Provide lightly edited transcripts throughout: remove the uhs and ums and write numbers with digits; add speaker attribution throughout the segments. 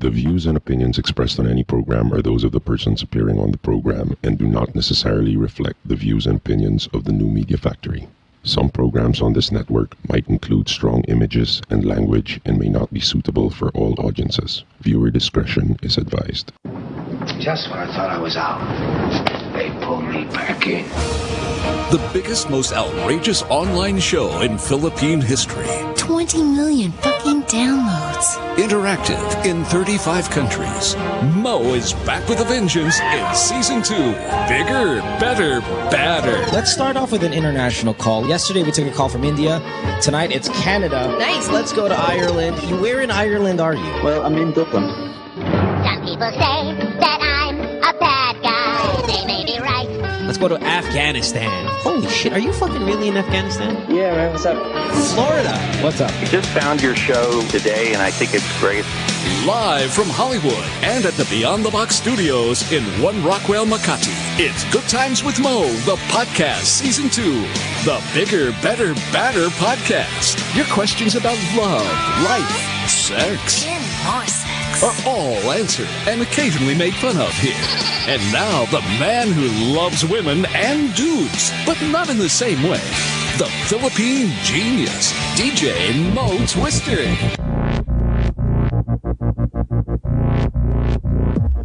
Speaker 1: The views and opinions expressed on any program are those of the persons appearing on the program and do not necessarily reflect the views and opinions of the New Media Factory. Some programs on this network might include strong images and language and may not be suitable for all audiences. Viewer discretion is advised.
Speaker 2: Just when I thought I was out, they pulled me back in.
Speaker 3: The biggest, most outrageous online show in Philippine history.
Speaker 4: 20 million fucking downloads.
Speaker 3: Interactive in 35 countries. Mo is back with a vengeance in Season 2. Bigger, better, badder.
Speaker 5: Let's start off with an international call. Yesterday we took a call from India. Tonight it's Canada.
Speaker 4: Nice.
Speaker 5: Let's go to Ireland. Where in Ireland are you?
Speaker 6: Well, I'm in Dublin.
Speaker 7: Some people say that I'm a bad guy. They may be right.
Speaker 5: Let's go to Afghanistan. Holy shit, are you fucking really in Afghanistan?
Speaker 6: Yeah, man, what's up?
Speaker 5: Florida. What's up?
Speaker 8: Just found your show today, and I think it's great.
Speaker 3: Live from Hollywood and at the Beyond the Box studios in One Rockwell, Makati. It's Good Times with Mo, the podcast, Season 2. The Bigger, Better, Badder podcast. Your questions about love, life, sex are all answered and occasionally made fun of here. And now, the man who loves women and dudes, but not in the same way. The Philippine genius, DJ Mo Twister.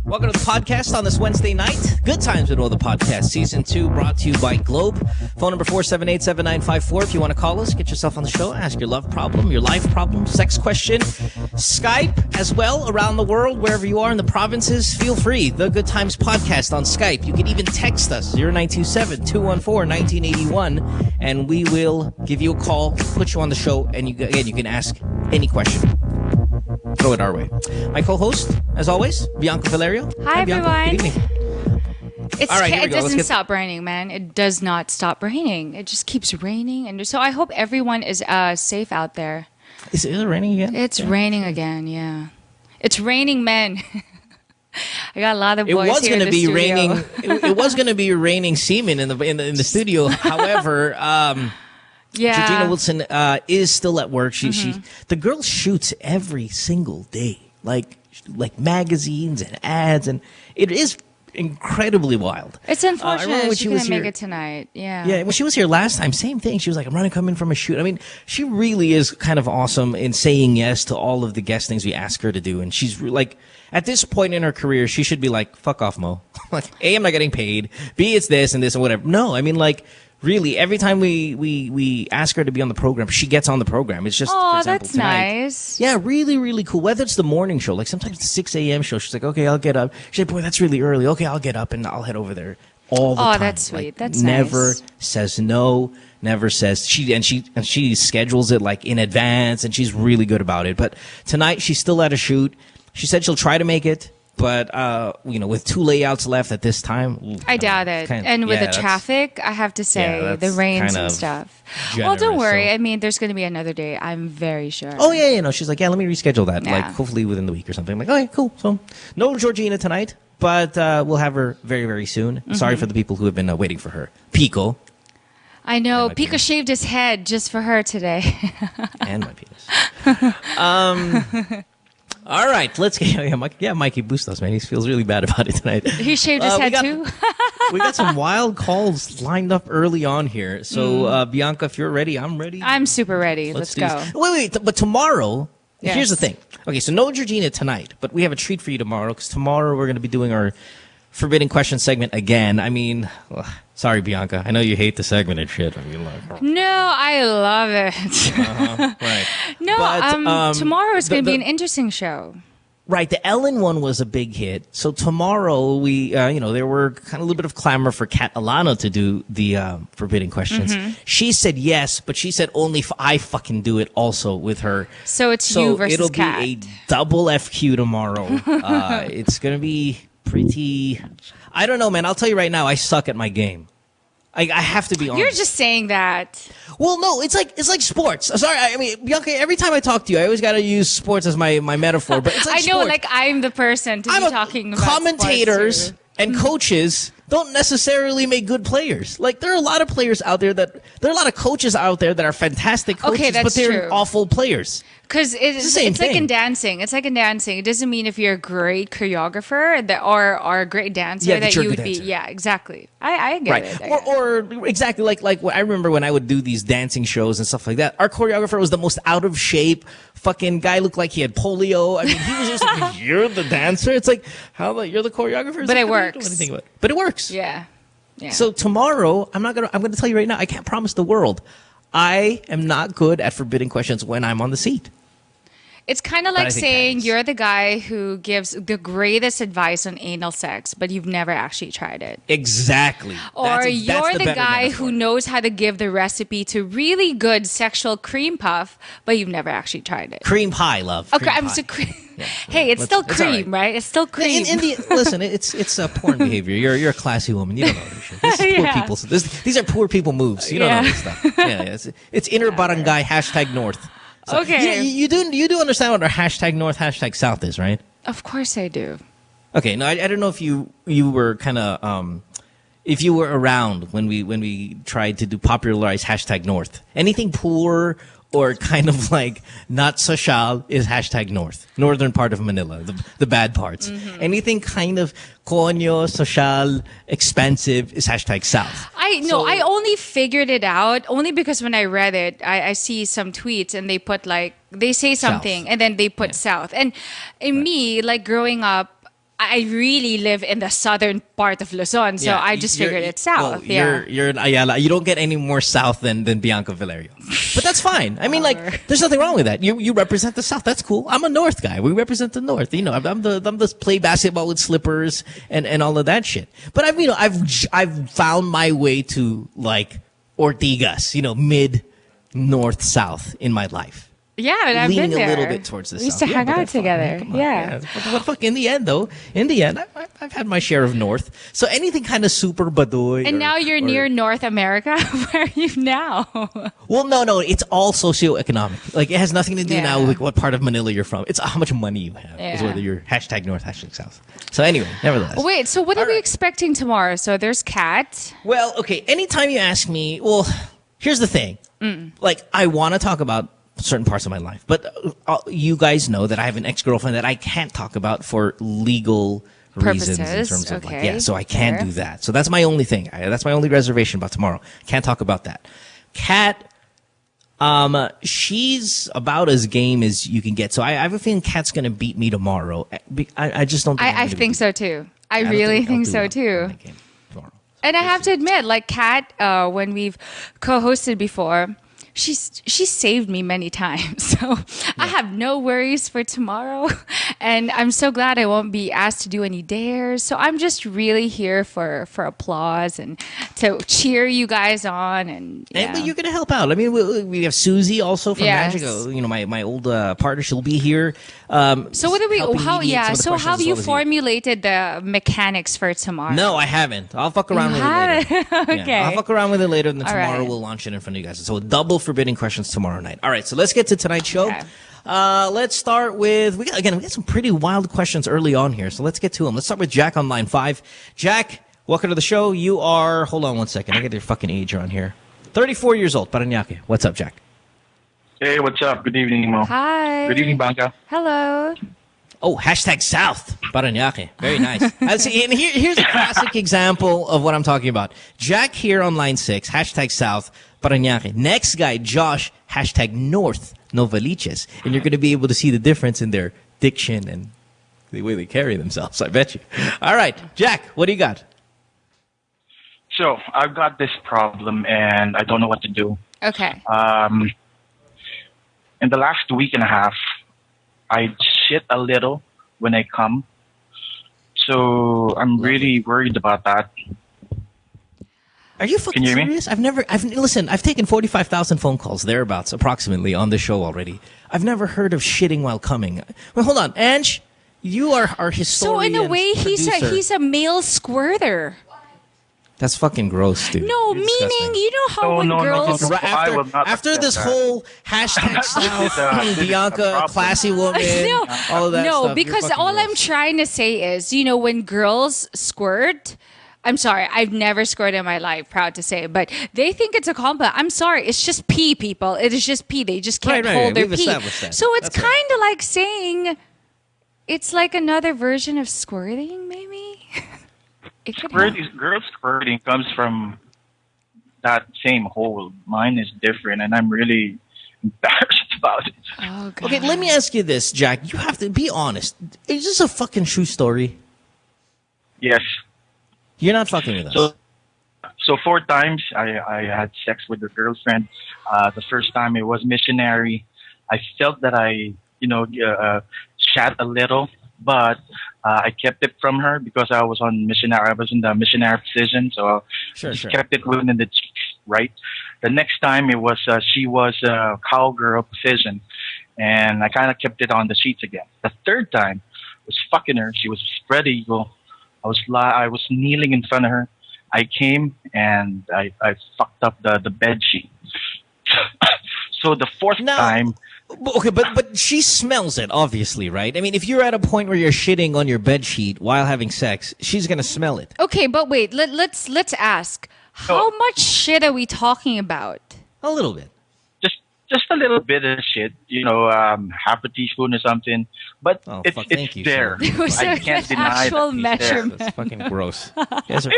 Speaker 5: Welcome to the podcast on this Wednesday night. Good Times with Mo, the podcast, Season 2, brought to you by Globe. Phone number 478-7954. If you want to call us, get yourself on the show, ask your love problem, your life problem, sex question. Skype as well, around the world, wherever you are in the provinces, feel free. The Good Times podcast on Skype. You can even text us, 0927-214-1981, and we will give you a call, put you on the show, and you can ask any question. Throw it our way. My co-host, as always, Bianca Valerio.
Speaker 9: Hi,
Speaker 5: Bianca.
Speaker 9: everyone.
Speaker 5: Good evening. All right,
Speaker 9: it doesn't stop raining, man. It does not stop raining. It just keeps raining. And so I hope everyone is safe out there.
Speaker 5: Is it raining again?
Speaker 9: It's raining again, yeah. It's raining men. I got a lot of boys here in the studio.
Speaker 5: Raining. It was going to be raining semen in the studio. However, Georgina Wilson is still at work. The girl shoots every single day, like magazines and ads, and it is incredibly wild.
Speaker 9: It's unfortunate
Speaker 5: when
Speaker 9: she couldn't make it tonight. Yeah.
Speaker 5: Yeah, when she was here last time, same thing. She was like, I'm coming from a shoot. I mean, she really is kind of awesome in saying yes to all of the guest things we ask her to do. And she's like, at this point in her career, she should be like, fuck off, Mo. Like, A, I'm not getting paid. B, it's this and this and whatever. No, I mean, like, really, every time we ask her to be on the program, she gets on the program. It's just, for example,
Speaker 9: that's
Speaker 5: tonight.
Speaker 9: nice.
Speaker 5: Yeah, really, really cool. Whether it's the morning show, like sometimes the 6 a.m. show, she's like, okay, I'll get up. She's like, boy, that's really early. Okay, I'll get up and I'll head over there all the time.
Speaker 9: Oh, that's sweet.
Speaker 5: Like,
Speaker 9: that's
Speaker 5: never
Speaker 9: nice.
Speaker 5: says no, never says she schedules it like in advance, and she's really good about it. But tonight she's still at a shoot. She said she'll try to make it. But, with 2 layouts left at this time.
Speaker 9: I doubt it. And with the traffic, I have to say, the rains and stuff. Well, don't worry. I mean, there's going to be another day. I'm very sure.
Speaker 5: Oh, yeah. No, she's like, yeah, let me reschedule that.
Speaker 9: Yeah.
Speaker 5: Like, hopefully within the week or something. I'm like, okay, cool. So, no Georgina tonight, but we'll have her very, very soon. Sorry for the people who have been waiting for her. Pico.
Speaker 9: I know. Pico shaved his head just for her today.
Speaker 5: And my penis. All right, let's get Mikey Bustos, man. He feels really bad about it tonight.
Speaker 9: He shaved his head too?
Speaker 5: We got some wild calls lined up early on here. So, Bianca, if you're ready, I'm ready.
Speaker 9: I'm super ready. Let's go.
Speaker 5: Wait, but tomorrow,
Speaker 9: Yes.
Speaker 5: Here's the thing. Okay, so no Georgina tonight, but we have a treat for you tomorrow, because tomorrow we're going to be doing our Forbidden Question segment again. I mean, sorry, Bianca. I know you hate the segment and shit. I mean, like,
Speaker 9: no, I love it.
Speaker 5: right.
Speaker 9: No,
Speaker 5: but,
Speaker 9: tomorrow is going to be an interesting show.
Speaker 5: Right, the Ellen one was a big hit. So tomorrow we, there were kind of a little bit of clamor for Kat Alano to do the Forbidden Questions. She said yes, but she said only if I fucking do it also with her.
Speaker 9: So it's you versus
Speaker 5: It'll
Speaker 9: Kat.
Speaker 5: be a double FQ tomorrow. It's going to be pretty... I don't know, man. I'll tell you right now, I suck at my game. I have to be honest.
Speaker 9: You're just saying that.
Speaker 5: Well, no, it's like sports. Sorry, I mean, Bianca, every time I talk to you, I always got to use sports as my metaphor. But it's like
Speaker 9: I know,
Speaker 5: sports.
Speaker 9: like I'm the person to be talking about
Speaker 5: commentators
Speaker 9: sports
Speaker 5: and coaches don't necessarily make good players. Like, there are a lot of players out there there are a lot of coaches out there that are fantastic coaches,
Speaker 9: Okay, that's
Speaker 5: but they're
Speaker 9: true.
Speaker 5: awful players.
Speaker 9: Because it's like in dancing. It's like in dancing. It doesn't mean if you're a great choreographer or a great dancer that you would be. Yeah, exactly. I get it.
Speaker 5: Or exactly like what I remember when I would do these dancing shows and stuff like that. Our choreographer was the most out of shape fucking guy. Looked like he had polio. I mean, he was just like, "You're the dancer." It's like, how about you're the choreographer?
Speaker 9: But it works.
Speaker 5: But it works.
Speaker 9: Yeah.
Speaker 5: So tomorrow, I'm gonna tell you right now. I can't promise the world. I am not good at forbidding questions when I'm on the seat.
Speaker 9: It's kind of like saying you're the guy who gives the greatest advice on anal sex, but you've never actually tried it.
Speaker 5: Exactly.
Speaker 9: Or you're the guy who knows how to give the recipe to really good sexual cream puff, but you've never actually tried it.
Speaker 5: Cream pie, love.
Speaker 9: Okay, I'm so cream. Yeah, hey, it's still cream, right? It's still cream.
Speaker 5: Listen, it's porn behavior. You're a classy woman. You don't know this shit. This is poor people. These are poor people moves. You don't know this stuff. Yeah. It's inner barangay #North. So,
Speaker 9: okay.
Speaker 5: You do understand what our #North, #South is, right?
Speaker 9: Of course I do.
Speaker 5: Okay. No, I don't know if you were kind of if you were around when we tried to do popularize #North. Anything poor or kind of like not social is #North. Northern part of Manila, the bad parts. Mm-hmm. Anything kind of coño, social, expensive is #South.
Speaker 9: I only figured it out only because when I read it, I see some tweets and they put like, they say something South. And then they put South. And in me, like growing up, I really live in the southern part of Luzon, so I just figured it's south.
Speaker 5: Well, you're in Ayala. You don't get any more south than Bianca Valerio. But that's fine. I mean, like, there's nothing wrong with that. You represent the south. That's cool. I'm a north guy. We represent the north. You know, I'm the play basketball with slippers and all of that shit. But I've found my way to like Ortigas, mid north south in my life.
Speaker 9: Yeah, and I've been there.
Speaker 5: Leaning a little bit towards the south.
Speaker 9: We used to hang out together. Yeah.
Speaker 5: But fuck, in the end, I've had my share of north. So anything kind of super badoy.
Speaker 9: And now you're near North America? Where are you now?
Speaker 5: Well, no. It's all socioeconomic. Like, it has nothing to do now with what part of Manila you're from. It's how much money you have. Is whether you're #North, #South. So anyway, nevertheless.
Speaker 9: Wait, so what are we expecting tomorrow? So there's Kat.
Speaker 5: Well, okay. Anytime you ask me, here's the thing. Like, I want to talk about certain parts of my life, but you guys know that I have an ex-girlfriend that I can't talk about for legal reasons in terms of so I can't do that. So that's my only thing. That's my only reservation about tomorrow. Can't talk about that. Kat, she's about as game as you can get. So I have a feeling Kat's gonna beat me tomorrow. I just don't think
Speaker 9: I think so too. I really think so too. And I have to admit, like Kat, when we've co-hosted before, She's saved me many times, so I have no worries for tomorrow, and I'm so glad I won't be asked to do any dares. So I'm just really here for applause and to cheer you guys on, and
Speaker 5: you're gonna help out. I mean, we have Susie also from Magic. My old partner. She'll be here.
Speaker 9: So what do we? So how have you formulated the mechanics for tomorrow?
Speaker 5: No, I haven't. I'll fuck around with it later.
Speaker 9: Okay,
Speaker 5: I'll fuck around with it later, and then tomorrow we'll launch it in front of you guys. So double forbidding questions tomorrow night. All right, so let's get to tonight's show. Okay. Let's start with we got some pretty wild questions early on here, so let's get to them. Let's start with Jack on line 5. Jack, welcome to the show. You are, hold on one second, I get your fucking age on here. 34 years old, Parañaque. What's up, Jack?
Speaker 6: Hey, what's up? Good evening, Mo.
Speaker 9: Hi.
Speaker 6: Good evening, Bianca.
Speaker 9: Hello.
Speaker 5: Oh, #South, Parañaque. Very nice. And here's a classic example of what I'm talking about. Jack here on line 6, #South, Parañaque. Next guy, Josh, #North, Novaliches. And you're going to be able to see the difference in their diction and the way they carry themselves, I bet you. All right, Jack, what do you got?
Speaker 6: So, I've got this problem, and I don't know what to do.
Speaker 9: Okay.
Speaker 6: In the last week and a half, I shit a little when I come. So, I'm really worried about that.
Speaker 5: Are you fucking serious? Listen, I've taken 45,000 phone calls, thereabouts, approximately, on the show already. I've never heard of shitting while coming. Well, hold on. Ange, you are our historian.
Speaker 9: So in a way, he's a male squirter.
Speaker 5: That's fucking gross, dude.
Speaker 9: No, meaning, you know how girls...
Speaker 5: After this whole #South, Bianca, classy woman, all of that stuff.
Speaker 9: No, because all
Speaker 5: gross.
Speaker 9: I'm trying to say is, when girls squirt... I'm sorry, I've never squirted in my life, proud to say, but they think it's a compliment. I'm sorry, it's just pee, people. It is just pee. They just can't hold their
Speaker 5: We've
Speaker 9: pee.
Speaker 5: established that.
Speaker 9: So it's
Speaker 5: That's right.
Speaker 9: kind of like saying it's like another version of squirting, maybe. It could happen.
Speaker 6: Girl squirting comes from that same hole. Mine is different, and I'm really embarrassed about it.
Speaker 9: Oh, God.
Speaker 5: Okay, let me ask you this, Jack. You have to be honest. Is this a fucking true story?
Speaker 6: Yes.
Speaker 5: You're not fucking with us.
Speaker 6: So 4 times I had sex with a girlfriend. The first time it was missionary. I felt that I, shat a little, but I kept it from her because I was on missionary. I was in the missionary position, so
Speaker 5: Sure.
Speaker 6: kept it within the cheeks, right? The next time it was she was cowgirl position, and I kind of kept it on the sheets again. The third time was fucking her. She was spread eagle. I was kneeling in front of her. I came and I fucked up the bed sheet. So the fourth time.
Speaker 5: Okay, but she smells it, obviously, right? I mean, if you're at a point where you're shitting on your bed sheet while having sex, she's gonna smell it.
Speaker 9: Okay, but wait. Let's ask. How much shit are we talking about?
Speaker 5: A little bit.
Speaker 6: Just a little bit of shit, half a teaspoon or something. But it's there. I can't deny
Speaker 9: actual
Speaker 6: that
Speaker 9: measurement.
Speaker 5: That's fucking gross. You guys are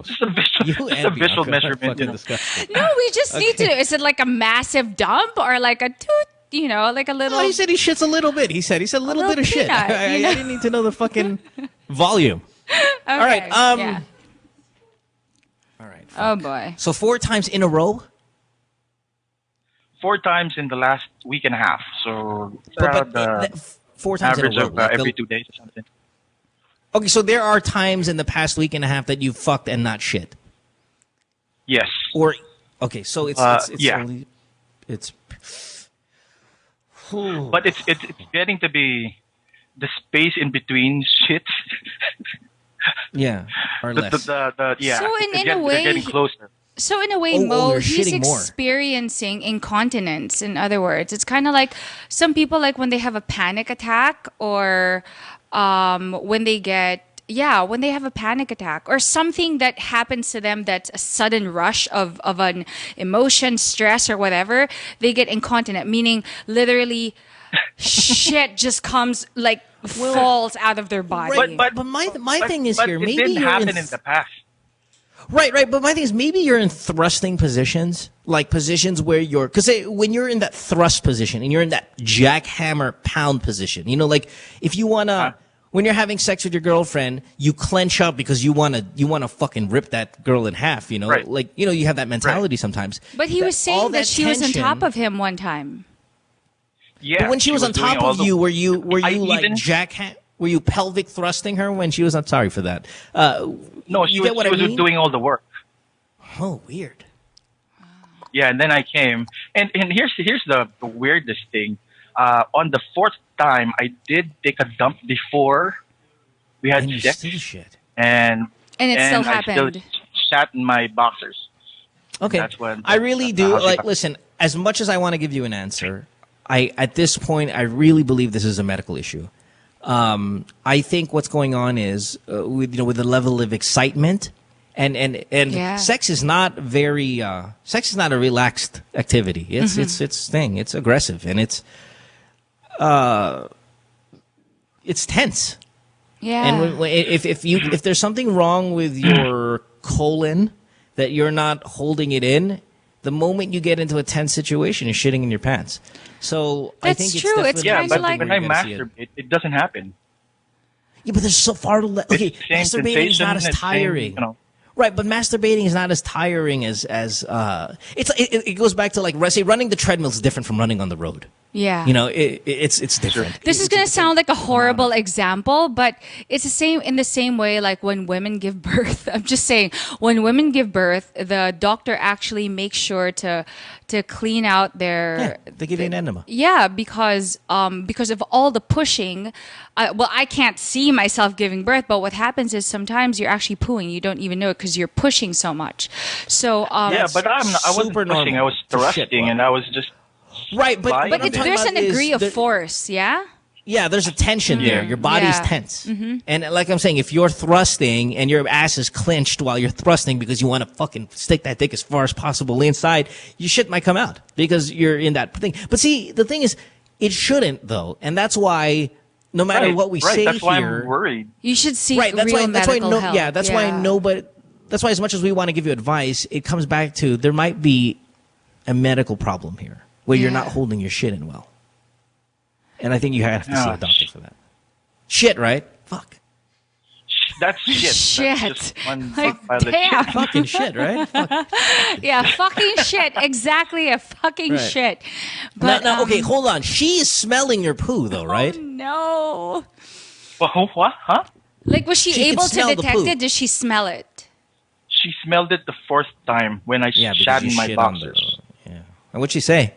Speaker 6: Just a visual measurement.
Speaker 5: Disgusting.
Speaker 9: No, we just need to. Is it like a massive dump or like a toot? Like a little.
Speaker 5: No, he said he shits a little bit. He said a little bit of shit.
Speaker 9: peanut,
Speaker 5: I didn't need to know the fucking volume.
Speaker 9: Okay,
Speaker 5: All right.
Speaker 9: yeah.
Speaker 5: All right.
Speaker 9: Oh boy.
Speaker 5: So 4 times in a row.
Speaker 6: 4 times in the last week and a half. So
Speaker 5: But 4 times in a
Speaker 6: average
Speaker 5: row.
Speaker 6: of
Speaker 5: like
Speaker 6: every 2 days or something.
Speaker 5: Okay, so there are times in the past week and a half that you fucked and not shit.
Speaker 6: Yes.
Speaker 5: Or okay, so it's
Speaker 6: yeah.
Speaker 5: only it's.
Speaker 6: But it's getting to be the space in between shit.
Speaker 5: Yeah, or less.
Speaker 6: Yeah.
Speaker 9: So in a way,
Speaker 6: they're getting closer.
Speaker 9: So in a way,
Speaker 5: Oh,
Speaker 9: Mo,
Speaker 5: you're
Speaker 9: he's
Speaker 5: shitting more.
Speaker 9: experiencing incontinence. In other words, it's kind of like some people, like when they have a panic attack, or when they have a panic attack, or something that happens to them that's a sudden rush of an emotion, stress, or whatever, they get incontinent, meaning literally shit just comes like falls out of their body.
Speaker 5: But my thing is here.
Speaker 6: It
Speaker 5: Maybe
Speaker 6: didn't
Speaker 5: you're
Speaker 6: happen in the past.
Speaker 5: Right. But my thing is, maybe you're in thrusting positions, like positions where because when you're in that thrust position and you're in that jackhammer pound position, like if you wanna. When you're having sex with your girlfriend, you clench up because you wanna fucking rip that girl in half,
Speaker 6: Right.
Speaker 5: Like you have that mentality sometimes.
Speaker 9: But he was saying that she was on
Speaker 5: tension-
Speaker 9: top of him one time.
Speaker 6: Yeah.
Speaker 5: But when she was on top of you, were you
Speaker 6: even-
Speaker 5: were you pelvic thrusting her when she was on? Sorry for that.
Speaker 6: No, she was doing all the work.
Speaker 5: Oh, weird.
Speaker 6: Yeah, and then I came, and here's the weirdest thing. On the 4th time, I did take a dump before we had
Speaker 5: And you
Speaker 6: sex,
Speaker 5: still shit.
Speaker 9: And it still happened.
Speaker 6: I still shat in my boxers.
Speaker 5: Okay,
Speaker 6: That's when
Speaker 5: I really
Speaker 6: that's
Speaker 5: do.
Speaker 6: how she
Speaker 5: Like,
Speaker 6: got-
Speaker 5: listen. As much as I want to give you an answer, at this point I really believe this is a medical issue. I think what's going on is with the level of excitement and
Speaker 9: Yeah.
Speaker 5: sex is not a relaxed activity. It's thing. It's aggressive and it's tense.
Speaker 9: Yeah.
Speaker 5: And if there's something wrong with your colon that you're not holding it in, the moment you get into a tense situation, you're shitting in your pants. So I
Speaker 9: That's
Speaker 5: think it's
Speaker 9: true. It's
Speaker 5: definitely
Speaker 9: kinda
Speaker 6: but
Speaker 9: like-
Speaker 6: when I
Speaker 5: you're gonna see it.
Speaker 6: masturbate, it doesn't happen.
Speaker 5: Yeah, but there's so far to okay.
Speaker 6: Same
Speaker 5: Masturbating is not as
Speaker 6: sensation, it's same,
Speaker 5: tiring. Right, but masturbating is not as tiring as it goes back to like say running the treadmill is different from running on the road.
Speaker 9: Yeah.
Speaker 5: It's different.
Speaker 9: This is going to sound like a horrible example, but it's in the same way like when women give birth. I'm just saying, when women give birth, the doctor actually makes sure to clean out their
Speaker 5: they give you an enema.
Speaker 9: Yeah, because of all the pushing. I can't see myself giving birth, but what happens is sometimes you're actually pooing. You don't even know it because you're pushing so much. So
Speaker 6: Yeah, but I wasn't
Speaker 5: super
Speaker 6: pushing.
Speaker 5: normal.
Speaker 6: I was thrusting, and I was just
Speaker 5: Right, but
Speaker 6: But
Speaker 5: what I'm talking
Speaker 9: there's
Speaker 5: about
Speaker 9: an degree
Speaker 5: is
Speaker 9: of force, yeah?
Speaker 5: Yeah, there's a tension there. Your body's tense. And like I'm saying, if you're thrusting and your ass is clenched while you're thrusting because you want to fucking stick that dick as far as possible inside, your shit might come out because you're in that thing. But see, the thing is, it shouldn't though. And that's why no matter what we say
Speaker 6: that's why
Speaker 5: here,
Speaker 6: I'm worried.
Speaker 9: You should seek real medical help.
Speaker 5: Yeah, that's why nobody. That's why as much as we want to give you advice, it comes back to there might be a medical problem here where you're not holding your shit in well. And I think you have to see a doctor for that. Shit, right? Fuck.
Speaker 6: That's shit.
Speaker 9: Shit.
Speaker 6: That's just one
Speaker 9: Like,
Speaker 6: pile of
Speaker 9: damn.
Speaker 6: shit.
Speaker 5: Fucking shit, right? Fuck.
Speaker 9: Yeah, fucking shit. Exactly, a fucking shit. But
Speaker 5: now, okay, hold on. She is smelling your poo, though, right?
Speaker 9: Oh, no.
Speaker 6: What? Huh?
Speaker 9: Like, was she
Speaker 5: She can
Speaker 9: able to
Speaker 5: smell the
Speaker 9: detect
Speaker 5: poo.
Speaker 9: it? Did she smell it?
Speaker 6: She smelled it the fourth time when I
Speaker 5: Yeah,
Speaker 6: shat
Speaker 5: because you
Speaker 6: in my
Speaker 5: shit on
Speaker 6: boxers.
Speaker 5: the. Yeah. And what'd she say?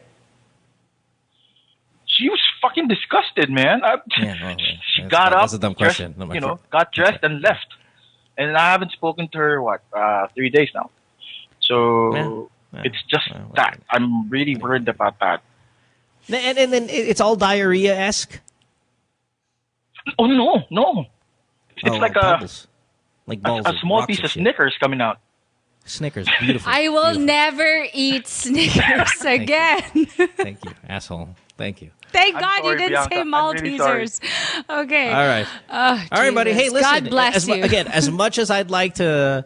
Speaker 6: She was fucking disgusted, man. She got up,
Speaker 5: That's a dumb question.
Speaker 6: dressed, got dressed and left. And I haven't spoken to her, 3 days now. So it's just that. I'm really worried about that.
Speaker 5: And then it's all diarrhea-esque?
Speaker 6: Oh, no. It's like
Speaker 5: bubbles. Like balls
Speaker 6: a
Speaker 5: of
Speaker 6: small
Speaker 5: rocks
Speaker 6: piece
Speaker 5: and
Speaker 6: of
Speaker 5: shit.
Speaker 6: Snickers coming out.
Speaker 5: Snickers, beautiful.
Speaker 9: I will
Speaker 5: beautiful.
Speaker 9: never eat Snickers again.
Speaker 5: Thank you, asshole. Thank you.
Speaker 9: Thank
Speaker 6: I'm
Speaker 9: God
Speaker 6: sorry,
Speaker 9: you didn't
Speaker 6: Bianca.
Speaker 9: say
Speaker 6: I'm really
Speaker 9: Maltesers. Okay.
Speaker 5: All right.
Speaker 9: Oh,
Speaker 5: All right, buddy.
Speaker 9: Jesus.
Speaker 5: Hey, listen.
Speaker 9: God bless you.
Speaker 5: Again, as much as I'd like to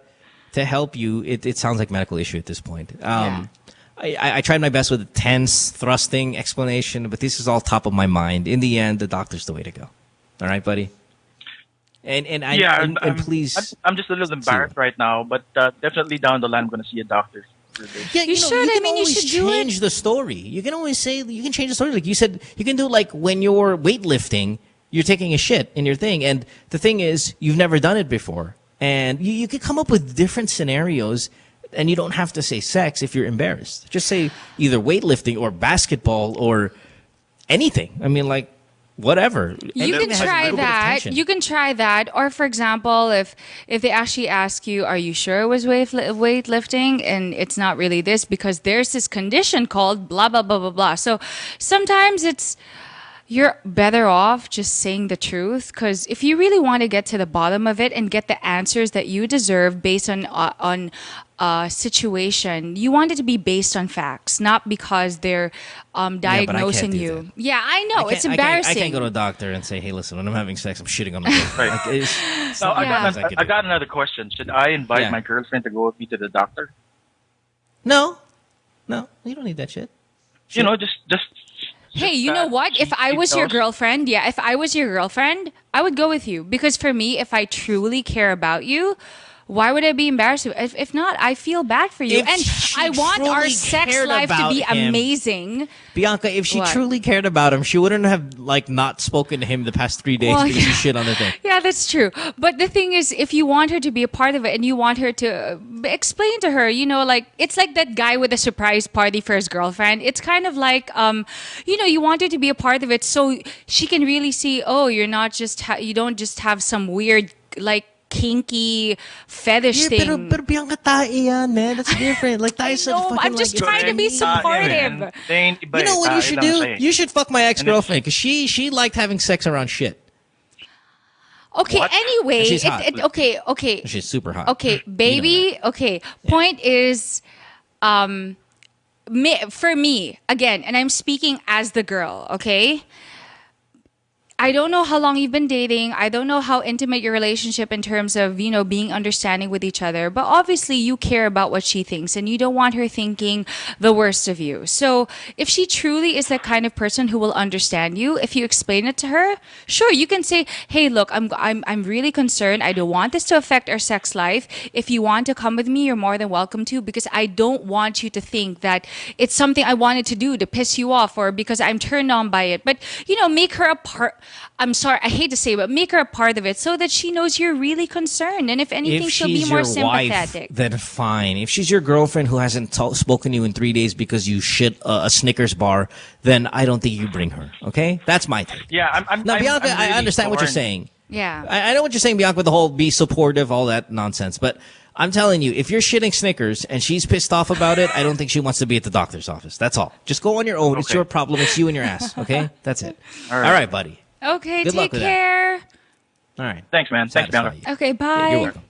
Speaker 5: help you, it sounds like a medical issue at this point. I tried my best with a tense, thrusting explanation, but this is all top of my mind. In the end, the doctor's the way to go. All right, buddy? And please...
Speaker 6: I'm just a little embarrassed right now, but definitely down the line I'm going to see a doctor.
Speaker 5: Yeah,
Speaker 9: You should. I mean, you should do it.
Speaker 5: change the story. You can always say, you can change the story. Like you said, you can do like when you're weightlifting, you're taking a shit in your thing. And the thing is, you've never done it before. And you could come up with different scenarios, and you don't have to say sex if you're embarrassed. Just say either weightlifting or basketball or anything. I mean, like, whatever.
Speaker 9: You can try that. You can try that. Or, for example, if they actually ask you, are you sure it was weightlifting? And it's not really this because there's this condition called blah, blah, blah, blah, blah. So sometimes you're better off just saying the truth, because if you really want to get to the bottom of it and get the answers that you deserve based on situation, you want it to be based on facts, not because they're diagnosing you. Yeah, I know. It's embarrassing.
Speaker 5: I can't go to a doctor and say, hey, listen, when I'm having sex, I'm shitting on the bed.
Speaker 6: Right.
Speaker 5: Like,
Speaker 6: I got another question. Should I invite my girlfriend to go with me to the doctor?
Speaker 5: No, you don't need that shit.
Speaker 6: Sure. You know, just
Speaker 9: hey, you know what? If I was your girlfriend, I would go with you. Because for me, if I truly care about you, why would I be embarrassed? If not, I feel bad for you.
Speaker 5: If
Speaker 9: And
Speaker 5: she
Speaker 9: I want our
Speaker 5: truly
Speaker 9: sex
Speaker 5: cared
Speaker 9: life to
Speaker 5: about
Speaker 9: be
Speaker 5: him-
Speaker 9: amazing.
Speaker 5: Bianca, if she
Speaker 9: What?
Speaker 5: truly cared about him, she wouldn't have not spoken to him the past 3 days
Speaker 9: Well,
Speaker 5: because he shit on the thing.
Speaker 9: Yeah, that's true. But the thing is, if you want her to be a part of it and you want her to explain to her, like, it's like that guy with a surprise party for his girlfriend. It's kind of like, you want her to be a part of it so she can really see, oh, you're not just, you don't just have some weird, like, kinky fetish thing.
Speaker 5: Pero Bianca, tae yan, man. That's different. Like, tae sa fucking,
Speaker 9: I'm just
Speaker 5: like,
Speaker 9: trying to be supportive.
Speaker 5: You know what you should do? You should fuck my ex-girlfriend because she liked having sex around shit.
Speaker 9: Okay,
Speaker 6: What?
Speaker 9: anyway.
Speaker 5: And she's hot.
Speaker 9: Okay.
Speaker 5: She's super hot.
Speaker 9: Okay, baby. Okay. Point is, for me, again, and I'm speaking as the girl, okay? I don't know how long you've been dating. I don't know how intimate your relationship in terms of, being understanding with each other. But obviously you care about what she thinks and you don't want her thinking the worst of you. So if she truly is that kind of person who will understand you, if you explain it to her, sure, you can say, hey, look, I'm really concerned. I don't want this to affect our sex life. If you want to come with me, you're more than welcome to, because I don't want you to think that it's something I wanted to do to piss you off or because I'm turned on by it. But, make her a part. I'm sorry, I hate to say it, but make her a part of it so that she knows you're really concerned. And if anything, she'll be more sympathetic.
Speaker 5: Wife, then fine. If she's your girlfriend who hasn't spoken to you in 3 days because you shit a Snickers bar, then I don't think you bring her. Okay? That's my take.
Speaker 6: Yeah,
Speaker 5: Now, Bianca,
Speaker 6: I'm really
Speaker 5: I understand what you're
Speaker 6: torn.
Speaker 5: saying.
Speaker 9: Yeah.
Speaker 5: I know what you're saying, Bianca, with the whole be supportive, all that nonsense. But I'm telling you, if you're shitting Snickers and she's pissed off about it, I don't think she wants to be at the doctor's office. That's all. Just go on your own.
Speaker 6: Okay.
Speaker 5: It's your problem. It's you and your ass. Okay? That's it.
Speaker 6: All
Speaker 5: All right, buddy.
Speaker 9: Okay,
Speaker 5: Good luck
Speaker 9: take
Speaker 5: with
Speaker 9: care.
Speaker 5: All right.
Speaker 6: Thanks, man. Thanks,
Speaker 5: Satisfy
Speaker 6: man.
Speaker 5: you.
Speaker 9: Okay, bye.
Speaker 5: You're welcome.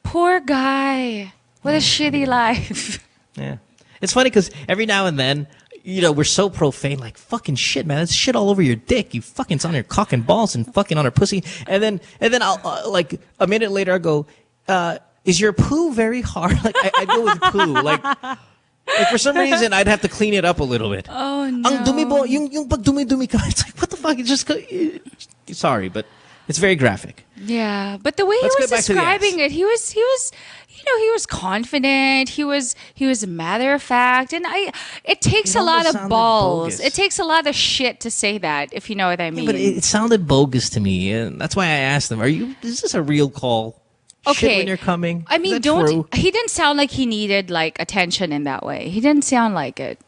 Speaker 9: Poor guy. What a shitty life.
Speaker 5: Yeah. It's funny because every now and then, we're so profane, like, fucking shit, man. That's shit all over your dick. You fucking, it's on your cock and balls and fucking on her pussy. And then I'll, like, a minute later, I'll go, is your poo very hard? Like, I go with poo. Like, for some reason, I'd have to clean it up a little bit.
Speaker 9: Oh, no.
Speaker 5: Ang dumi mo, yung pag dumi-dumi ka, it's like, what the fuck? It's just, sorry, but it's very graphic.
Speaker 9: Yeah, but the way
Speaker 5: Let's
Speaker 9: he was
Speaker 5: get back to the
Speaker 9: describing
Speaker 5: ass.
Speaker 9: it, he was, he was confident. He was matter of fact, and it takes a lot
Speaker 5: almost
Speaker 9: of
Speaker 5: sounded
Speaker 9: balls.
Speaker 5: bogus.
Speaker 9: It takes a lot of shit to say that, if you know what I mean.
Speaker 5: But it sounded bogus to me, and that's why I asked them, is this a real call? Shit when you're coming?
Speaker 9: I mean,
Speaker 5: Is that true?
Speaker 9: he didn't sound like he needed like attention in that way. He didn't sound like it.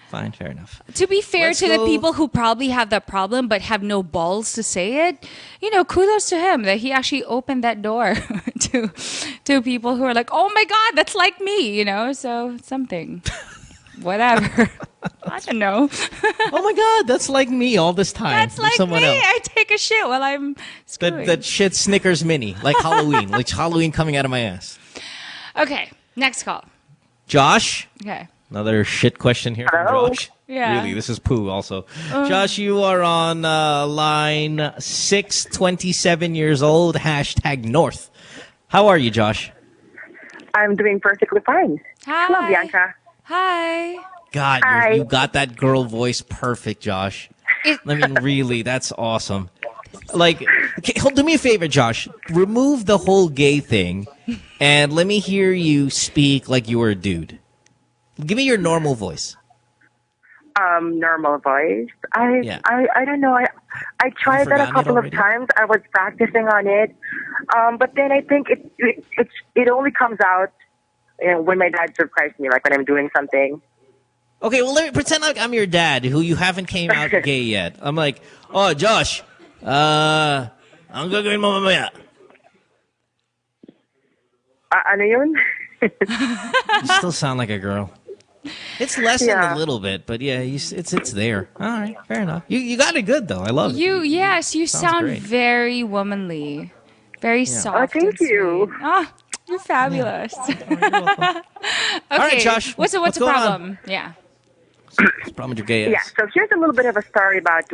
Speaker 5: Fine, fair enough.
Speaker 9: To be fair
Speaker 5: Let's
Speaker 9: to the
Speaker 5: go-
Speaker 9: people who probably have that problem but have no balls to say it, kudos to him that he actually opened that door to people who are like, oh my God, that's like me, so something. Whatever. I don't know.
Speaker 5: Oh my God, that's like me all this time.
Speaker 9: That's
Speaker 5: with
Speaker 9: like
Speaker 5: someone
Speaker 9: me.
Speaker 5: else.
Speaker 9: I take a shit while I'm screwing.
Speaker 5: That shit Snickers mini, like Halloween, like Halloween coming out of my ass.
Speaker 9: Okay, next call.
Speaker 5: Josh,
Speaker 9: Okay.
Speaker 5: another shit question here from Josh.
Speaker 9: Yeah.
Speaker 5: Really, this is poo also. Josh, you are on line 6, 27 years old, #North. How are you, Josh?
Speaker 10: I'm doing perfectly fine.
Speaker 9: Hi.
Speaker 10: Hello, Bianca.
Speaker 9: Hi.
Speaker 5: God,
Speaker 10: Hi.
Speaker 5: you got that girl voice perfect, Josh. I mean, really, that's awesome. Like, okay, do me a favor, Josh. Remove the whole gay thing, and let me hear you speak like you were a dude. Give me your normal voice.
Speaker 10: Normal voice. I don't know. I tried that
Speaker 5: forgotten
Speaker 10: a
Speaker 5: it
Speaker 10: couple of
Speaker 5: already?
Speaker 10: times. I was practicing on it, but then I think it only comes out when my dad surprised me, like when I'm doing something.
Speaker 5: Okay, well, let me pretend like I'm your dad, who you haven't came out gay yet. I'm like, oh, Josh, ang gagawin mo mamaya?
Speaker 10: Ano yun?
Speaker 5: You still sound like a girl. It's lessened a little bit, but yeah, it's there. All right, fair enough. You got it good though. I love it.
Speaker 9: You sound
Speaker 5: great.
Speaker 9: very womanly, very soft.
Speaker 10: Oh, thank
Speaker 9: and
Speaker 10: you.
Speaker 9: sweet. Oh, you're fabulous.
Speaker 5: You're welcome.
Speaker 9: Okay,
Speaker 5: All right, Josh,
Speaker 9: What's
Speaker 5: what's
Speaker 9: the
Speaker 5: going on?
Speaker 9: problem? Yeah.
Speaker 5: What's the problem with your gay
Speaker 10: Yeah,
Speaker 5: ass?
Speaker 10: so here's a little bit of a story about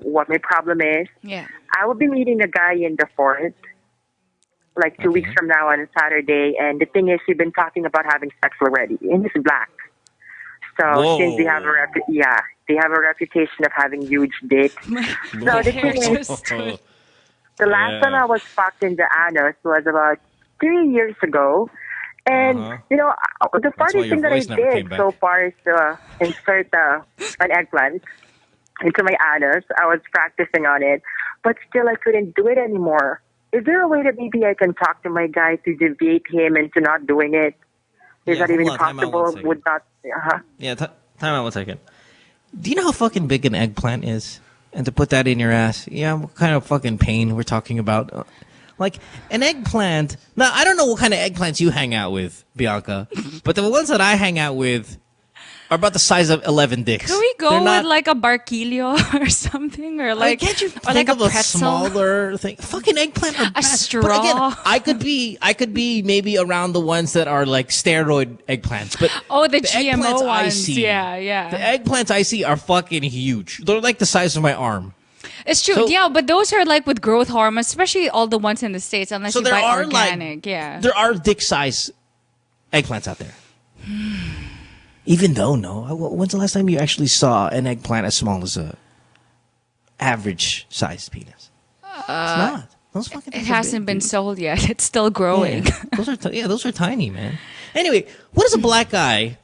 Speaker 10: what my problem is.
Speaker 9: Yeah.
Speaker 10: I will be meeting a guy in the forest, like 2 weeks from now on a Saturday, and the thing is, we've been talking about having sex already, and he's black. So
Speaker 5: Whoa.
Speaker 10: since they have a reputation of having huge dick. So the thing is, the last time I was fucked in the anus was about 3 years ago. And, the funny thing that I did so far is to insert an eggplant into my anus. I was practicing on it, but still I couldn't do it anymore. Is there a way that maybe I can talk to my guy to deviate him into not doing it? Is that even possible? Would not.
Speaker 5: Yeah, time out 1 second. Do you know how fucking big an eggplant is? And to put that in your ass, what kind of fucking pain we're talking about? Like, an eggplant... Now, I don't know what kind of eggplants you hang out with, Bianca, but the ones that I hang out with are about the size of 11 dicks.
Speaker 9: Can we go with like a barquillo or something, or like
Speaker 5: can't you
Speaker 9: or
Speaker 5: think
Speaker 9: like
Speaker 5: of
Speaker 9: a
Speaker 5: a
Speaker 9: pretzel?
Speaker 5: smaller thing? Fucking eggplant are
Speaker 9: A
Speaker 5: bad.
Speaker 9: straw.
Speaker 5: But again, I could be maybe around the ones that are like steroid eggplants. But
Speaker 9: the GMO
Speaker 5: eggplants I
Speaker 9: ones.
Speaker 5: see,
Speaker 9: Yeah.
Speaker 5: the eggplants I see are fucking huge. They're like the size of my arm.
Speaker 9: It's true.
Speaker 5: So-
Speaker 9: but those are like with growth hormones, especially all the ones in the States, unless
Speaker 5: So
Speaker 9: you
Speaker 5: there
Speaker 9: buy
Speaker 5: are
Speaker 9: organic. Yeah.
Speaker 5: there are dick size eggplants out there. Even though, no. When's the last time you actually saw an eggplant as small as a average sized penis? It's not. Those fucking
Speaker 9: It
Speaker 5: things are
Speaker 9: hasn't
Speaker 5: big,
Speaker 9: been
Speaker 5: dude.
Speaker 9: sold yet. It's still growing.
Speaker 5: Yeah. Those are tiny, man. Anyway, what is a black guy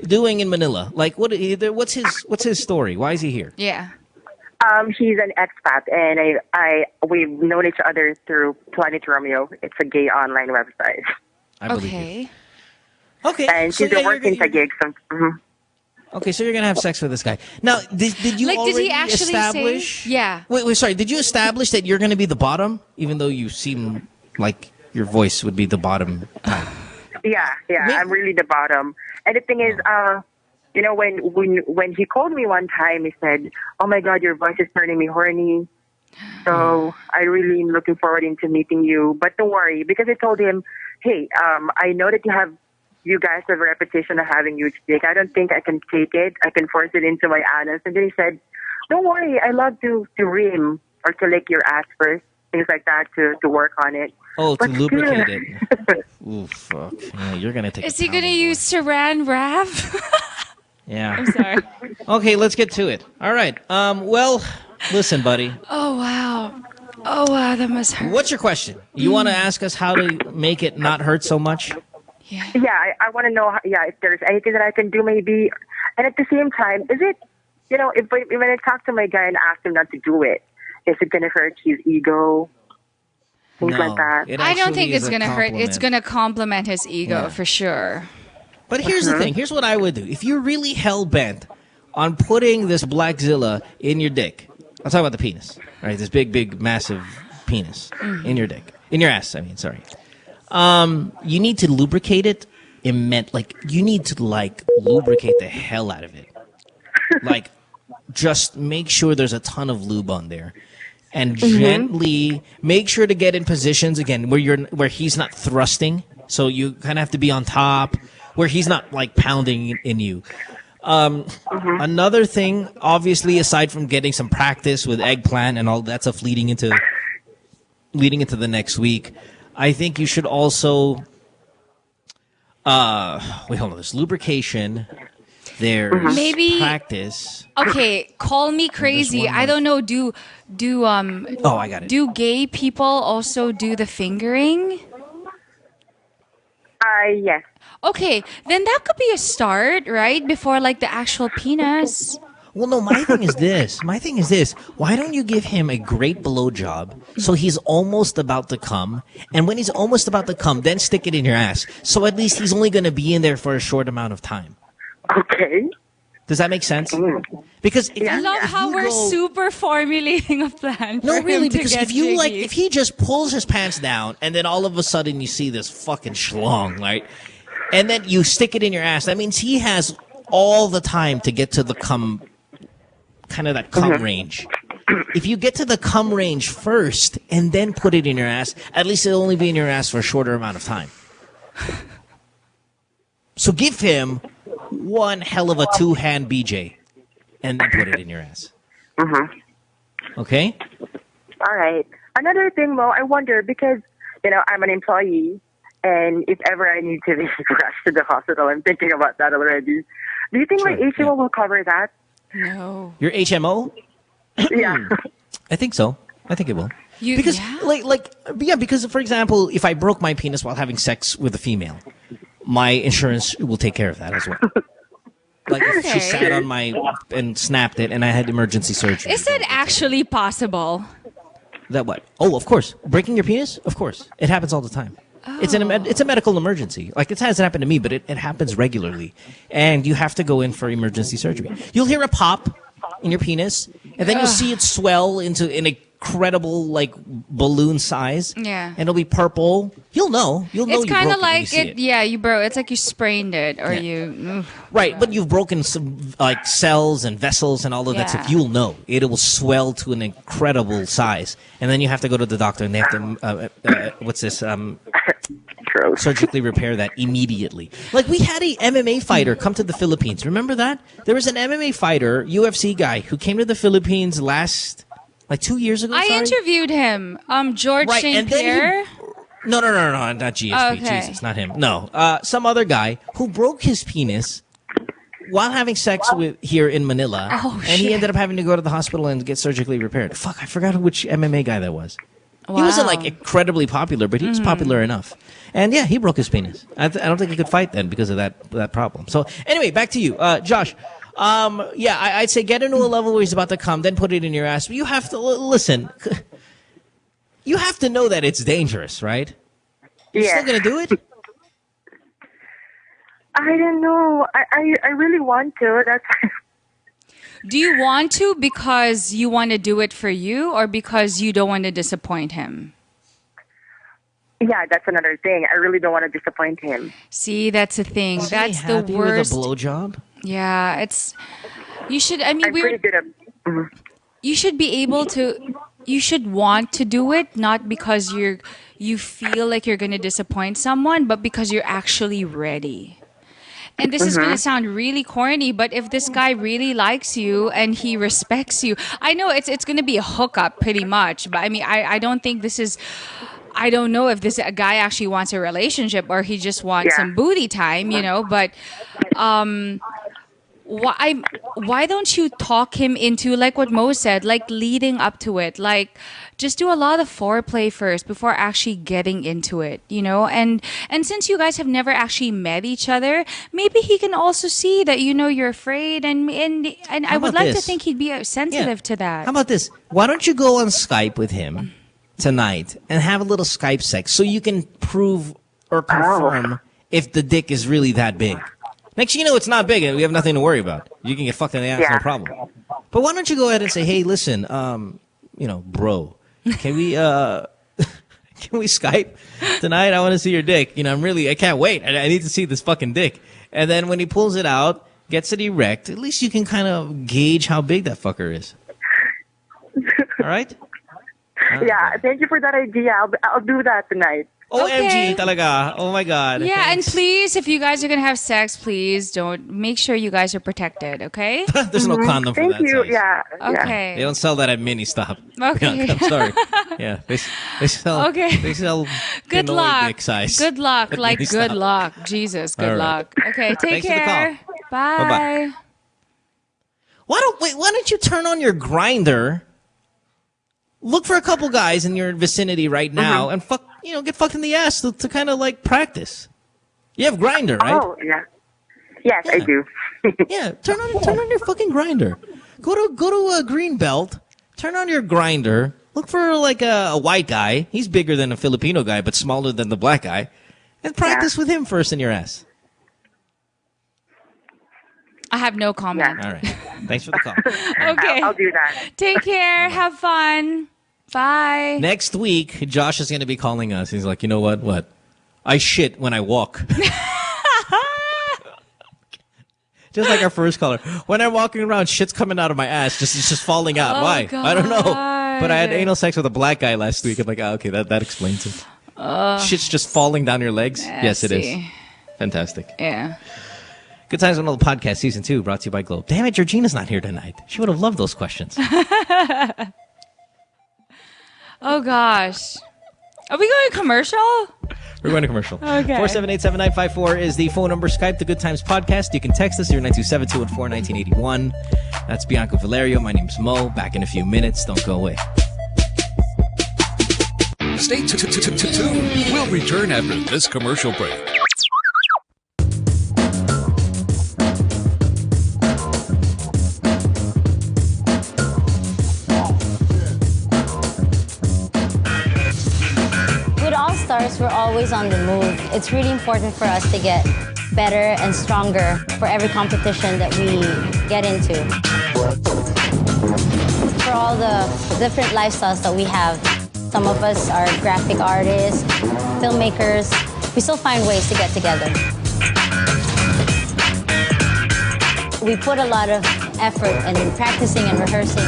Speaker 5: doing in Manila? Like, what's his story? Why is he here?
Speaker 9: Yeah.
Speaker 10: He's an expat, and we've known each other through Planet Romeo. It's a gay online website.
Speaker 5: I believe you.
Speaker 9: Okay.
Speaker 5: Okay.
Speaker 10: And
Speaker 5: so
Speaker 10: she's
Speaker 5: yeah,
Speaker 10: working
Speaker 5: you're-
Speaker 10: to gigs.
Speaker 5: Okay, so you're gonna have sex with this guy. Now, did you
Speaker 9: Like, did
Speaker 5: already
Speaker 9: he actually
Speaker 5: establish?
Speaker 9: say? Yeah.
Speaker 5: Wait, sorry. Did you establish that you're gonna be the bottom, even though you seem like your voice would be the bottom type?
Speaker 10: Yeah, I'm really the bottom. And the thing is, when he called me one time, he said, "Oh my God, your voice is turning me horny. So I really am looking forward into meeting you. But don't worry, because I told him, hey, I know that you guys have a reputation of having huge dick. I don't think I can take it. I can force it into my anus. And then he said, don't worry, I love to ream or to lick your ass first, things like that to work on it.
Speaker 5: Oh, to lubricate it. Ooh, fuck. Yeah, you're going to take
Speaker 9: Is he going to use Saran wrap?
Speaker 5: Yeah.
Speaker 9: I'm sorry.
Speaker 5: Okay, let's get to it. All right. Well, listen, buddy.
Speaker 9: Oh, wow. Oh, wow, that must hurt.
Speaker 5: What's your question? You want to ask us how to make it not hurt so much?
Speaker 10: Yeah, I want to know, if there's anything that I can do maybe. And at the same time, is it, when I talk to my guy and ask him not to do it, is it going to hurt his ego? Things like that.
Speaker 9: I don't think it's going to hurt. It's going to complement his ego for sure.
Speaker 5: But here's the thing. Here's what I would do. If you're really hell-bent on putting this Blackzilla in your dick, I'll talk about the penis, right? This big, big, massive penis in your dick. In your ass, I mean, sorry. You need to lubricate it. You need to lubricate the hell out of it. Like, just make sure there's a ton of lube on there, and gently make sure to get in positions again where he's not thrusting. So you kind of have to be on top, where he's not like pounding in you. Another thing, obviously, aside from getting some practice with eggplant and all that stuff leading into the next week, I think you should also hold on. There's lubrication. There's
Speaker 9: maybe
Speaker 5: practice.
Speaker 9: Okay, call me crazy. I don't know. Do
Speaker 5: I got it.
Speaker 9: Do gay people also do the fingering?
Speaker 10: Yes.
Speaker 9: Okay, then that could be a start, right? Before like the actual penis.
Speaker 5: Well, no, my thing is this. Why don't you give him a great blowjob so he's almost about to come, and when he's almost about to come, then stick it in your ass. So at least he's only going to be in there for a short amount of time.
Speaker 10: Okay.
Speaker 5: Does that make sense? Because
Speaker 9: I love how we're super formulating a plan.
Speaker 5: No,
Speaker 9: for
Speaker 5: really,
Speaker 9: him to
Speaker 5: because
Speaker 9: get
Speaker 5: if you
Speaker 9: jiggy.
Speaker 5: if he just pulls his pants down and then all of a sudden you see this fucking schlong, right? And then you stick it in your ass, that means he has all the time to get to the cum, kind of that cum range. If you get to the cum range first and then put it in your ass, at least it'll only be in your ass for a shorter amount of time. So give him one hell of a two-hand BJ and then put it in your ass. Okay?
Speaker 10: All right. Another thing, Mo, I wonder, because, I'm an employee, and if ever I need to be rushed to the hospital, I'm thinking about that already. Do you think my HMO will cover that?
Speaker 9: No.
Speaker 5: Your HMO?
Speaker 10: Yeah.
Speaker 5: I think so. I think it will. Because, because, for example, if I broke my penis while having sex with a female, my insurance will take care of that as well. Like, if she sat on and snapped it and I had emergency surgery.
Speaker 9: Is that actually possible?
Speaker 5: That what? Oh, of course. Breaking your penis? Of course. It happens all the time. Oh. It's a medical emergency. Like, it hasn't happened to me, but it happens regularly. And you have to go in for emergency surgery. You'll hear a pop in your penis, and then you'll see it swell into an incredible, like, balloon size.
Speaker 9: Yeah.
Speaker 5: And it'll be purple. You'll know.
Speaker 9: It's kind of like
Speaker 5: it.
Speaker 9: Yeah, you broke. It's like you sprained it, or you.
Speaker 5: Right, but you've broken some like cells and vessels and all of that stuff. You'll know it will swell to an incredible size, and then you have to go to the doctor and they have to surgically repair that immediately. Like, we had a MMA fighter come to the Philippines. Remember that? There was an MMA fighter, UFC guy, who came to the Philippines like 2 years ago.
Speaker 9: I interviewed him. George St. Pierre.
Speaker 5: No, not GSP.
Speaker 9: Okay.
Speaker 5: Jesus, not him. No, some other guy who broke his penis while having sex here in Manila, and he ended up having to go to the hospital and get surgically repaired. Fuck, I forgot which MMA guy that was. Wow. He wasn't like incredibly popular, but he was popular enough. And yeah, he broke his penis. I don't think he could fight then because of that problem. So anyway, back to you, Josh. I'd say get into a level where he's about to come, then put it in your ass. But you have to listen. You have to know that it's dangerous, right? You're still gonna do it?
Speaker 10: I don't know. I really want to.
Speaker 9: Do you want to because you want to do it for you, or because you don't want to disappoint him?
Speaker 10: Yeah, that's another thing. I really don't want to disappoint him.
Speaker 9: See, that's the thing.
Speaker 5: Is
Speaker 9: that's
Speaker 5: he
Speaker 9: the
Speaker 5: happy
Speaker 9: worst.
Speaker 5: With a blowjob?
Speaker 9: Yeah, you should. I mean,
Speaker 10: I'm pretty good at.
Speaker 9: You should be able to. you should want to do it, not because you feel like you're gonna disappoint someone, but because you're actually ready. And this is going to sound really corny, but if this guy really likes you and he respects you, I know it's going to be a hookup pretty much. But I mean, I don't think this is. I don't know if this guy actually wants a relationship or he just wants some booty time, you know. But why don't you talk him into, like what Mo said, like leading up to it, like just do a lot of foreplay first before actually getting into it, you know. And since you guys have never actually met each other, maybe he can also see that, you know, you're afraid, and I would like to think he'd be sensitive to that.
Speaker 5: How about this? Why don't you go on Skype with him tonight and have a little Skype sex so you can prove or confirm if the dick is really that big. Next thing you know, it's not big and we have nothing to worry about. You can get fucked in the ass, no problem. But why don't you go ahead and say, hey, listen, you know, bro, can we Skype tonight? I want to see your dick. You know, I can't wait. I need to see this fucking dick. And then when he pulls it out, gets it erect, at least you can kind of gauge how big that fucker is. All right?
Speaker 10: Yeah, thank you for that idea. I'll do that tonight.
Speaker 5: OMG talaga. Oh my God.
Speaker 9: Yeah, thanks. And please, if you guys are going to have sex, please don't make sure you guys are protected, okay?
Speaker 5: There's no condom for that.
Speaker 10: Thank you.
Speaker 5: Size.
Speaker 10: Yeah.
Speaker 9: Okay.
Speaker 5: They don't sell that at Mini Stop.
Speaker 9: Okay.
Speaker 5: I'm sorry. Yeah, they sell.
Speaker 9: Okay.
Speaker 5: They sell.
Speaker 9: Good luck.
Speaker 5: Dick size.
Speaker 9: Good luck. Like good luck. Jesus. Good luck. Okay. Take care. Bye.
Speaker 5: Bye. Why don't you turn on your grinder? Look for a couple guys in your vicinity right now and get fucked in the ass to kind of like practice. You have Grindr, right?
Speaker 10: Oh yeah. Yes, I do.
Speaker 5: Yeah, turn on your fucking Grindr. Go to a Greenbelt. Turn on your Grindr. Look for like a white guy. He's bigger than a Filipino guy, but smaller than the black guy, and practice with him first in your ass.
Speaker 9: I have no comment.
Speaker 5: All right. Thanks for the call.
Speaker 9: Okay.
Speaker 10: I'll do that.
Speaker 9: Take care. Have fun. Bye.
Speaker 5: Next week, Josh is going to be calling us. He's like, you know what? What? I shit when I walk. Just like our first caller. When I'm walking around, shit's coming out of my ass. It's just falling out. Why?
Speaker 9: God.
Speaker 5: I don't know. But I had anal sex with a black guy last week. I'm like, okay, that explains it. Shit's just falling down your legs? Yes, it is. Fantastic.
Speaker 9: Yeah.
Speaker 5: Good Times on the Podcast, Season 2, brought to you by Globe. Damn it, Georgina's not here tonight. She would have loved those questions.
Speaker 9: Oh, gosh. Are we going commercial?
Speaker 5: We're going to commercial.
Speaker 9: Okay.
Speaker 5: 478-7954 is the phone number. Skype, The Good Times Podcast. You can text us 0927-214-1981. That's Bianca Valerio. My name's Mo. Back in a few minutes. Don't go away.
Speaker 3: Stay tuned. We'll return after this commercial break.
Speaker 11: Stars, we're always on the move. It's really important for us to get better and stronger for every competition that we get into. For all the different lifestyles that we have, some of us are graphic artists, filmmakers. We still find ways to get together. We put a lot of effort in practicing and rehearsing.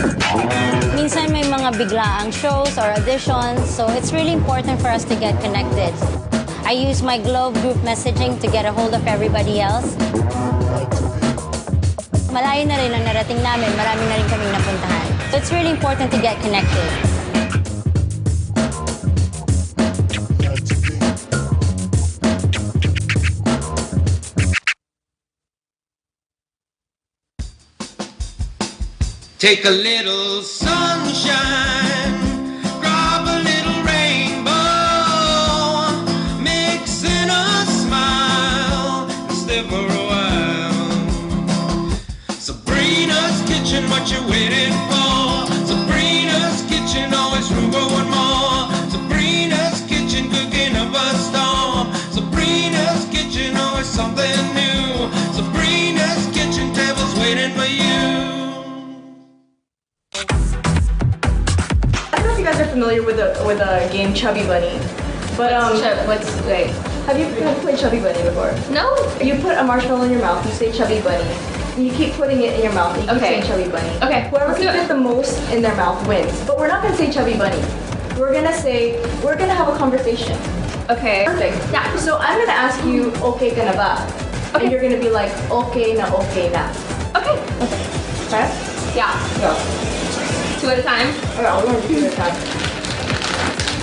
Speaker 11: Minsan may mga biglaang shows or auditions, so it's really important for us to get connected. I use my Globe group messaging to get a hold of everybody else. Malayo na rin ang narating namin, marami na rin kaming napuntahan. So it's really important to get connected.
Speaker 12: Take a little sunshine, drop a little rainbow, mix in a smile, and stay for a while. Sabrina's Kitchen, what you waiting for? Sabrina's Kitchen, always room for one more. Sabrina's Kitchen, cooking up a storm. Sabrina's Kitchen, always something new. Sabrina's Kitchen, tables waiting for you.
Speaker 13: Are familiar with a game Chubby Bunny, but have you played Chubby Bunny before?
Speaker 14: No.
Speaker 13: You put a marshmallow in your mouth, you say Chubby Bunny, you keep putting it in your mouth. And you keep saying Chubby Bunny.
Speaker 9: Okay.
Speaker 13: Whoever can fit the most in their mouth wins. But we're not gonna say Chubby Bunny. We're gonna have a conversation.
Speaker 9: Okay.
Speaker 13: Perfect. Yeah. So I'm gonna ask you, okay ka na ba? Okay. And you're gonna be like, okay na.
Speaker 9: Okay.
Speaker 13: Okay.
Speaker 9: Yeah.
Speaker 13: Go.
Speaker 9: 2 at a time?
Speaker 13: Okay, we're gonna do 2 at a time.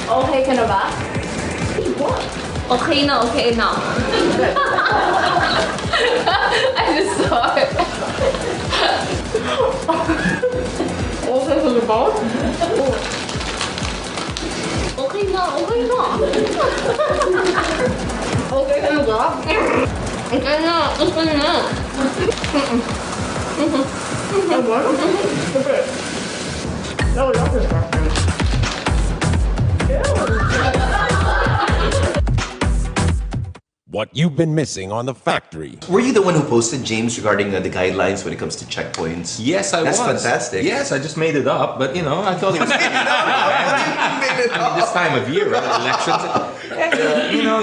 Speaker 13: Okay ka na ba? What?
Speaker 9: Okay na. I just saw it.
Speaker 13: Okay ka na ba?
Speaker 9: Okay na.
Speaker 13: Okay ka na ba?
Speaker 9: Okay na.
Speaker 13: No, not this one.
Speaker 14: What you've been missing on The Factory.
Speaker 15: Were you the one who posted, James, regarding the guidelines when it comes to checkpoints?
Speaker 16: Yes, I was.
Speaker 15: That's fantastic.
Speaker 16: Yes, I just made it up, but I thought it was this time of year, right? Elections.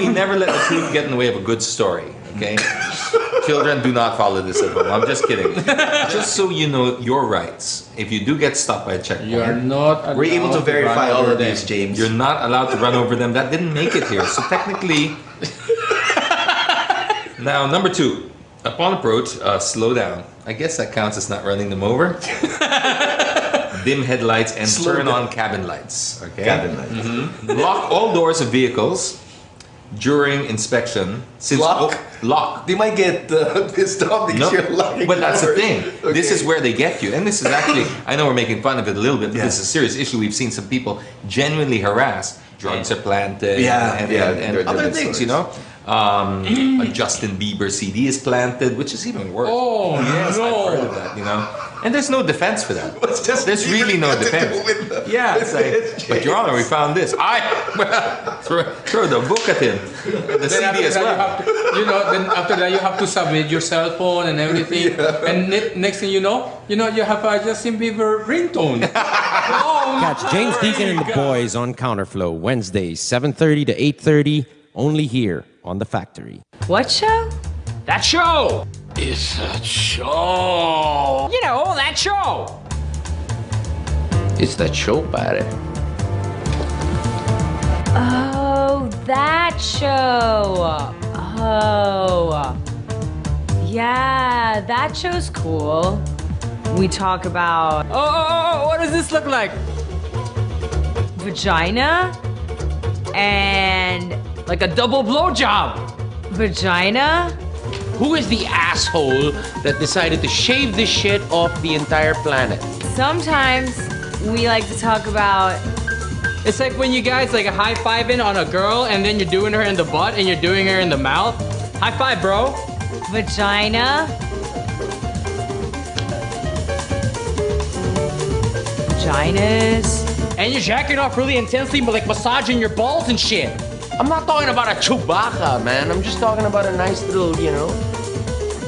Speaker 16: You never let the truth get in the way of a good story, okay? Children, do not follow this at home. I'm just kidding. Just so you know your rights. If you do get stopped by a checkpoint,
Speaker 17: you are not.
Speaker 15: We're able to verify all of these, James.
Speaker 16: You're not allowed to run over them. That didn't make it here. So technically. Now, number 2, upon approach, slow down. I guess that counts as not running them over. Dim headlights and turn on cabin lights. Okay.
Speaker 15: Cabin lights.
Speaker 16: Mm-hmm. Lock all doors of vehicles during inspection. Since lock.
Speaker 15: They might get pissed off because you're locking.
Speaker 16: But that's the
Speaker 15: doors.
Speaker 16: thing.
Speaker 15: Okay.
Speaker 16: This is where they get you. And this is actually, I know we're making fun of it a little bit, but this is a serious issue. We've seen some people genuinely harassed. Drugs are planted. And other things, a Justin Bieber CD is planted, which is even worse.
Speaker 17: Oh,
Speaker 16: yes,
Speaker 17: no.
Speaker 16: I've heard of that, And there's no defense for that. There's really no defense. Yeah, it's like, but Your Honor, we found this. Throw the book at him. The CD as well.
Speaker 17: Then after that you have to submit your cell phone and everything. Yeah. And next thing you know, you have a Justin Bieber ringtone.
Speaker 14: Catch James Deacon and the boys on Counterflow Wednesdays, 7:30 to 8:30, only here on The Factory.
Speaker 9: What show?
Speaker 18: That show is a show. That show.
Speaker 19: It's that show, pare.
Speaker 9: Oh, that show. Oh. Yeah, that show's cool. We talk about...
Speaker 18: Oh, what does this look like?
Speaker 9: Vagina and...
Speaker 18: Like a double blowjob.
Speaker 9: Vagina?
Speaker 19: Who is the asshole that decided to shave this shit off the entire planet?
Speaker 9: Sometimes we like to talk about...
Speaker 18: It's like when you guys like high-fiving on a girl and then you're doing her in the butt and you're doing her in the mouth. High five, bro.
Speaker 9: Vagina. Vaginas.
Speaker 18: And you're jacking off really intensely, but like massaging your balls and shit.
Speaker 19: I'm not talking about a Chewbacca, man. I'm just talking about a nice little,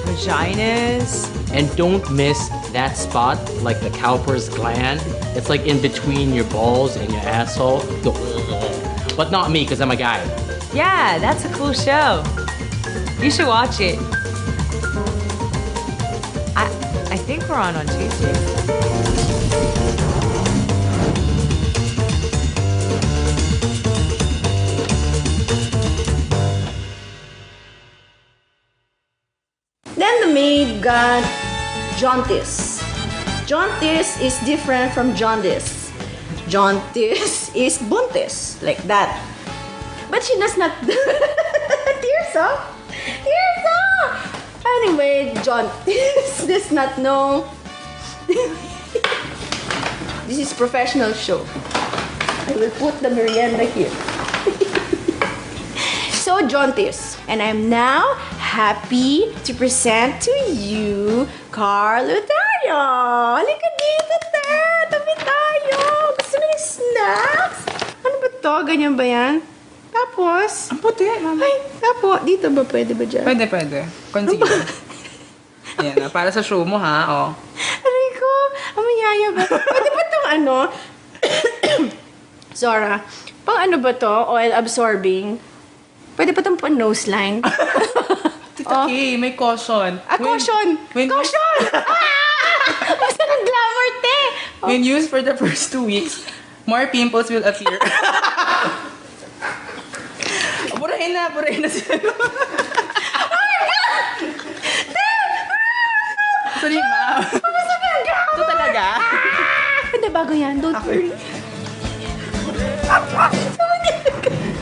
Speaker 9: Vaginas.
Speaker 18: And don't miss that spot, like the cowper's gland. It's like in between your balls and your asshole. But not me, because I'm a guy.
Speaker 9: Yeah, that's a cool show. You should watch it. I think we're on Tuesday.
Speaker 20: Then the maid got jaundice. Jaundice is different from jaundice. Jaundice is buntis, like that. But she does not... Tears off. Anyway, jaundice does not know. This is professional show. I will put the merienda here. So jaundice. And I'm now happy to present to you Carl Lutario. Halika dito, te. Tabi tayo. Gusto mo ng snacks? Ano ba to? Ganyan ba yan? Tapos?
Speaker 21: Ang puti, mama.
Speaker 20: Ay, tapos. Dito ba? Pwede ba dyan?
Speaker 21: Pwede. Concealer. Yan, para sa show mo, ha? Oh.
Speaker 20: Aray ko. Amayaya ba? Pwede ba itong ano? Zora, pang ano ba to? Oil absorbing? Pwede pa itong nose line?
Speaker 21: Tita Kay, may caution.
Speaker 20: Caution! Caution! Basta ng glamour, te!
Speaker 21: When used for the first 2 weeks, more pimples will appear. Burahin na siya.
Speaker 20: Oh my God!
Speaker 21: Sorry, ma'am. Ito talaga.
Speaker 20: Hindi, bago yan. Don't worry.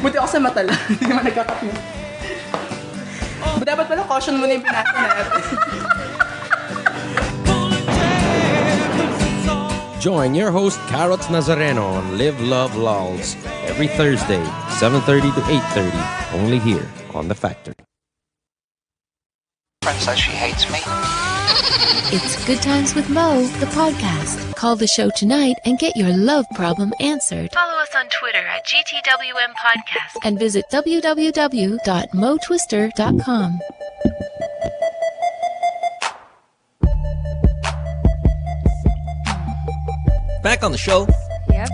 Speaker 21: Buti ako sa mata lang. Hindi naman nagkakapit. Dapat pala caution muna yung pinasa natin.
Speaker 14: Join your host, Carrots Nazareno, on Live, Love, Lols every Thursday, 7:30 to 8:30, only here on The Factory.
Speaker 2: Friend says she hates me.
Speaker 4: It's Good Times with Mo, the podcast. Call the show tonight and get your love problem answered.
Speaker 1: Follow us on Twitter at GTWM Podcast.
Speaker 4: And visit www.motwister.com.
Speaker 5: Back on the show.
Speaker 9: Yep.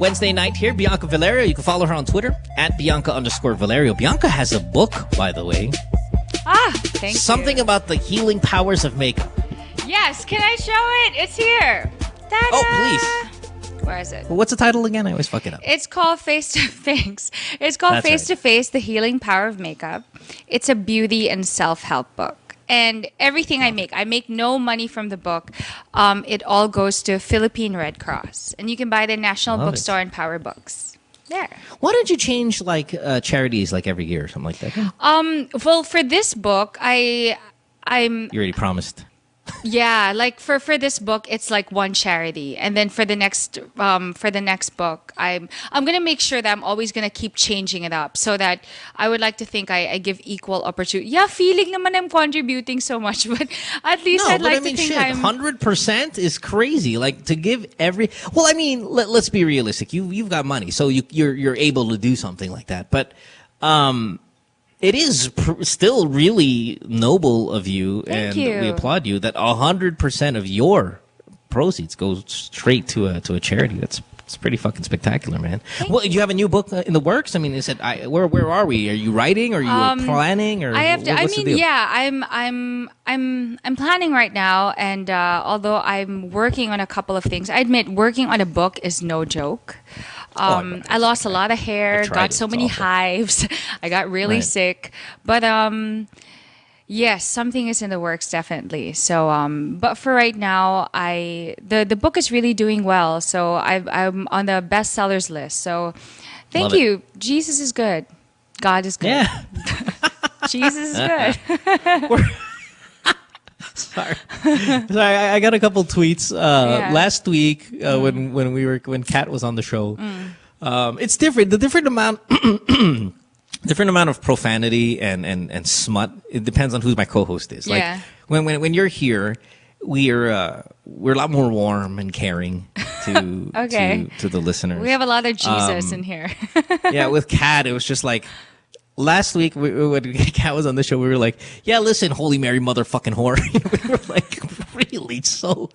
Speaker 5: Wednesday night here, Bianca Valerio. You can follow her on Twitter at Bianca_Valerio. Bianca has a book, by the way.
Speaker 9: Thank you.
Speaker 5: Something about the healing powers of makeup.
Speaker 9: Yes, can I show it? It's here. Ta-da!
Speaker 5: Oh, please.
Speaker 9: Where is it?
Speaker 5: What's the title again? I always fuck it up.
Speaker 9: It's called Face to Face. It's called
Speaker 5: That's
Speaker 9: Face
Speaker 5: right.
Speaker 9: to Face, The Healing Power of Makeup. It's a beauty and self-help book. And everything I make no money from the book. It all goes to Philippine Red Cross. And you can buy the National
Speaker 5: Love
Speaker 9: Bookstore and Power Books. There.
Speaker 5: Why don't you change like charities like every year or something like that?
Speaker 9: Well, for this book, I'm
Speaker 5: You already promised.
Speaker 9: Yeah, like for this book, it's like one charity, and then for the next book, I'm gonna make sure that I'm always gonna keep changing it up, so that I would like to think I give equal opportunity. Yeah, feeling naman I'm contributing so much, but at least I'd like to think I'm
Speaker 5: 100% is crazy. Like to give every. Well, I mean, let's be realistic. You've got money, so you're able to do something like that, but it is still really noble of you,
Speaker 9: Thank
Speaker 5: and
Speaker 9: you.
Speaker 5: we applaud you that 100% of your proceeds go straight to a charity. It's pretty fucking spectacular, man. Well, you have a new book in the works. I mean, is it? Where are we? Are you writing? Are you planning? Or
Speaker 9: I have to.
Speaker 5: what's the deal?
Speaker 9: I'm planning right now, and although I'm working on a couple of things, I admit working on a book is no joke. I lost a lot of hair, got so many hives. I got really sick. But yes, something is in the works, definitely. So, but for right now, the book is really doing well. So I'm on the bestsellers list. So thank you. Jesus is good. God is good.
Speaker 5: Yeah.
Speaker 9: Jesus is good.
Speaker 5: Sorry, I got a couple tweets last week when Kat was on the show. It's different. The different amount of profanity and smut. It depends on who my co-host is. Like when you're here, we're a lot more warm and caring to to the listeners.
Speaker 9: We have a lot of Jesus in here.
Speaker 5: Yeah, with Kat, it was just like. Last week, when Kat was on the show, we were like, yeah, listen, Holy Mary motherfucking whore. We were like, really so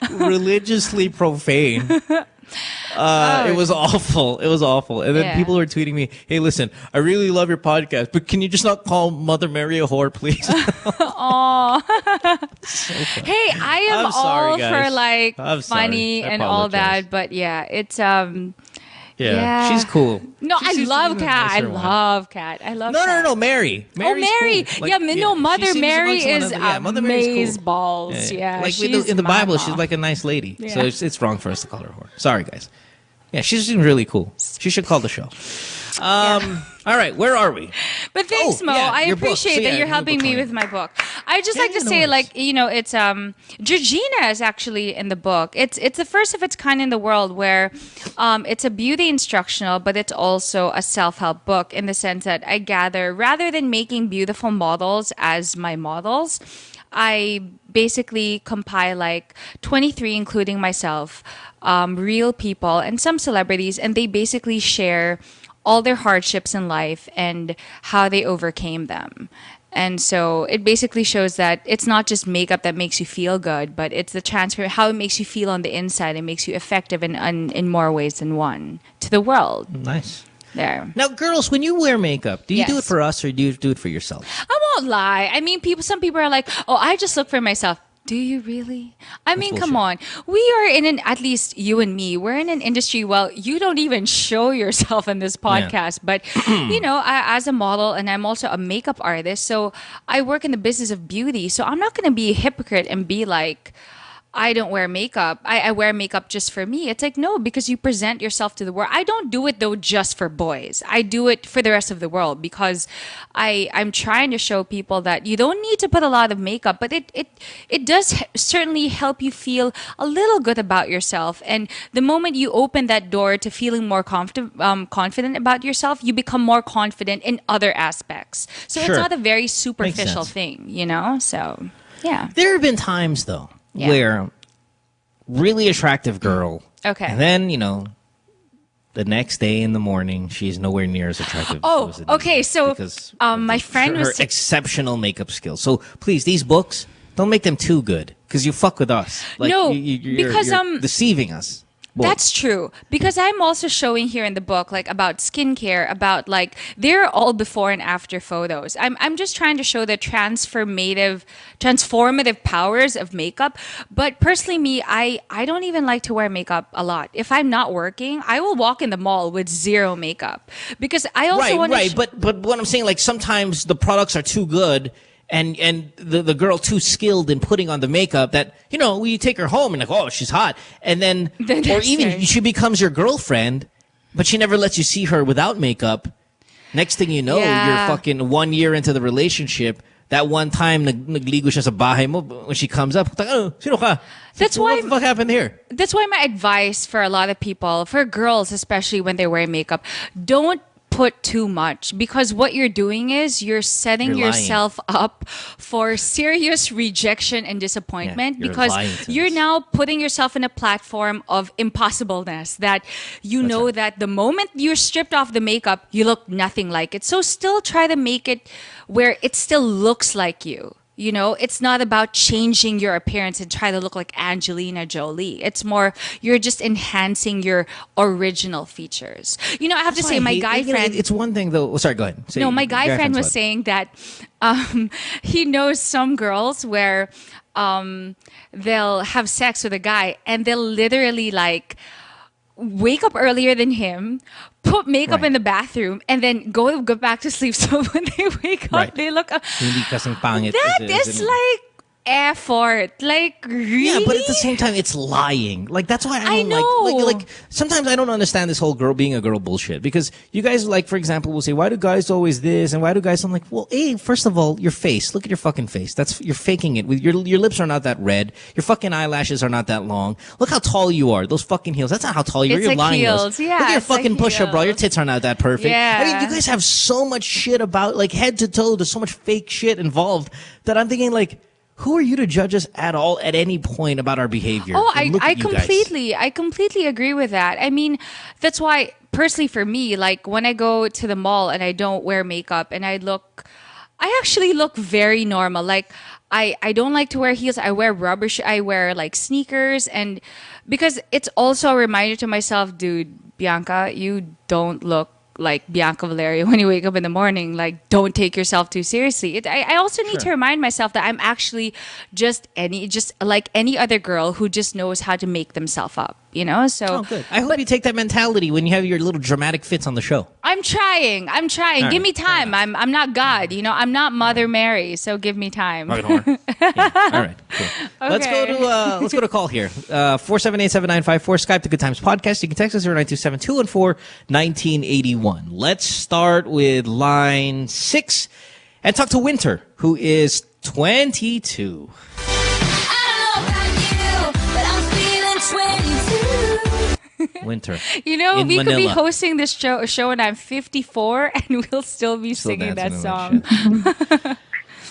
Speaker 5: religiously profane. It was awful. It was awful. And then people were tweeting me, hey, listen, I really love your podcast, but can you just not call Mother Mary a whore, please?
Speaker 9: Aw. Hey, I am all for like funny and all that, but yeah, it's
Speaker 5: Yeah, she's cool.
Speaker 9: No, I love Kat. I love Kat.
Speaker 5: No, Mary.
Speaker 9: Mary.
Speaker 5: Cool. Like,
Speaker 9: Mother Mary is
Speaker 5: Mother Mary's cool.
Speaker 9: balls. Yeah,
Speaker 5: like in the Bible, she's like a nice lady.
Speaker 9: Yeah.
Speaker 5: So it's wrong for us to call her a whore. Sorry, guys. Yeah, she's really cool. She should call the show. All right, where are we?
Speaker 9: But thanks, Mo. I appreciate that you're helping me with my book. I just like to say, it's Georgina is actually in the book. It's the first of its kind in the world where it's a beauty instructional, but it's also a self-help book in the sense that I gather, rather than making beautiful models as my models, I basically compile like 23, including myself, real people and some celebrities, and they basically share all their hardships in life and how they overcame them. And so it basically shows that it's not just makeup that makes you feel good, but it's the transfer, how it makes you feel on the inside. It makes you effective in more ways than one to the world.
Speaker 5: Nice.
Speaker 9: There.
Speaker 5: Now, girls, when you wear makeup, do you do it for us or do you do it for yourself?
Speaker 9: Well, don't lie. I mean, some people are like, oh, I just look for myself. Do you really? I mean, come on. We are at least you and me, we're in an industry, well, you don't even show yourself in this podcast, but, as a model, and I'm also a makeup artist, so I work in the business of beauty, so I'm not going to be a hypocrite and be like, I don't wear makeup. I wear makeup just for me. It's like, no, because you present yourself to the world. I don't do it, though, just for boys. I do it for the rest of the world because I'm trying to show people that you don't need to put a lot of makeup, but it does certainly help you feel a little good about yourself. And the moment you open that door to feeling more confident about yourself, you become more confident in other aspects. So it's not a very superficial thing, So, yeah.
Speaker 5: There have been times, though, where really attractive girl.
Speaker 9: Okay.
Speaker 5: And then, the next day in the morning, she's nowhere near as attractive.
Speaker 9: Oh, okay. So, my friend was
Speaker 5: her exceptional makeup skills. So please, these books, don't make them too good because you fuck with us. Like,
Speaker 9: no,
Speaker 5: because you're deceiving us. Boy.
Speaker 9: That's true. Because I'm also showing here in the book, like, about skincare, about, like, they're all before and after photos. I'm just trying to show the transformative powers of makeup. But personally, me, I don't even like to wear makeup a lot. If I'm not working, I will walk in the mall with zero makeup. Because I also want to...
Speaker 5: Right, but what I'm saying, like, sometimes the products are too good and the girl too skilled in putting on the makeup that, you take her home and like, oh, she's hot. And then or even she becomes your girlfriend, but she never lets you see her without makeup. Next thing you know, you're fucking 1 year into the relationship. That one time, nagligo siya sa bahay mo, when she comes up, like, oh, sino ka?
Speaker 9: That's why,
Speaker 5: what the fuck happened here?
Speaker 9: That's why my advice for a lot of people, for girls especially when they wear makeup, don't put too much, because what you're doing is you're setting yourself up for serious rejection and disappointment, because you're now putting yourself in a platform of impossibleness that that the moment you're stripped off the makeup, you look nothing like it. So still try to make it where it still looks like you. It's not about changing your appearance and try to look like Angelina Jolie. It's more, you're just enhancing your original features. I have to say, my guy friend...
Speaker 5: It's one thing, though... Oh, sorry, go ahead.
Speaker 9: No, my guy friend was saying that he knows some girls where they'll have sex with a guy and they'll literally, like, wake up earlier than him, put makeup in the bathroom, and then go back to sleep. So when they wake up, they look up. That is like effort. Like, really?
Speaker 5: Yeah, but at the same time, it's lying. Like, that's why I don't like sometimes I don't understand this whole being a girl bullshit. Because you guys, like, for example, will say, why do guys always this? And why do guys... I'm like, well, first of all, your face. Look at your fucking face. You're faking it. Your lips are not that red. Your fucking eyelashes are not that long. Look how tall you are. Those fucking heels. That's not how tall you are. You're
Speaker 9: like
Speaker 5: lying.
Speaker 9: Heels. Yeah,
Speaker 5: look at your fucking push-up, bro. Your tits are not that perfect.
Speaker 9: Yeah.
Speaker 5: I mean, you guys have so much shit about, like, head to toe. There's so much fake shit involved that I'm thinking, like, who are you to judge us at all at any point about our behavior?
Speaker 9: Oh, I completely agree with that. I mean, that's why, personally for me, like, when I go to the mall and I don't wear makeup and I actually look very normal. Like, I don't like to wear heels. I wear rubber. I wear, like, sneakers, and because it's also a reminder to myself, dude, Bianca, you don't look like Bianca Valeria when you wake up in the morning. Like, don't take yourself too seriously. I also need to remind myself that I'm actually just like any other girl who just knows how to make themselves up. So
Speaker 5: good. I hope you take that mentality when you have your little dramatic fits on the show.
Speaker 9: I'm trying. Give me time. I'm not God. I'm not Mother Mary. So give me time.
Speaker 5: All right, cool. Okay. Let's go to call here. 478-7954. Skype the Good Times Podcast. You can text us 0927-214-1981. Let's start with line 6 and talk to Winter, who is 22. Winter.
Speaker 9: We
Speaker 5: Manila.
Speaker 9: could be hosting this show and I'm 54 and we'll still be singing that song.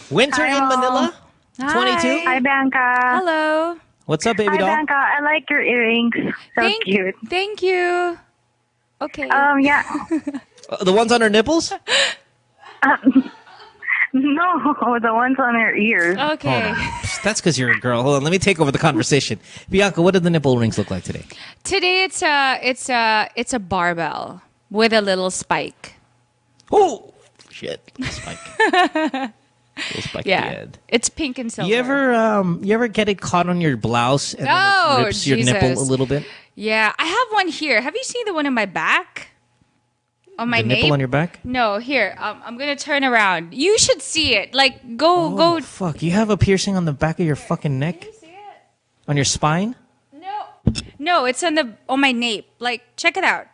Speaker 5: Winter in Manila? 22?
Speaker 7: Hi, Bianca.
Speaker 9: Hello.
Speaker 5: What's up, baby doll?
Speaker 7: Hi, Bianca. I like your earrings. Cute.
Speaker 9: Thank you. Okay.
Speaker 7: Yeah.
Speaker 5: The ones on her nipples?
Speaker 7: No, the ones on her ears.
Speaker 9: Okay.
Speaker 5: That's because you're a girl. Hold on, let me take over the conversation. Bianca, what did the nipple rings look like today?
Speaker 9: Today it's a barbell with a little spike.
Speaker 5: Oh shit, spike.
Speaker 9: Yeah, it's pink and silver.
Speaker 5: You ever get it caught on your blouse and then it rips your nipple a little bit?
Speaker 9: Yeah, I have one here. Have you seen the one on my back? On my
Speaker 5: nipple on your back?
Speaker 9: No, here. I'm gonna turn around. You should see it. Like, go.
Speaker 5: Fuck! You have a piercing on the back of your fucking neck? Can you see it? On your spine?
Speaker 9: No, it's on my nape. Like, check it out.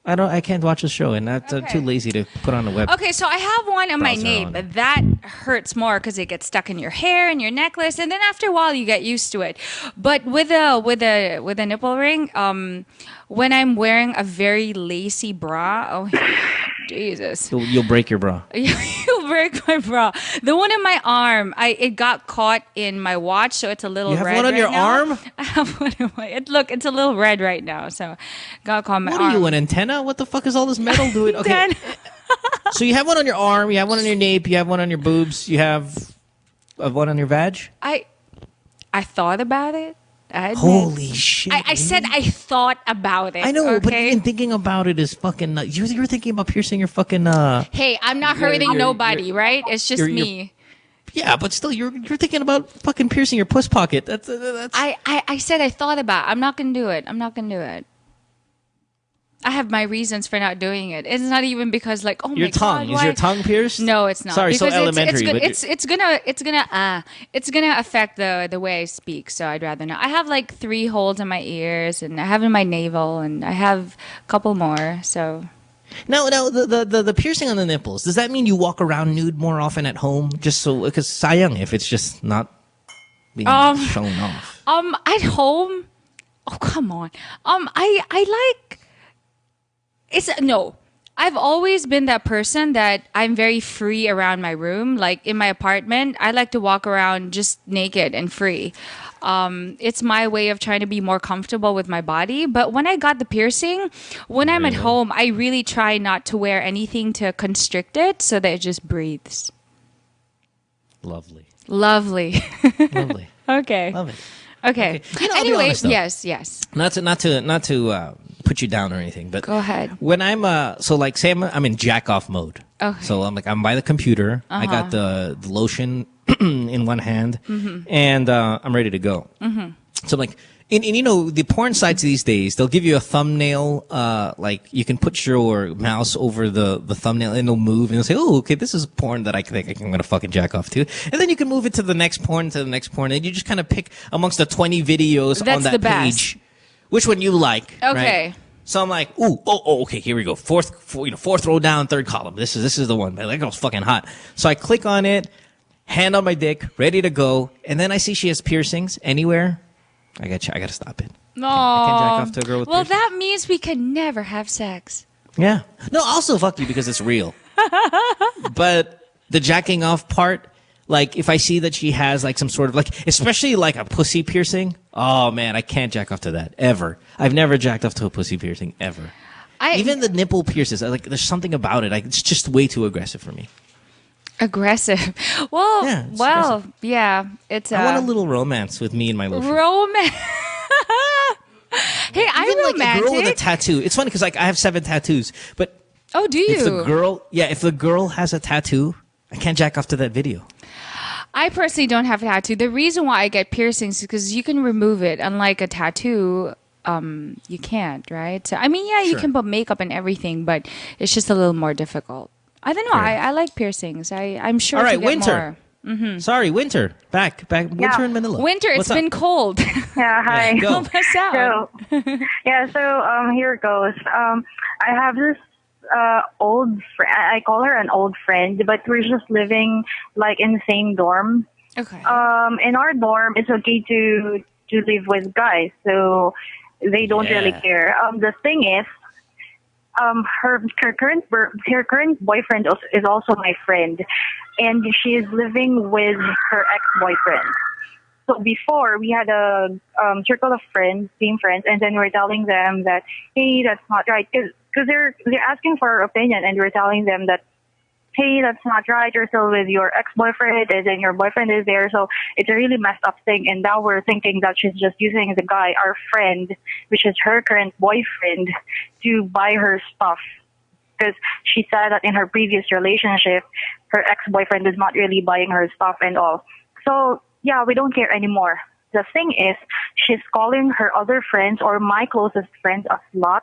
Speaker 5: I can't watch the show, and I'm too lazy to put on the web.
Speaker 9: Okay, so I have one on my nape, but that hurts more because it gets stuck in your hair and your necklace, and then after a while you get used to it. But with a nipple ring, when I'm wearing a very lacy bra, oh Jesus,
Speaker 5: you'll break your bra.
Speaker 9: You'll break my bra. The one in my arm, it got caught in my watch, so it's a little red.
Speaker 5: You have one on your arm?
Speaker 9: I have one in my. Look, it's a little red right now, so got caught in my arm.
Speaker 5: What are you, an antenna? What the fuck is all this metal doing? Okay. So you have one on your arm, you have one on your nape, you have one on your boobs, you have one on your vag?
Speaker 9: I thought about it.
Speaker 5: Holy shit.
Speaker 9: I said I thought about it.
Speaker 5: I know,
Speaker 9: okay?
Speaker 5: but even thinking about it is fucking nuts. You're thinking about piercing your fucking
Speaker 9: Hey, I'm not hurting nobody, right? It's just me.
Speaker 5: Yeah, but still, you're thinking about fucking piercing your puss pocket. That's.
Speaker 9: I said I thought about it. I'm not gonna do it. I have my reasons for not doing it. It's not even because like, oh my god,
Speaker 5: your tongue is your tongue pierced?
Speaker 9: No, it's not.
Speaker 5: Sorry,
Speaker 9: because
Speaker 5: so elementary.
Speaker 9: It's gonna affect the way I speak. So I'd rather not. I have like 3 holes in my ears, and I have in my navel, and I have a couple more. So.
Speaker 5: Now, the piercing on the nipples. Does that mean you walk around nude more often at home? Just so, because sayang if it's just not being shown off.
Speaker 9: At home. Oh come on. I like. I've always been that person that I'm very free around my room. Like in my apartment, I like to walk around just naked and free. It's my way of trying to be more comfortable with my body. But when I got the piercing, when I'm at home, I really try not to wear anything to constrict it so that it just breathes.
Speaker 5: Lovely.
Speaker 9: Okay.
Speaker 5: Love it.
Speaker 9: Okay.
Speaker 5: You know,
Speaker 9: anyway,
Speaker 5: honest,
Speaker 9: yes.
Speaker 5: Not to put you down or anything, but
Speaker 9: go ahead.
Speaker 5: When I'm say I'm in jack off mode.
Speaker 9: Okay.
Speaker 5: So I'm by the computer. I got the lotion in one hand, and I'm ready to go. So I'm like, and you know, the porn sites these days, they'll give you a thumbnail, like you can put your mouse over the thumbnail and it'll move and it'll say, oh, okay, this is porn that I think I'm going to fucking jack off to. And then you can move it to the next porn, and you just kind of pick amongst the 20 videos on that page, which one you like.
Speaker 9: Okay.
Speaker 5: Right? So I'm like, okay, here we go. Fourth row down, third column. This is the one. That girl's fucking hot. So I click on it, hand on my dick, ready to go, and then I see she has piercings anywhere. I gotta stop it.
Speaker 9: No.
Speaker 5: I can't jack off to a girl with piercings.
Speaker 9: That means we can never have sex.
Speaker 5: Yeah. No, also fuck you because it's real. But the jacking off part, like if I see that she has like some sort of like, especially like a pussy piercing, oh man, I can't jack off to that ever. I've never jacked off to a pussy piercing ever. Even the nipple pierces, like there's something about it. Like it's just way too aggressive for me.
Speaker 9: Aggressive. Well, yeah, it's.
Speaker 5: I want a little romance with me and my lotion.
Speaker 9: Romance. Hey, I'm
Speaker 5: even
Speaker 9: romantic.
Speaker 5: Like a girl with a tattoo. It's funny because like I have 7 tattoos, but
Speaker 9: oh, do you?
Speaker 5: If the girl has a tattoo, I can't jack off to that video.
Speaker 9: I personally don't have a tattoo. The reason why I get piercings is because you can remove it. Unlike a tattoo, you can't, right? So I mean, yeah, you can put makeup and everything, but it's just a little more difficult. I don't know. I like piercings. I'm sure.
Speaker 5: All right,
Speaker 9: to get
Speaker 5: winter.
Speaker 9: More.
Speaker 5: Sorry, winter. Back. Winter in Manila.
Speaker 9: Winter. It's been cold.
Speaker 7: Yeah. Hi.
Speaker 5: Yeah, go.
Speaker 9: Help us out.
Speaker 7: So here it goes. I have this old friend. I call her an old friend, but we're just living like in the same dorm.
Speaker 9: Okay.
Speaker 7: In our dorm, it's okay to live with guys, so they don't really care. The thing is, her current boyfriend is also my friend, and she is living with her ex-boyfriend. So before we had a circle of friends, same friends, and then we're telling them that, hey, that's not right, because they're asking for our opinion, and we're telling them that, hey, that's not right, you're still with your ex-boyfriend, and then your boyfriend is there, so it's a really messed up thing. And now we're thinking that she's just using the guy, our friend, which is her current boyfriend, to buy her stuff. Because she said that in her previous relationship, her ex-boyfriend is not really buying her stuff and all. So, yeah, we don't care anymore. The thing is, she's calling her other friends or my closest friends a slut.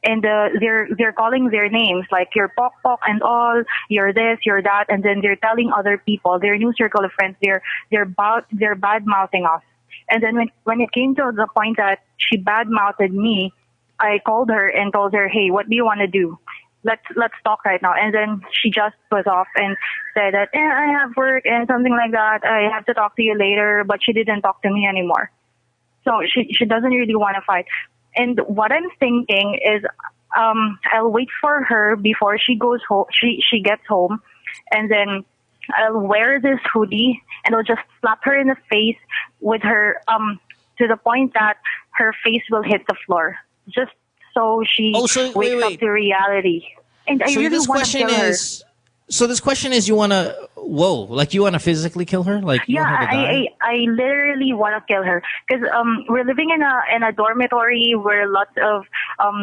Speaker 7: And they're calling their names, like you're Pok Pok and all, you're this, you're that, and then they're telling other people, their new circle of friends, they're bad mouthing us. And then when it came to the point that she bad mouthed me, I called her and told her, hey, what do you want to do? Let's talk right now. And then she just was off and said that I have work and something like that. I have to talk to you later, but she didn't talk to me anymore. So she doesn't really want to fight. And what I'm thinking is, I'll wait for her before she goes home. She gets home, and then I'll wear this hoodie and I'll just slap her in the face with her, to the point that her face will hit the floor, just so she wakes up to reality. And I really want to kill her.
Speaker 5: So this question is, you want to, you want to physically kill her? Like, you want her to die?
Speaker 7: I literally want to kill her because we're living in a dormitory where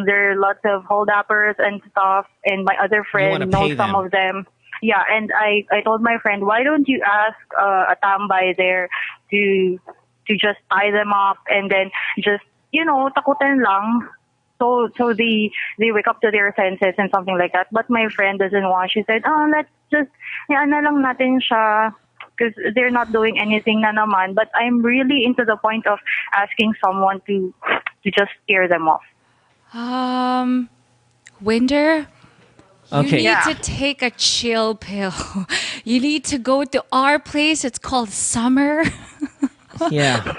Speaker 7: there are lots of hold-uppers and stuff, and my other friend knows some of them. Yeah, and I told my friend, why don't you ask a tambay there to just tie them up and then just, takutin lang. So they wake up to their senses and something like that. But my friend doesn't want. She said, let's just, na lang natin siya, because they're not doing anything na naman. But I'm really into the point of asking someone to just scare them off.
Speaker 9: Winder,
Speaker 5: okay.
Speaker 9: You need to take a chill pill. You need to go to our place. It's called Summer.
Speaker 5: Yeah.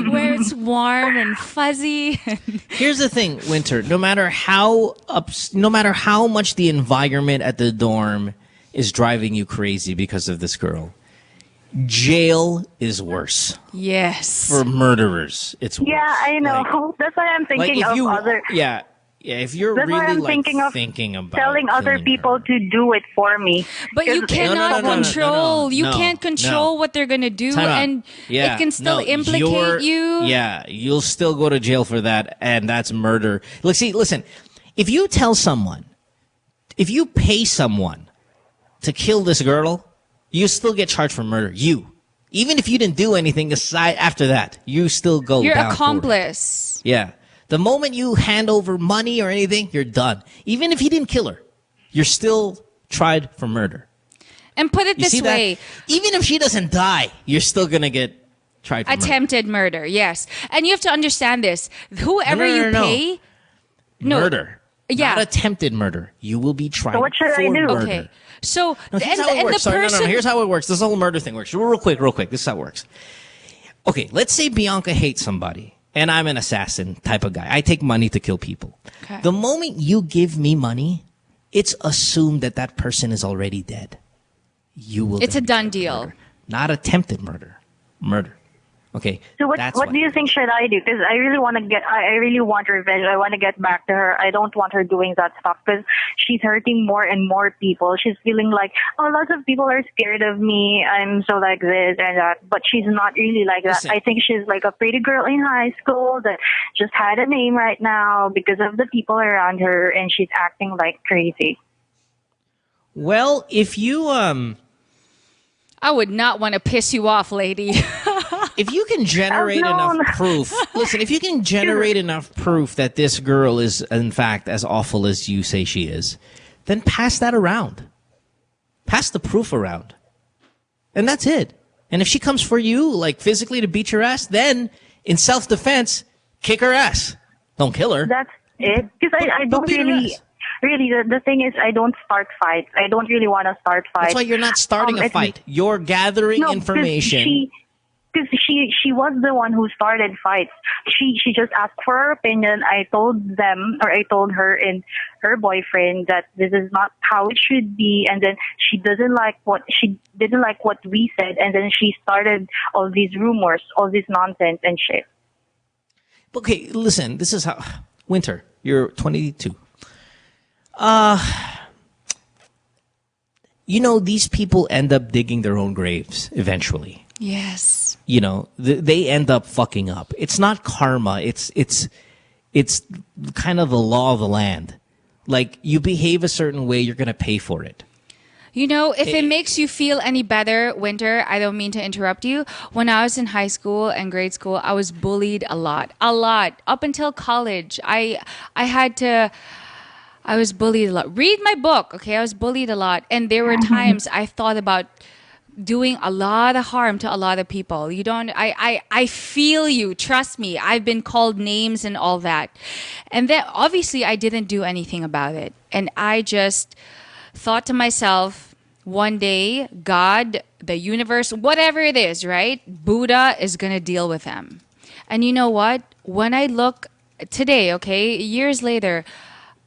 Speaker 9: Where it's warm and fuzzy.
Speaker 5: Here's the thing, Winter. No matter how much the environment at the dorm is driving you crazy because of this girl, jail is worse.
Speaker 9: Yes.
Speaker 5: For murderers, it's worse.
Speaker 7: Yeah, I know. That's why I'm thinking of other.
Speaker 5: Yeah. Yeah, if you're
Speaker 7: That's
Speaker 5: really
Speaker 7: why I'm thinking
Speaker 5: about
Speaker 7: telling other people to do it for me.
Speaker 9: But you cannot control. You can't control what they're gonna do, and it can still implicate you.
Speaker 5: Yeah, you'll still go to jail for that, and that's murder. Listen. If you pay someone to kill this girl, you still get charged for murder. Even if you didn't do anything aside after that, you still go.
Speaker 9: You're
Speaker 5: down
Speaker 9: accomplice.
Speaker 5: Yeah. The moment you hand over money or anything, you're done. Even if he didn't kill her, you're still tried for murder.
Speaker 9: And put it this way.
Speaker 5: Even if she doesn't die, you're still going to get tried for
Speaker 9: attempted murder, yes. And you have to understand this. Whoever you pay...
Speaker 5: Murder. Yeah. Not attempted murder. You will be tried
Speaker 7: what should
Speaker 5: for
Speaker 7: I do?
Speaker 5: murder.
Speaker 9: Okay. So,
Speaker 5: here's how it works. Here's how it works. This whole murder thing works. Real quick. This is how it works. Okay, let's say Bianca hates somebody. And I'm an assassin type of guy. I take money to kill people. Okay. The moment you give me money, it's assumed that person is already dead.
Speaker 9: It's a done deal.
Speaker 5: Murder. Not attempted murder. Murder. Okay.
Speaker 7: So what do you think should I do? Because I really want revenge. I want to get back to her. I don't want her doing that stuff because she's hurting more and more people. She's feeling like, lots of people are scared of me. I'm so like this and that. But she's not really like that. Listen. I think she's like a pretty girl in high school that just had a name right now because of the people around her, and she's acting like crazy.
Speaker 5: Well, if you
Speaker 9: I would not want to piss you off, lady.
Speaker 5: If you can generate enough proof, listen, if you can generate enough proof that this girl is, in fact, as awful as you say she is, then pass that around. Pass the proof around. And that's it. And if she comes for you, like physically to beat your ass, then in self-defense, kick her ass. Don't kill her.
Speaker 7: That's it. Because I don't really... Really, the thing is, I don't start fights. I don't really want to start fights.
Speaker 5: That's why you're not starting a fight. You're gathering information.
Speaker 7: Because she was the one who started fights. She just asked for her opinion. I told her and her boyfriend that this is not how it should be, and then she didn't like what we said, and then she started all these rumors, all this nonsense and shit.
Speaker 5: Okay, listen, this is how Winter, you're 22. These people end up digging their own graves eventually.
Speaker 9: Yes.
Speaker 5: They end up fucking up. It's not karma. It's kind of the law of the land. like you behave a certain way, you're gonna pay for it.
Speaker 9: You know, if it makes you feel any better, Winter, I don't mean to interrupt you. When I was in high school and grade school, I was bullied a lot. Up until college, I was bullied a lot. Read my book, okay? I was bullied a lot. And there were times I thought about doing a lot of harm to a lot of people. I feel you. Trust me. I've been called names and all that. And then obviously I didn't do anything about it. And I just thought to myself, one day, God, the universe, whatever it is, right? Buddha is going to deal with them. And you know what? When I look today, okay, years later,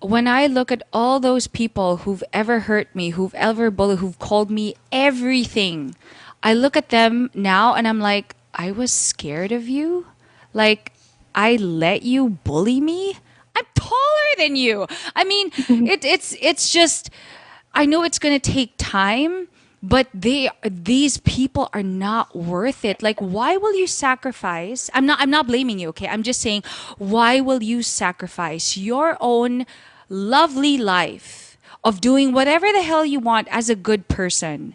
Speaker 9: when I look at all those people who've ever hurt me, who've ever bullied, who've called me everything, I look at them now and I'm like, I was scared of you? Like, I let you bully me? I'm taller than you. I mean, it's just... I know it's going to take time, but these people are not worth it. Like, why will you sacrifice? I'm not blaming you, okay? I'm just saying, why will you sacrifice your own lovely life of doing whatever the hell you want as a good person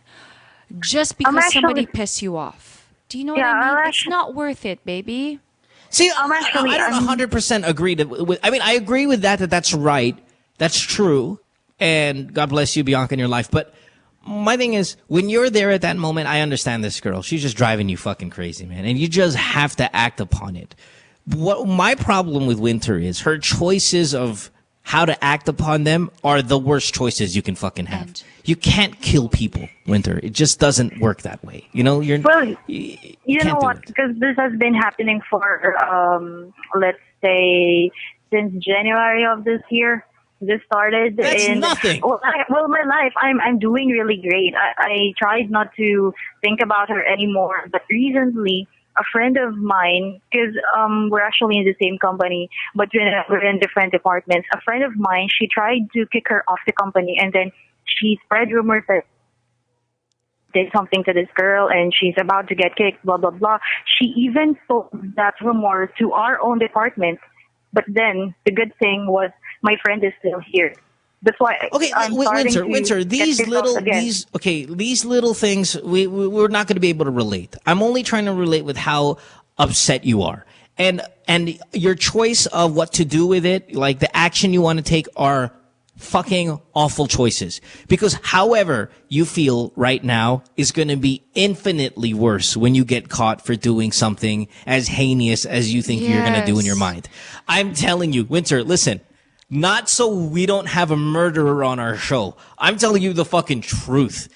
Speaker 9: just because somebody pissed you off? Do you know what I mean? It's not worth it, baby.
Speaker 5: See, I don't 100% agree with. I mean, I agree with that. That's right. That's true. And God bless you, Bianca, in your life. But my thing is, when you're there at that moment, I understand this girl. She's just driving you fucking crazy, man. And you just have to act upon it. What my problem with Winter is, her choices of how to act upon them are the worst choices you can fucking have. You can't kill people, Winter. It just doesn't work that way. You know, you
Speaker 7: know what? Because this has been happening for, let's say, since January of this year. This started in
Speaker 5: nothing.
Speaker 7: Well, my life, I'm doing really great. I tried not to think about her anymore, but recently a friend of mine, because we're actually in the same company, but we're in different departments. A friend of mine, she tried to kick her off the company, and then she spread rumors that did something to this girl and she's about to get kicked, blah blah blah. She even told that rumor to our own department. But then the good thing was my friend is still here. That's why.
Speaker 5: Okay, Winter. These little things we're not going to be able to relate. I'm only trying to relate with how upset you are, and your choice of what to do with it, like the action you want to take, are fucking awful choices. Because however you feel right now is going to be infinitely worse when you get caught for doing something as heinous as you think you're going to do in your mind. I'm telling you, Winter, listen, not so we don't have a murderer on our show. I'm telling you the fucking truth.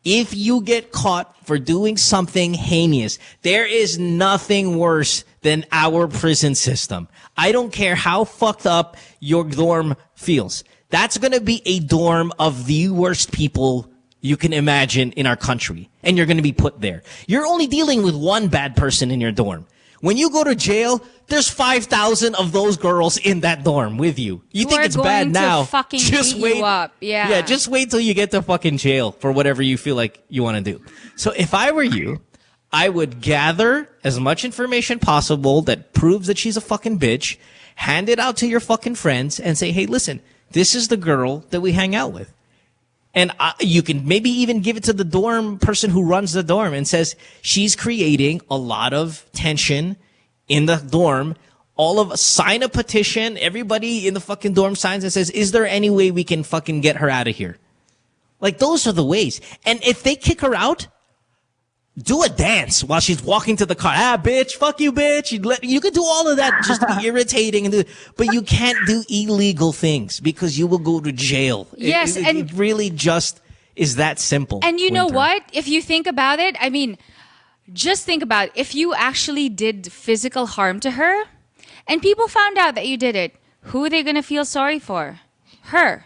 Speaker 5: If you get caught for doing something heinous, there is nothing worse than our prison system. I don't care how fucked up your dorm feels. That's going to be a dorm of the worst people you can imagine in our country. And you're going to be put there. You're only dealing with one bad person in your dorm. When you go to jail, there's 5,000 of those girls in that dorm with you. You think it's bad now.
Speaker 9: Just wait. You up.
Speaker 5: Yeah, just wait till you get to fucking jail for whatever you feel like you want to do. So if I were you, I would gather as much information possible that proves that she's a fucking bitch, hand it out to your fucking friends, and say, hey, listen, this is the girl that we hang out with. And you can maybe even give it to the dorm person who runs the dorm and says, she's creating a lot of tension in the dorm. Sign a petition. Everybody in the fucking dorm signs and says, is there any way we can fucking get her out of here? Like, those are the ways. And if they kick her out, do a dance while she's walking to the car. Ah, bitch, fuck you, bitch. You could do all of that just to be irritating, but you can't do illegal things because you will go to jail.
Speaker 9: Yes,
Speaker 5: it really just is that simple.
Speaker 9: And you know what? If you think about it, I mean, just think about it. If you actually did physical harm to her and people found out that you did it, who are they going to feel sorry for? Her.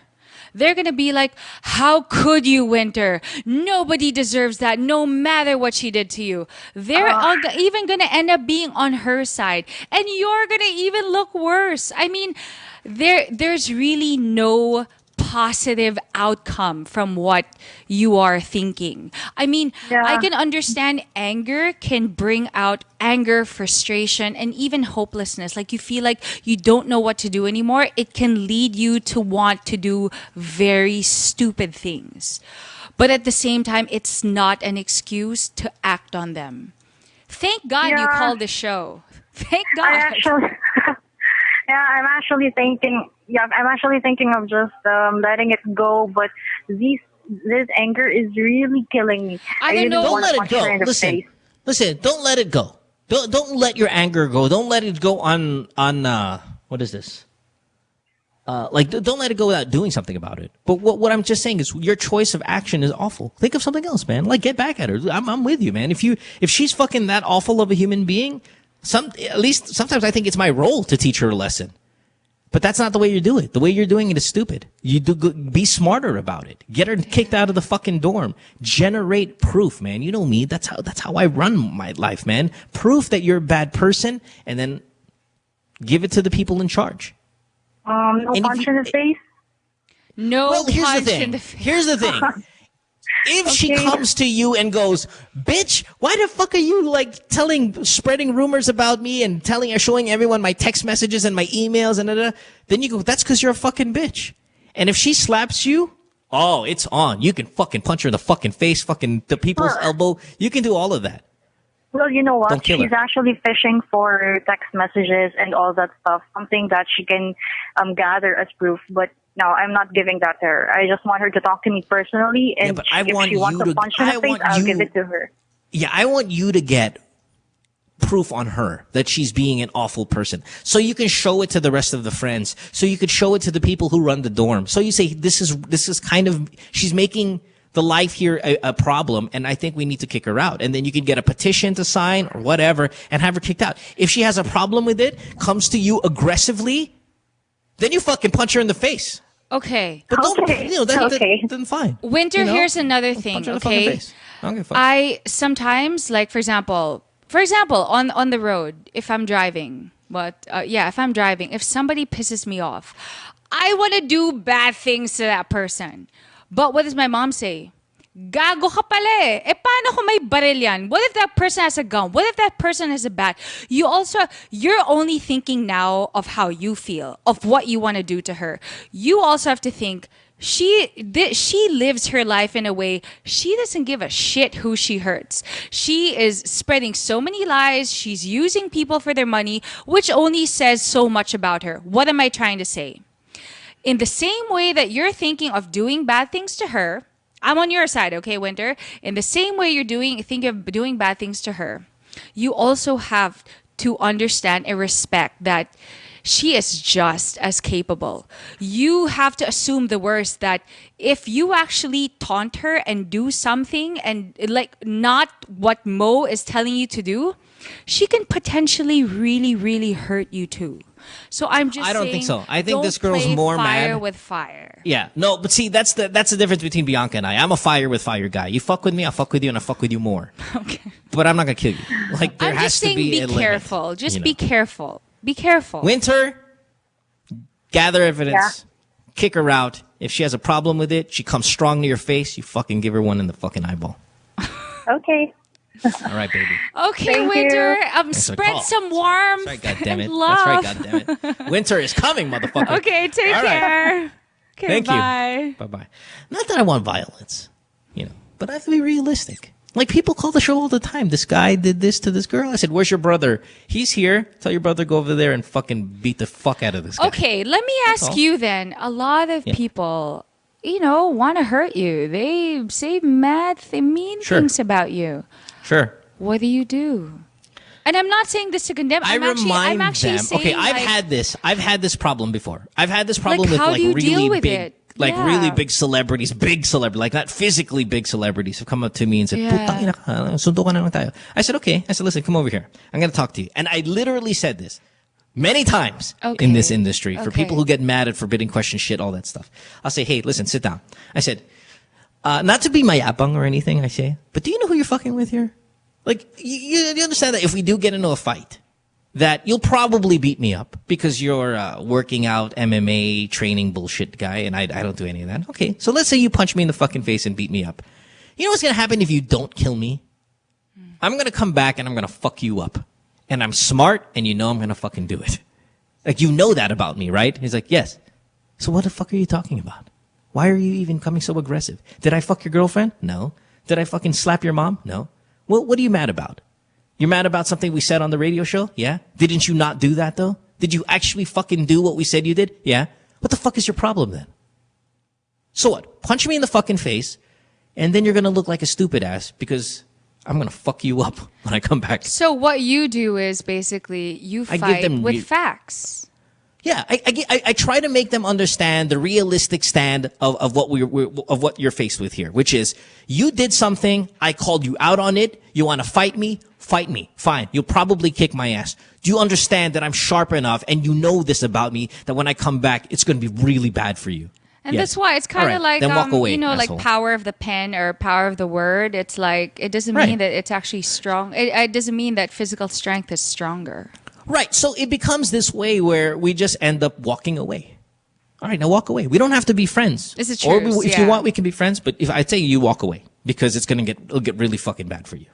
Speaker 9: They're going to be like, how could you, Winter? Nobody deserves that, no matter what she did to you. They're even going to end up being on her side. And you're going to even look worse. I mean, there's really no positive outcome from what you are thinking. I mean, I can understand anger can bring out anger, frustration, and even hopelessness. Like you feel like you don't know what to do anymore. It can lead you to want to do very stupid things. But at the same time, it's not an excuse to act on them. Thank God you called the show. Thank God.
Speaker 7: I'm actually thinking of just letting it go, but this anger is really killing me.
Speaker 5: I don't know. Don't let it go. Listen, don't let it go. Don't let your anger go. Don't let it go on what is this? Don't let it go without doing something about it. But what I'm just saying is your choice of action is awful. Think of something else, man. Like, get back at her. I'm with you, man. If she's fucking that awful of a human being, at least sometimes I think it's my role to teach her a lesson. But that's not the way you do it. The way you're doing it is stupid. Be smarter about it. Get her kicked out of the fucking dorm. Generate proof, man. You know me. That's how I run my life, man. Proof that you're a bad person, and then give it to the people in charge.
Speaker 7: No punch in the face?
Speaker 9: No
Speaker 5: here's
Speaker 9: punch
Speaker 5: the thing.
Speaker 9: in the face.
Speaker 5: Here's the thing. If she comes to you and goes, bitch, why the fuck are you spreading rumors about me and showing everyone my text messages and my emails and then you go, that's because you're a fucking bitch. And if she slaps you, oh, it's on. You can fucking punch her in the fucking face, fucking the people's elbow. You can do all of that.
Speaker 7: Well, you know what?
Speaker 5: She's
Speaker 7: actually fishing for text messages and all that stuff, something that she can gather as proof. But no, I'm not giving that to her. I just want her to talk to me personally, and if she wants to punch in the face, I'll give it to her.
Speaker 5: Yeah, I want you to get proof on her that she's being an awful person. So you can show it to the rest of the friends. So you could show it to the people who run the dorm. So you say, this is kind of, she's making the life here a problem, and I think we need to kick her out. And then you can get a petition to sign or whatever and have her kicked out. If she has a problem with it, comes to you aggressively, then you fucking punch her in the face.
Speaker 9: Okay.
Speaker 5: But then fine.
Speaker 9: Winter, here's another thing, okay? I sometimes, for example, on the road, if I'm driving, if somebody pisses me off, I want to do bad things to that person. But what does my mom say? Gago ka pala eh. Paano kung may baril yan? What if that person has a gun? What if that person has a bat? You're only thinking now of how you feel, of what you want to do to her. You also have to think, she lives her life in a way she doesn't give a shit who she hurts. She is spreading so many lies. She's using people for their money, which only says so much about her. What am I trying to say? In the same way that you're thinking of doing bad things to her, I'm on your side, okay, Winter? In the same way you're thinking of doing bad things to her, you also have to understand and respect that she is just as capable. You have to assume the worst, that if you actually taunt her and do something and not what Mo is telling you to do, she can potentially really, really hurt you too. So I'm just saying,
Speaker 5: I don't think so. I think this girl's more
Speaker 9: fire
Speaker 5: mad
Speaker 9: with fire.
Speaker 5: Yeah. No, but see, that's the difference between Bianca and I. I'm a fire with fire guy. You fuck with me, I'll fuck with you, and I'll fuck with you more.
Speaker 9: Okay.
Speaker 5: But I'm not gonna kill you. There
Speaker 9: I'm
Speaker 5: has
Speaker 9: just
Speaker 5: to
Speaker 9: saying,
Speaker 5: be a
Speaker 9: be
Speaker 5: limit,
Speaker 9: careful. Just be careful. Be careful.
Speaker 5: Winter, gather evidence, kick her out. If she has a problem with it, she comes strong to your face, you fucking give her one in the fucking eyeball.
Speaker 7: Okay.
Speaker 5: All right, baby.
Speaker 9: Okay,
Speaker 7: Thank
Speaker 9: Winter.
Speaker 7: you.
Speaker 9: spread some warmth.
Speaker 5: That's right, goddammit.
Speaker 9: And love.
Speaker 5: That's right, goddammit. Winter is coming, motherfucker.
Speaker 9: Okay, take
Speaker 5: All right.
Speaker 9: care. Okay,
Speaker 5: Thank
Speaker 9: bye.
Speaker 5: you. Bye-bye. Not that I want violence, but I have to be realistic. People call the show all the time. This guy did this to this girl. I said, where's your brother? He's here. Tell your brother go over there and fucking beat the fuck out of this guy.
Speaker 9: Okay, let me ask you then. A lot of people, want to hurt you. They say mean things about you.
Speaker 5: Sure.
Speaker 9: What do you do? And I'm not saying this to condemn. I'm actually
Speaker 5: them.
Speaker 9: saying,
Speaker 5: okay, I've had this problem before. I've had this problem with
Speaker 9: how do you
Speaker 5: really
Speaker 9: deal with
Speaker 5: big,
Speaker 9: it?
Speaker 5: really big celebrities, not physically big celebrities, have come up to me and said, "Putang ina ka, sundo ka na lang tayo." I said, okay. I said, listen, come over here. I'm going to talk to you. And I literally said this many times in this industry for people who get mad at forbidden question shit, all that stuff. I'll say, hey, listen, sit down. I said, not to be mayabang or anything, I say, but do you know who you're fucking with here? You understand that if we do get into a fight, that you'll probably beat me up because you're working out MMA training bullshit guy, and I don't do any of that. Okay, so let's say you punch me in the fucking face and beat me up. You know what's going to happen if you don't kill me? I'm going to come back and I'm going to fuck you up. And I'm smart, and you know I'm going to fucking do it. Like, you know that about me, right? He's like, yes. So what the fuck are you talking about? Why are you even coming so aggressive? Did I fuck your girlfriend? No. Did I fucking slap your mom? No. Well, what are you mad about? You're mad about something we said on the radio show? Yeah. Didn't you not do that, though? Did you actually fucking do what we said you did? Yeah. What the fuck is your problem, then? So what? Punch me in the fucking face, and then you're going to look like a stupid ass because I'm going to fuck you up when I come back.
Speaker 9: So what you do is basically you fight with facts.
Speaker 5: Yeah, I try to make them understand the realistic stand of what you're faced with here, which is you did something, I called you out on it, you want to fight me, fine. You'll probably kick my ass. Do you understand that I'm sharp enough and you know this about me that when I come back, it's going to be really bad for you?
Speaker 9: And that's why it's kind of like,
Speaker 5: then walk away,
Speaker 9: you know,
Speaker 5: asshole.
Speaker 9: like power of the pen or power of the word. It's like, it doesn't mean that it's actually strong. It doesn't mean that physical strength is stronger.
Speaker 5: Right. So it becomes this way where we just end up walking away. All right, now walk away. We don't have to be friends.
Speaker 9: This is true.
Speaker 5: Or if you want, we can be friends. But if I tell you walk away because it'll get really fucking bad for you.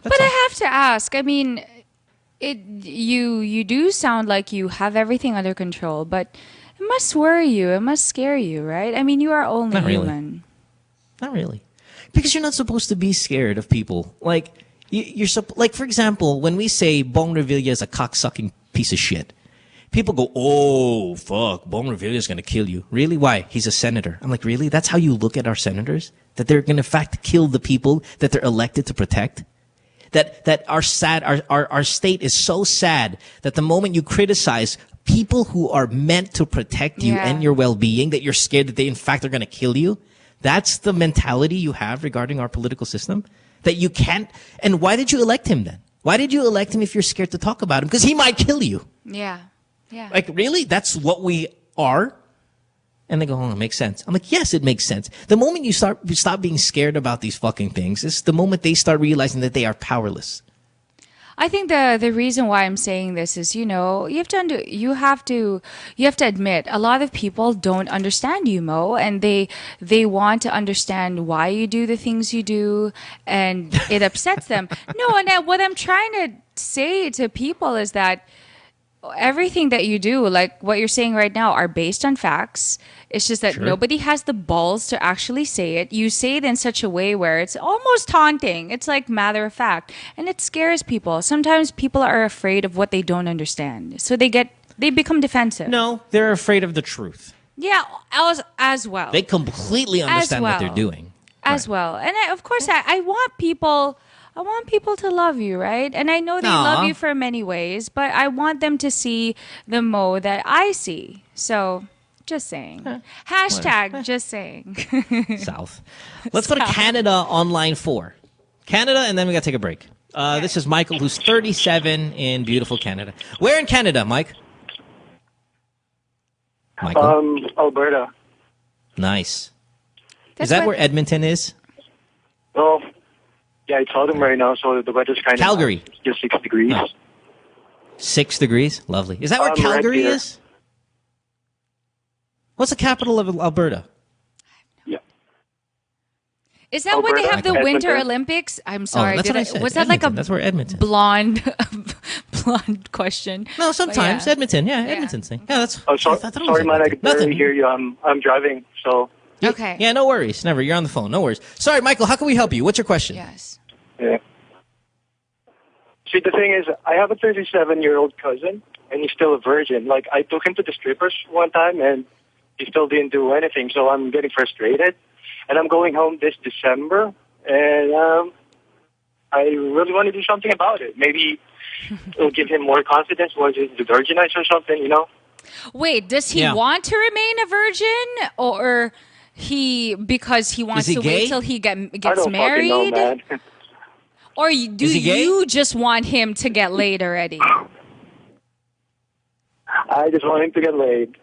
Speaker 9: But I have to ask. I mean, you do sound like you have everything under control, but it must worry you. It must scare you, right? I mean, you are only human.
Speaker 5: Not really, because you're not supposed to be scared of people. Like like for example, when we say Bong Revilla is a cocksucking piece of shit, people go, "Oh fuck, Bong Revilla is gonna kill you." Really? Why? He's a senator. I'm like, really? That's how you look at our senators? That they're gonna in fact kill the people that they're elected to protect? That our state is so sad that the moment you criticize people who are meant to protect you and your well-being, that you're scared that they in fact are going to kill you. That's the mentality you have regarding our political system, that you can't. And why did you elect him then? Why did you elect him if you're scared to talk about him? Because he might kill you.
Speaker 9: Yeah.
Speaker 5: Like, really? That's what we are? And they go, oh, it makes sense. I'm like, yes, it makes sense. The moment you stop being scared about these fucking things is the moment they start realizing that they are powerless.
Speaker 9: I think the reason why I'm saying this is, you know, you have to admit a lot of people don't understand you, Mo, and they want to understand why you do the things you do, and it upsets them. No, and what I'm trying to say to people is that everything that you do, like what you're saying right now, are based on facts. It's just that nobody has the balls to actually say it. You say it in such a way where it's almost taunting. It's like matter of fact. And it scares people. Sometimes people are afraid of what they don't understand. So they become defensive.
Speaker 5: No, they're afraid of the truth.
Speaker 9: Yeah, as well.
Speaker 5: They completely understand what they're doing.
Speaker 9: As well. And of course, I want people to love you, right? And I know they love you for many ways, but I want them to see the Mo that I see. So, just saying. Hashtag just saying.
Speaker 5: South. Let's go to Canada on line 4. Canada, and then we got to take a break. This is Michael, who's 37 in beautiful Canada. Where in Canada, Mike? Michael?
Speaker 8: Alberta.
Speaker 5: Nice. Is that where Edmonton is?
Speaker 8: Oh, yeah, it's autumn right now, so the weather's kind of
Speaker 5: Calgary.
Speaker 8: Just 6 degrees.
Speaker 5: 6 degrees? Lovely. Is that where Calgary is? What's the capital of Alberta?
Speaker 8: Yeah.
Speaker 9: Is that where they have the Winter Olympics? I'm sorry.
Speaker 5: That's what I said.
Speaker 9: Was that like a
Speaker 5: that's where Edmonton.
Speaker 9: blonde question?
Speaker 5: No, sometimes. Yeah. Edmonton. Yeah, Edmonton's thing. Yeah, that's...
Speaker 8: sorry, man, I could barely hear you. I'm driving, so...
Speaker 9: Okay.
Speaker 5: Yeah, no worries. Never. You're on the phone. No worries. Sorry, Michael, how can we help you? What's your question?
Speaker 9: Yes.
Speaker 8: Yeah. See, the thing is, I have a 37-year-old cousin, and he's still a virgin. Like, I took him to the strippers one time, and he still didn't do anything, so I'm getting frustrated. And I'm going home this December, and I really want to do something about it. Maybe it'll give him more confidence once he's virginized or something, you know?
Speaker 9: Wait, does he want to remain a virgin, or because he wants to wait till he gets married?
Speaker 8: I don't fucking know, man.
Speaker 9: Or do you just want him to get laid already?
Speaker 8: I just want him to get laid.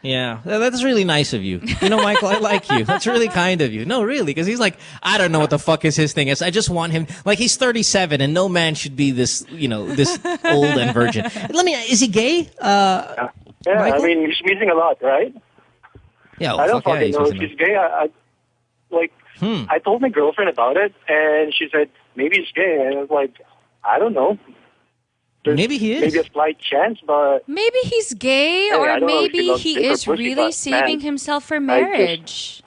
Speaker 5: Yeah, that's really nice of you. You know, Michael, I like you. That's really kind of you. No, really, because he's like, I don't know what the fuck is his thing is. I just want him, like, he's 37 and no man should be this, you know, this old and virgin. Is he gay?
Speaker 8: Yeah,
Speaker 5: Michael?
Speaker 8: I mean, he's missing a lot, right?
Speaker 5: Yeah,
Speaker 8: I don't
Speaker 5: fuck
Speaker 8: fucking
Speaker 5: yeah,
Speaker 8: know if he's gay. I told my girlfriend about it, and she said, maybe he's gay. And I was like, I don't know.
Speaker 5: Maybe he is.
Speaker 8: Maybe a slight chance, but...
Speaker 9: Maybe he's gay,
Speaker 8: Hey,
Speaker 9: or
Speaker 8: I don't know if
Speaker 9: maybe
Speaker 8: loves
Speaker 9: he
Speaker 8: dick or
Speaker 9: is
Speaker 8: pussy,
Speaker 9: really
Speaker 8: but,
Speaker 9: saving
Speaker 8: man,
Speaker 9: himself for
Speaker 8: I
Speaker 9: marriage.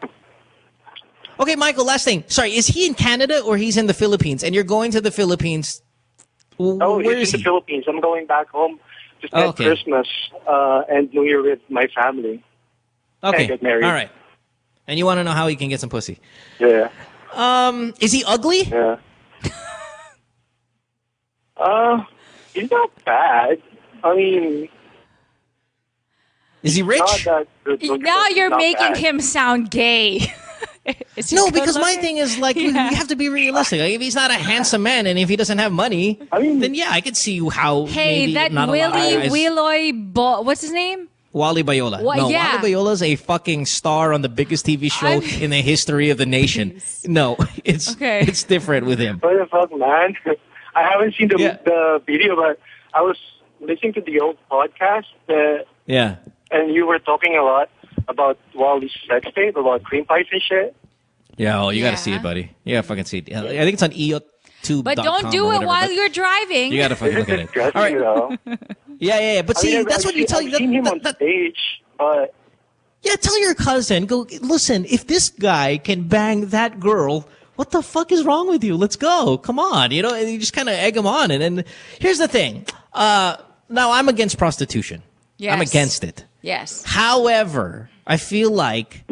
Speaker 5: Okay, Michael, last thing. Sorry, is he in Canada or he's in the Philippines? And you're going to the Philippines.
Speaker 8: Oh,
Speaker 5: Where
Speaker 8: he's
Speaker 5: is
Speaker 8: in
Speaker 5: he?
Speaker 8: the Philippines. I'm going back home to spend Christmas and New Year with my family.
Speaker 5: Okay,
Speaker 8: And get married.
Speaker 5: all right. And you want to know how he can get some pussy?
Speaker 8: Yeah.
Speaker 5: Is he ugly?
Speaker 8: Yeah. He's not bad. I mean...
Speaker 5: Is he rich?
Speaker 8: Not that good looking,
Speaker 9: Now
Speaker 8: but
Speaker 9: you're
Speaker 8: not
Speaker 9: making
Speaker 8: bad.
Speaker 9: him sound gay. Is he
Speaker 5: No,
Speaker 9: good
Speaker 5: because my
Speaker 9: looking?
Speaker 5: thing is, like, you have to be realistic. Like, if he's not a handsome man and if he doesn't have money, then yeah, I could see how
Speaker 9: Hey,
Speaker 5: maybe
Speaker 9: that
Speaker 5: not a lot of guys-
Speaker 9: what's his name?
Speaker 5: Wally Bayola.
Speaker 9: What-
Speaker 5: No,
Speaker 9: yeah.
Speaker 5: Wally Bayola's a fucking star on the biggest TV show in the history of the nation. No, it's different with him.
Speaker 8: What the fuck, man? I haven't seen the video, but I was listening to the old podcast,
Speaker 5: Yeah.
Speaker 8: and you were talking a lot about Wally's sex tape, about cream pies and shit.
Speaker 5: Yeah, oh, you got to see it, buddy. You got to fucking see it. I think it's on EO2.com.
Speaker 9: But don't do
Speaker 5: or
Speaker 9: it
Speaker 5: whatever,
Speaker 9: while
Speaker 5: but
Speaker 9: you're driving.
Speaker 5: You got to fucking look at it. All right. Yeah. But see, that's what you tell you.
Speaker 8: I've seen him on stage, but...
Speaker 5: Yeah, tell your cousin, go, listen, if this guy can bang that girl, what the fuck is wrong with you? Let's go. Come on. You know, and you just kind of egg him on. And here's the thing. Now, I'm against prostitution.
Speaker 9: Yes.
Speaker 5: I'm against it.
Speaker 9: Yes.
Speaker 5: However, I feel like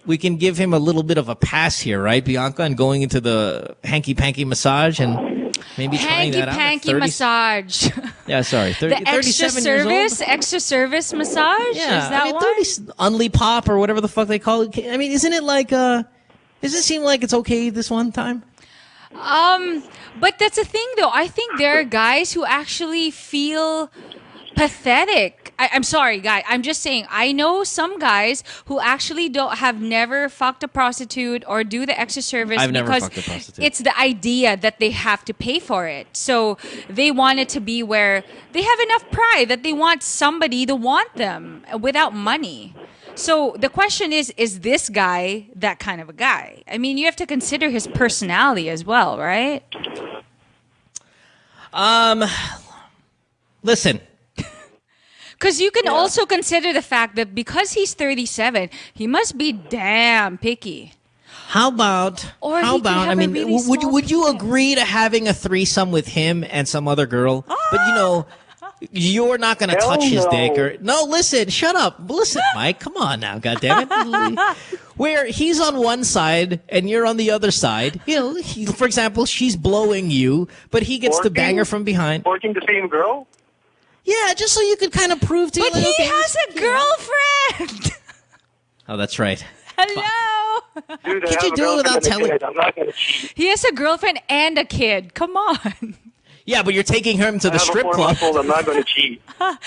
Speaker 5: we can give him a little bit of a pass here, right, Bianca, and going into the hanky-panky massage and maybe trying that out.
Speaker 9: Hanky-panky massage.
Speaker 5: Yeah, sorry.
Speaker 9: The extra
Speaker 5: 37
Speaker 9: service massage?
Speaker 5: Yeah,
Speaker 9: Is that
Speaker 5: I mean,
Speaker 9: one?
Speaker 5: Unli Pop or whatever the fuck they call it. I mean, isn't it like, does it seem like it's okay this one time?
Speaker 9: But that's the thing, though. I think there are guys who actually feel pathetic. I'm sorry, guy. I'm just saying. I know some guys who actually have never fucked a prostitute or do the extra service
Speaker 5: I've never
Speaker 9: because
Speaker 5: fucked a prostitute.
Speaker 9: it's the idea that they have to pay for it. So they want it to be where they have enough pride that they want somebody to want them without money. So the question is this guy that kind of a guy? I mean, you have to consider his personality as well, right?
Speaker 5: Listen.
Speaker 9: Because you can also consider the fact that because he's 37, he must be damn picky.
Speaker 5: How about,
Speaker 9: Or he could have
Speaker 5: I
Speaker 9: a
Speaker 5: mean,
Speaker 9: really
Speaker 5: would you agree to having a threesome with him and some other girl? But, you know, you're not going to touch his dick or... No, listen, shut up. Listen, Mike, come on now, goddammit. Where he's on one side and you're on the other side. You know, for example, she's blowing you, but he gets to bang her from behind.
Speaker 8: Working the same girl?
Speaker 5: Yeah, just so you could kind of prove to you.
Speaker 9: But
Speaker 5: like,
Speaker 9: he
Speaker 5: okay,
Speaker 9: has a girlfriend!
Speaker 5: Oh, that's right.
Speaker 9: Hello!
Speaker 8: Dude,
Speaker 5: Could you do it without telling?
Speaker 8: I'm not going to cheat.
Speaker 9: He has a girlfriend and a kid. Come on.
Speaker 5: Yeah, but you're taking him to the strip club.
Speaker 8: I'm not going to cheat.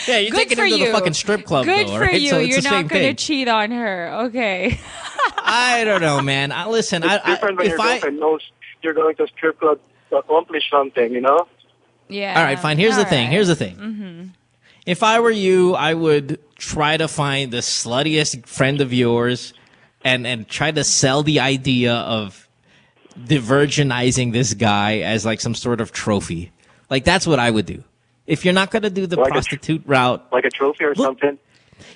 Speaker 5: Yeah, you're
Speaker 9: Good
Speaker 5: taking
Speaker 9: for
Speaker 5: him to
Speaker 9: you.
Speaker 5: the fucking strip club,
Speaker 9: Good
Speaker 5: though,
Speaker 9: for
Speaker 5: right?
Speaker 9: you.
Speaker 5: So it's
Speaker 9: You're
Speaker 5: the
Speaker 9: not
Speaker 5: same
Speaker 9: going to
Speaker 5: thing.
Speaker 9: cheat on her. Okay.
Speaker 5: I don't know, man. Listen,
Speaker 8: It's different when your girlfriend knows you're going to a strip club to accomplish something, you know?
Speaker 9: Yeah.
Speaker 5: All right, fine. Here's the thing.
Speaker 9: right.
Speaker 5: Here's the thing.
Speaker 9: Mm-hmm.
Speaker 5: If I were you, I would try to find the sluttiest friend of yours and try to sell the idea of de-virginizing this guy as like some sort of trophy. Like, that's what I would do. If you're not going to do the prostitute route.
Speaker 8: Like a trophy or something?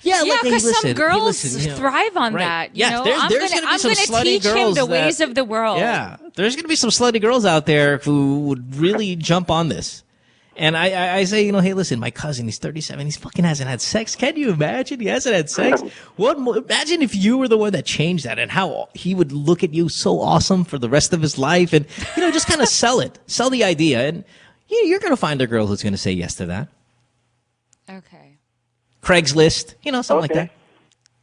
Speaker 5: Yeah,
Speaker 9: Yeah,
Speaker 5: look, hey,
Speaker 9: because some
Speaker 5: listen,
Speaker 9: girls
Speaker 5: you know,
Speaker 9: thrive on
Speaker 5: right.
Speaker 9: that. You
Speaker 5: Yes,
Speaker 9: know,
Speaker 5: there's
Speaker 9: I'm
Speaker 5: gonna be
Speaker 9: gonna
Speaker 5: some slutty
Speaker 9: teach him
Speaker 5: girls
Speaker 9: the
Speaker 5: that-
Speaker 9: ways of the world.
Speaker 5: Yeah, there's going to be some slutty girls out there who would really jump on this. And I say, you know, hey, listen, my cousin, he's 37. He fucking hasn't had sex. Can you imagine? He hasn't had sex. Imagine if you were the one that changed that and how he would look at you so awesome for the rest of his life. And, you know, just kind of sell the idea. And you're going to find a girl who's going to say yes to that.
Speaker 9: Okay.
Speaker 5: Craigslist, you know, something like that.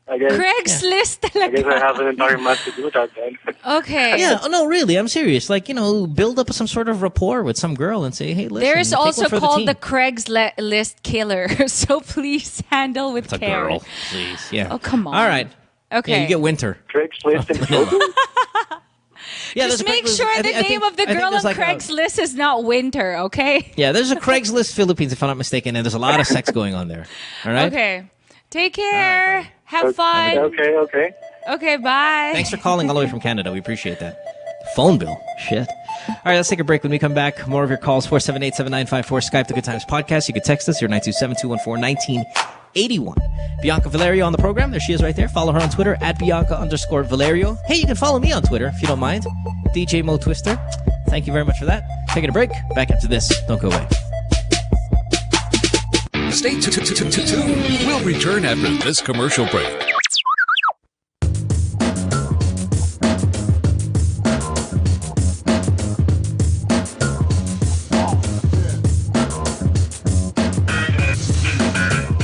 Speaker 8: I guess.
Speaker 9: Craigslist
Speaker 8: I guess
Speaker 9: talaga.
Speaker 8: I have an entire month to do that then.
Speaker 9: Okay.
Speaker 5: Yeah, no, really, I'm serious. Like, build up some sort of rapport with some girl and say, hey, listen.
Speaker 9: There is
Speaker 5: take
Speaker 9: also
Speaker 5: one for
Speaker 9: called the
Speaker 5: team.
Speaker 9: Craigslist killer, so please handle with
Speaker 5: It's a
Speaker 9: care.
Speaker 5: girl, please. Yeah.
Speaker 9: Oh, come on.
Speaker 5: All right.
Speaker 9: Okay.
Speaker 5: Yeah, you get Winter.
Speaker 8: Craigslist and
Speaker 5: Yeah,
Speaker 9: Just
Speaker 5: there's a
Speaker 9: make
Speaker 5: Craigslist-
Speaker 9: sure
Speaker 5: I
Speaker 9: the
Speaker 5: think- I
Speaker 9: name
Speaker 5: think-
Speaker 9: of the
Speaker 5: I think
Speaker 9: girl on
Speaker 5: there's like a-
Speaker 9: Craigslist is not Winter, okay?
Speaker 5: Yeah, there's a Craigslist Philippines, if I'm not mistaken, and there's a lot of sex going on there. All right?
Speaker 9: Okay. Take care. Have fun.
Speaker 8: Okay.
Speaker 9: Okay, bye.
Speaker 5: Thanks for calling all the way from Canada. We appreciate that. Phone bill. Shit. All right, let's take a break. When we come back, more of your calls, 478-7954, Skype The Good Times Podcast. You can text us, 927-214-1981. Bianca Valerio on the program. There she is right there. Follow her on Twitter, @Bianca_Valerio. Hey, you can follow me on Twitter, if you don't mind. DJ Mo Twister. Thank you very much for that. Taking a break. Back after this. Don't go away.
Speaker 3: Stay tuned. We'll return after this commercial break.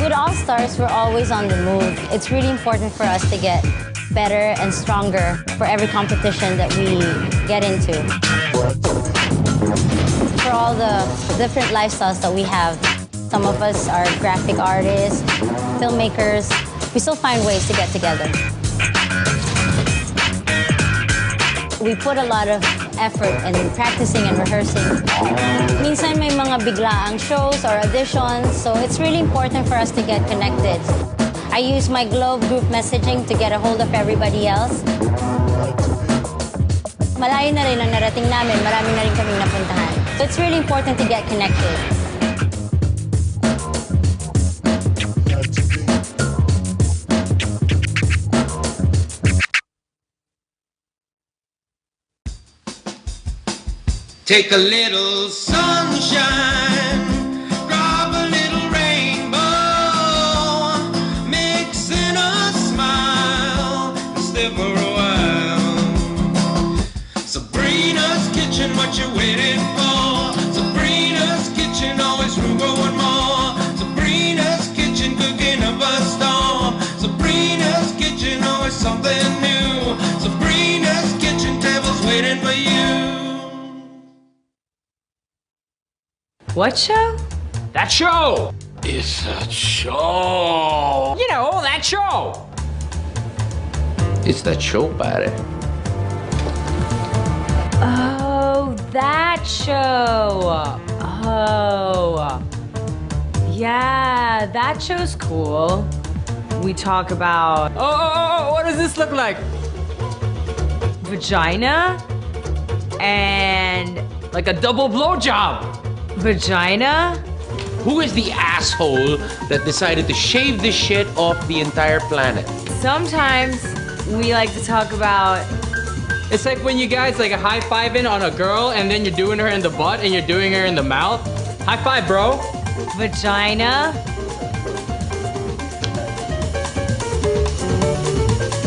Speaker 11: With All Stars, we're always on the move. It's really important for us to get better and stronger for every competition that we get into. For all the different lifestyles that we have, some of us are graphic artists, filmmakers. We still find ways to get together. We put a lot of effort in practicing and rehearsing. Minsan may mga biglaang shows or auditions, so it's really important for us to get connected. I use my Globe group messaging to get a hold of everybody else. Malayo na rin ang narating namin, marami na rin kaming napuntahan. So it's really important to get connected.
Speaker 12: Take a little sunshine, drop a little rainbow, mix in a smile, and stay for a while. Sabrina's kitchen, what you waiting for? Sabrina's kitchen, always room for one more. Sabrina's kitchen, cooking up a storm. Sabrina's kitchen, always something new. Sabrina's kitchen, tables waiting for you.
Speaker 21: What show?
Speaker 19: That show! It's a show! You know, that show! It's that show, pare.
Speaker 9: Oh, that show. Oh. Yeah, that show's cool. We talk about...
Speaker 21: Oh, what does this look like?
Speaker 9: Vagina and...
Speaker 19: Like a double blowjob!
Speaker 9: Vagina?
Speaker 19: Who is the asshole that decided to shave this shit off the entire planet?
Speaker 9: Sometimes we like to talk about...
Speaker 21: It's like when you guys like a high-fiving on a girl and then you're doing her in the butt and you're doing her in the mouth. High five, bro.
Speaker 9: Vagina.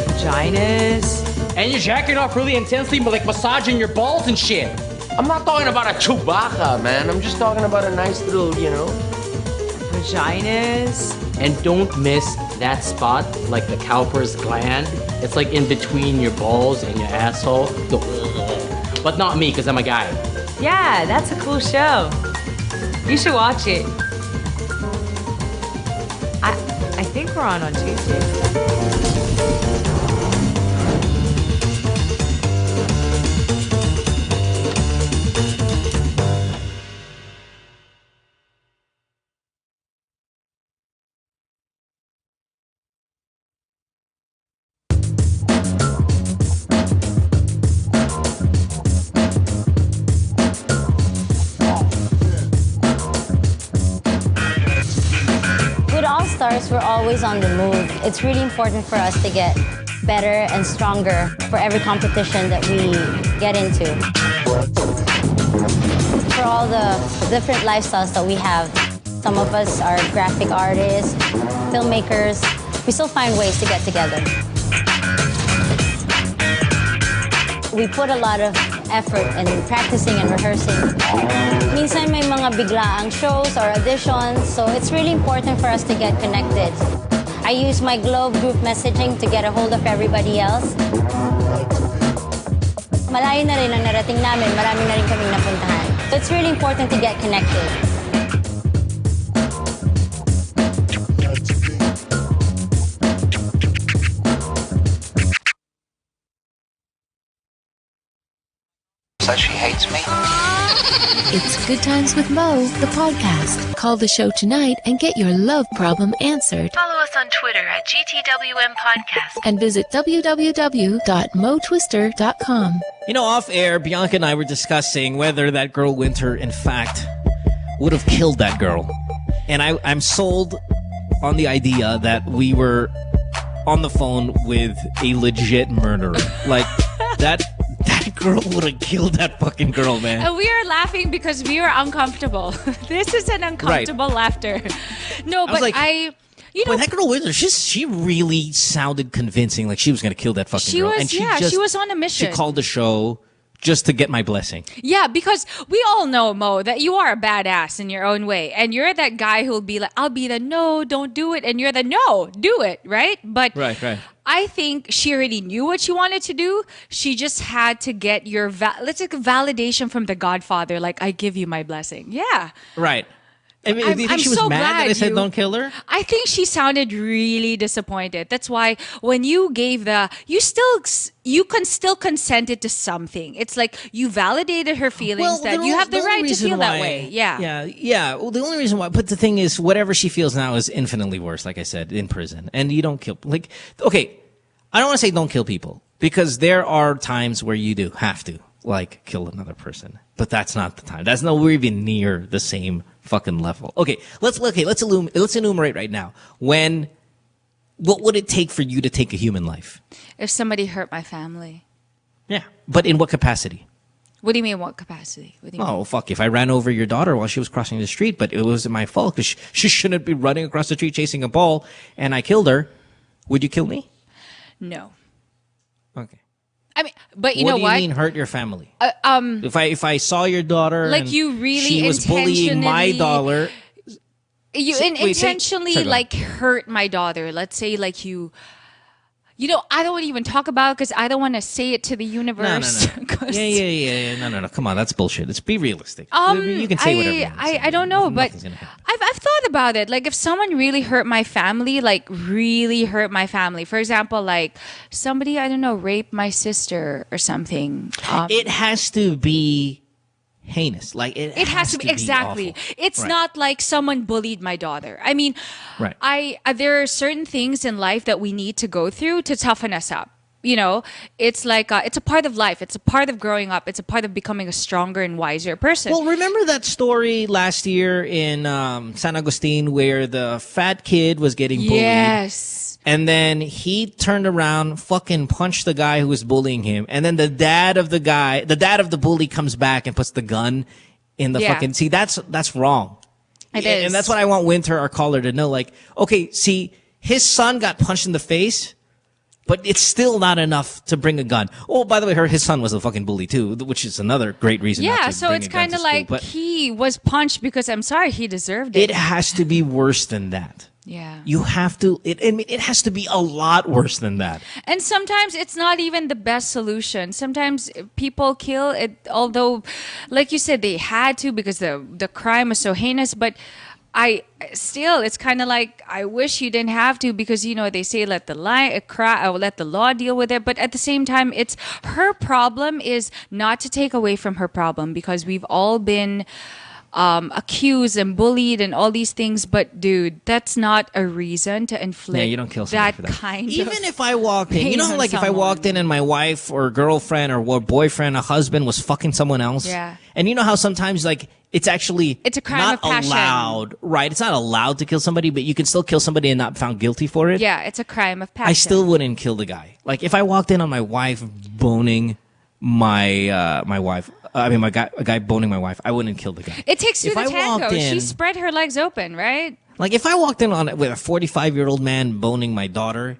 Speaker 9: Vaginas.
Speaker 21: And you're jacking off really intensely, but like massaging your balls and shit.
Speaker 19: I'm not talking about a Chewbacca, man. I'm just talking about a nice little,
Speaker 9: Vaginas.
Speaker 18: And don't miss that spot, like the cowper's gland. It's like in between your balls and your asshole. But not me, because I'm a guy.
Speaker 9: Yeah, that's a cool show. You should watch it. I think we're on Tuesday.
Speaker 11: We're always on the move. It's really important for us to get better and stronger for every competition that we get into. For all the different lifestyles that we have, some of us are graphic artists, filmmakers. We still find ways to get together. We put a lot of effort in practicing and rehearsing. Minsan may mga biglaang shows or auditions, so it's really important for us to get connected. I use my Globe group messaging to get a hold of everybody else. Malayo na rin ang narating namin. Marami na rin kaming napuntahan. So it's really important to get connected.
Speaker 2: Says she hates me.
Speaker 4: It's Good Times with Mo, the podcast. Call the show tonight and get your love problem answered.
Speaker 1: Follow us on Twitter at GTWM Podcast.
Speaker 4: And visit www.motwister.com.
Speaker 5: You know, off air, Bianca and I were discussing whether that girl Winter, in fact, would have killed that girl. And I'm sold on the idea that we were on the phone with a legit murderer. Like, that girl would have killed that fucking girl, man.
Speaker 9: And we are laughing because we are uncomfortable. This is an uncomfortable laughter. No, but you know,
Speaker 5: that girl Winter, she really sounded convincing, like she was going to kill that fucking girl.
Speaker 9: And she was on a mission.
Speaker 5: She called the show just to get my blessing.
Speaker 9: Yeah, because we all know, Mo, that you are a badass in your own way. And you're that guy who'll be like, I'll be the no, don't do it. And you're the no, do it, right? But
Speaker 5: right.
Speaker 9: I think she already knew what she wanted to do. She just had to get your validation from the Godfather. Like, I give you my blessing. Yeah.
Speaker 5: Right. I mean, do you think she was
Speaker 9: so
Speaker 5: mad that I said
Speaker 9: you-
Speaker 5: don't kill her?
Speaker 9: I think she sounded really disappointed. That's why when you gave you can still consented to something. It's like you validated her feelings that you have the right to feel that way. Yeah.
Speaker 5: Yeah. Well, the only reason why, but the thing is, whatever she feels now is infinitely worse, like I said, in prison. And you don't kill, like, okay, I don't want to say don't kill people, because there are times where you do have to, like, kill another person. But that's not the time. That's nowhere even near the same fucking level. Okay, let's enumerate right now. What would it take for you to take a human life?
Speaker 9: If somebody hurt my family.
Speaker 5: Yeah. But in what capacity?
Speaker 9: What do you mean, what capacity? What do you mean?
Speaker 5: Oh, fuck. If I ran over your daughter while she was crossing the street, but it wasn't my fault because she shouldn't be running across the street chasing a ball, and I killed her, would you kill me?
Speaker 9: No.
Speaker 5: Okay.
Speaker 9: I mean, but you know what?
Speaker 5: What do you mean hurt your family? If I saw your daughter,
Speaker 9: like,
Speaker 5: and
Speaker 9: you really
Speaker 5: she was bullying my daughter,
Speaker 9: intentionally like hurt my daughter. Let's say like you know, I don't want to even talk about it because I don't want to say it to the universe.
Speaker 5: No. Yeah. No. Come on, that's bullshit. Let's be realistic. You can say whatever you want to say.
Speaker 9: I don't know, but I've thought about it. Like, if someone really hurt my family, like really hurt my family, for example, like somebody, I don't know, raped my sister or something.
Speaker 5: It has to be heinous. Like, it has to be
Speaker 9: exactly.
Speaker 5: awful.
Speaker 9: It's
Speaker 5: Right.
Speaker 9: not like someone bullied my daughter. I mean,
Speaker 5: Right.
Speaker 9: There are certain things in life that we need to go through to toughen us up. You know, it's like it's a part of life. It's a part of growing up. It's a part of becoming a stronger and wiser person.
Speaker 5: Well, remember that story last year in San Agustin where the fat kid was getting bullied?
Speaker 9: Yes.
Speaker 5: And then he turned around, fucking punched the guy who was bullying him. And then the dad of the bully comes back and puts the gun in the fucking... See, that's wrong.
Speaker 9: It is.
Speaker 5: And that's what I want Winter, our caller, to know. Like, okay, see, his son got punched in the face, but it's still not enough to bring a gun. Oh, by the way, his son was a fucking bully too, which is another great reason not to
Speaker 9: so
Speaker 5: bring
Speaker 9: it's
Speaker 5: a gun
Speaker 9: kind
Speaker 5: to
Speaker 9: of
Speaker 5: school.
Speaker 9: like
Speaker 5: But
Speaker 9: he was punched because, I'm sorry, he deserved it.
Speaker 5: it has to be worse than that.
Speaker 9: Yeah.
Speaker 5: You have to, it has to be a lot worse than that.
Speaker 9: And sometimes it's not even the best solution. Sometimes people kill it, although, like you said, they had to because the crime was so heinous. But it's kind of like, I wish you didn't have to, because, you know, they say let the law deal with it. But at the same time, it's her problem is not to take away from her problem, because we've all been accused and bullied and all these things, but dude, that's not a reason to inflict
Speaker 5: you don't kill somebody
Speaker 9: that
Speaker 5: for that.
Speaker 9: kind of
Speaker 5: Even if I walked in, you know,
Speaker 9: pain
Speaker 5: like
Speaker 9: on
Speaker 5: if I
Speaker 9: someone.
Speaker 5: walked in and my wife or girlfriend or boyfriend, a husband was fucking someone else.
Speaker 9: Yeah.
Speaker 5: And you know how sometimes like it's actually
Speaker 9: It's a crime
Speaker 5: not
Speaker 9: of passion.
Speaker 5: allowed, right? It's not allowed to kill somebody, but you can still kill somebody and not found guilty for it.
Speaker 9: Yeah, it's a crime of passion.
Speaker 5: I still wouldn't kill the guy. Like if I walked in on my wife boning my wife. A guy boning my wife. I wouldn't kill the guy.
Speaker 9: It takes two
Speaker 5: If
Speaker 9: to
Speaker 5: I
Speaker 9: tango.
Speaker 5: walked in-
Speaker 9: She spread her legs open, right?
Speaker 5: Like if I walked in with a 45-year-old man boning my daughter,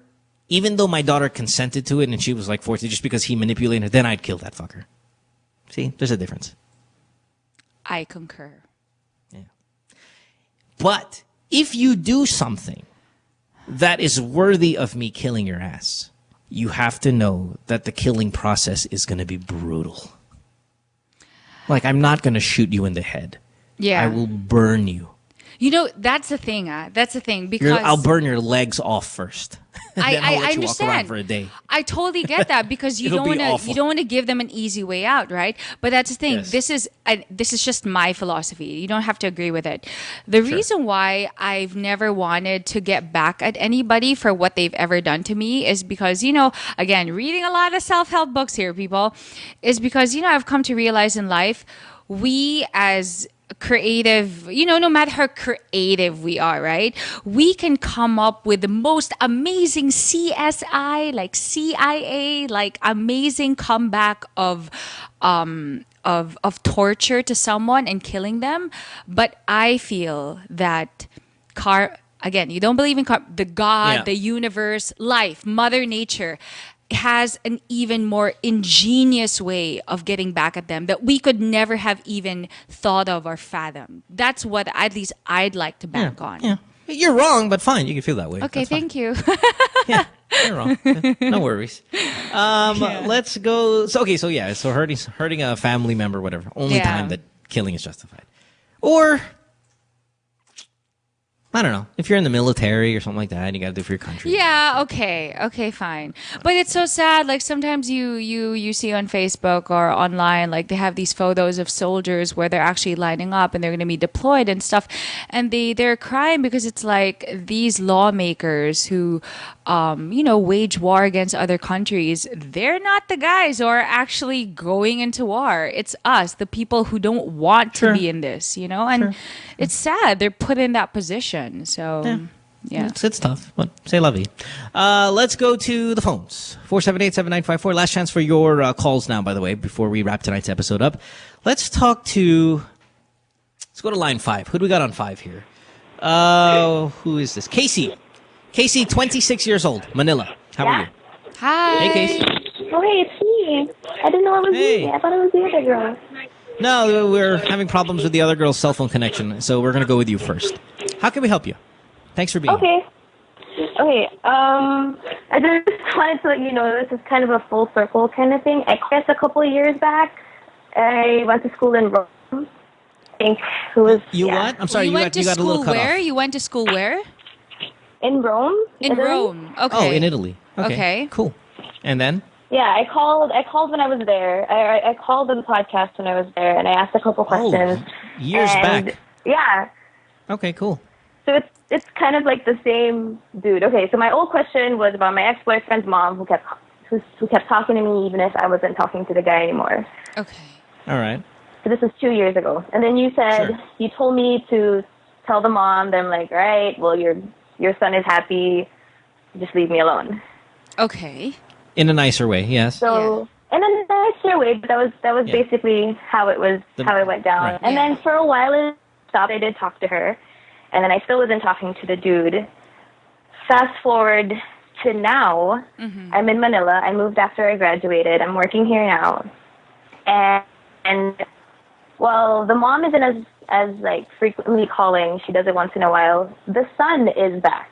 Speaker 5: even though my daughter consented to it and she was like forced to, just because he manipulated her, then I'd kill that fucker. See, there's a difference.
Speaker 9: I concur.
Speaker 5: But if you do something that is worthy of me killing your ass, you have to know that the killing process is going to be brutal. Like, I'm not going to shoot you in the head.
Speaker 9: Yeah.
Speaker 5: I will burn you.
Speaker 9: You know, that's the thing. That's the thing because
Speaker 5: I'll burn your legs off first. Then I'll let
Speaker 9: I
Speaker 5: you walk around
Speaker 9: understand.
Speaker 5: for a day.
Speaker 9: I totally get that because you
Speaker 5: It'll
Speaker 9: don't
Speaker 5: be
Speaker 9: want to
Speaker 5: awful.
Speaker 9: you don't want to give them an easy way out, right? But that's the thing.
Speaker 5: Yes.
Speaker 9: This is just my philosophy. You don't have to agree with it. The reason why I've never wanted to get back at anybody for what they've ever done to me is because, you know, again, reading a lot of self-help books here, people, is because, you know, I've come to realize in life, we as creative, you know, no matter how creative we are, right? We can come up with the most amazing CSI, like CIA, like amazing comeback of torture to someone and killing them. But I feel that again, you don't believe in the God, the universe, life, Mother Nature has an even more ingenious way of getting back at them that we could never have even thought of or fathomed. That's what at least I'd like to bank on.
Speaker 5: Yeah. You're wrong, but fine. You can feel that way.
Speaker 9: Okay, thank you.
Speaker 5: You're wrong. No worries. Let's go. So hurting a family member, whatever. Only time that killing is justified. Or, I don't know, if you're in the military or something like that, you got to do it for your country.
Speaker 9: Yeah, okay, fine. But it's so sad. Like sometimes you see on Facebook or online, like they have these photos of soldiers where they're actually lining up and they're going to be deployed and stuff, and they're crying because it's like these lawmakers who, wage war against other countries. They're not the guys who are actually going into war. It's us, the people who don't want to be in this, you know, and it's sad they're put in that position. So, yeah.
Speaker 5: It's tough, but say la vie. Let's go to the phones. 478-7954. Last chance for your calls now, by the way, before we wrap tonight's episode up. Let's go to line 5. Who do we got on 5 here? Who is this? Casey. Casey, 26 years old, Manila. How are you?
Speaker 9: Hi.
Speaker 5: Hey, Casey.
Speaker 6: Oh, hey, it's me. I didn't know it was me. I thought it was the other girl.
Speaker 5: No, we're having problems with the other girl's cell phone connection, so we're going to go with you first. How can we help you? Thanks for being here.
Speaker 6: Okay. I just wanted to let you know this is kind of a full circle kind of thing. I guess a couple of years back, I went to school in Rome. I think it was...
Speaker 5: You what? I'm sorry, you got a little cut off.
Speaker 9: You went to school where?
Speaker 6: In Rome.
Speaker 9: In
Speaker 6: Italy.
Speaker 9: Rome. Okay.
Speaker 5: Oh, in Italy. Okay. Cool. And then?
Speaker 6: Yeah, I called when I was there. I called the podcast when I was there, and I asked a couple questions.
Speaker 5: Years back.
Speaker 6: Yeah.
Speaker 5: Okay, cool.
Speaker 6: So it's kind of like the same dude. Okay, so my old question was about my ex-boyfriend's mom who kept talking to me even if I wasn't talking to the guy anymore.
Speaker 9: Okay.
Speaker 5: All right.
Speaker 6: So this was 2 years ago. And then you said, you told me to tell the mom, then I'm like, all right, well, your son is happy. Just leave me alone.
Speaker 9: Okay.
Speaker 5: In a nicer way, yes.
Speaker 6: So, in a nicer way, but that was basically how it went down.
Speaker 5: Right.
Speaker 6: And then for a while it stopped. I did talk to her, and then I still wasn't talking to the dude. Fast forward to now, I'm in Manila. I moved after I graduated. I'm working here now, and well, the mom isn't as like frequently calling. She does it once in a while. The son is back.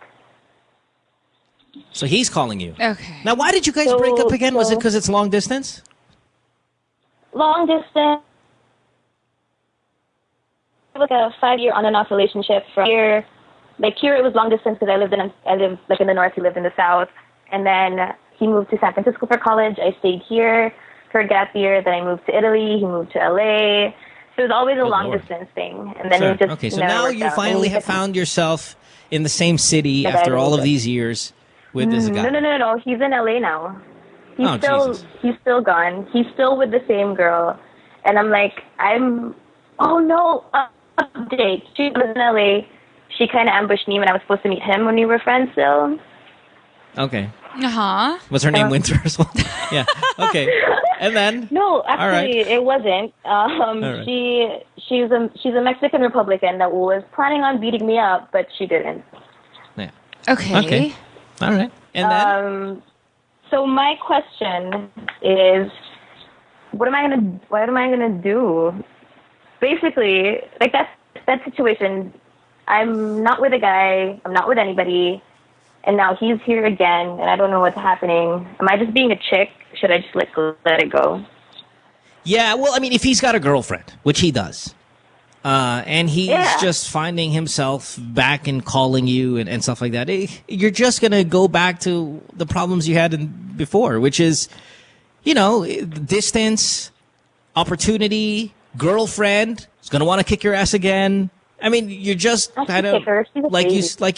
Speaker 5: So he's calling you.
Speaker 9: Okay.
Speaker 5: Now, why did you guys break up again? Was it because it's long distance?
Speaker 6: Long distance. Like a 5-year on and off relationship. From here, it was long distance because I live like in the north. He lived in the south, and then he moved to San Francisco for college. I stayed here for a gap year. Then I moved to Italy. He moved to LA. So it was always a long distance thing. And then it just
Speaker 5: okay. So now you finally have found yourself in the same city after all of these years. With this guy.
Speaker 6: No. He's in LA now.
Speaker 5: Jesus.
Speaker 6: He's still gone. He's still with the same girl. And I'm like, oh no, update. She was in LA. She kind of ambushed me when I was supposed to meet him when we were friends still.
Speaker 5: Okay.
Speaker 9: Uh-huh.
Speaker 5: Was her name Winter as well? Yeah. Okay. And then?
Speaker 6: No, actually, it wasn't.
Speaker 5: Right.
Speaker 6: She's a Mexican Republican that was planning on beating me up, but she didn't.
Speaker 5: Yeah.
Speaker 9: Okay.
Speaker 5: All right. And then?
Speaker 6: So my question is, what am I gonna do? Basically, like that situation. I'm not with a guy. I'm not with anybody. And now he's here again, and I don't know what's happening. Am I just being a chick? Should I just let it go?
Speaker 5: Yeah, well, I mean, if he's got a girlfriend, which he does, and he's just finding himself back and calling you and stuff like that, you're just going to go back to the problems you had before, which is, you know, distance, opportunity, girlfriend is going to want to kick your ass again. I mean, you're just kind of like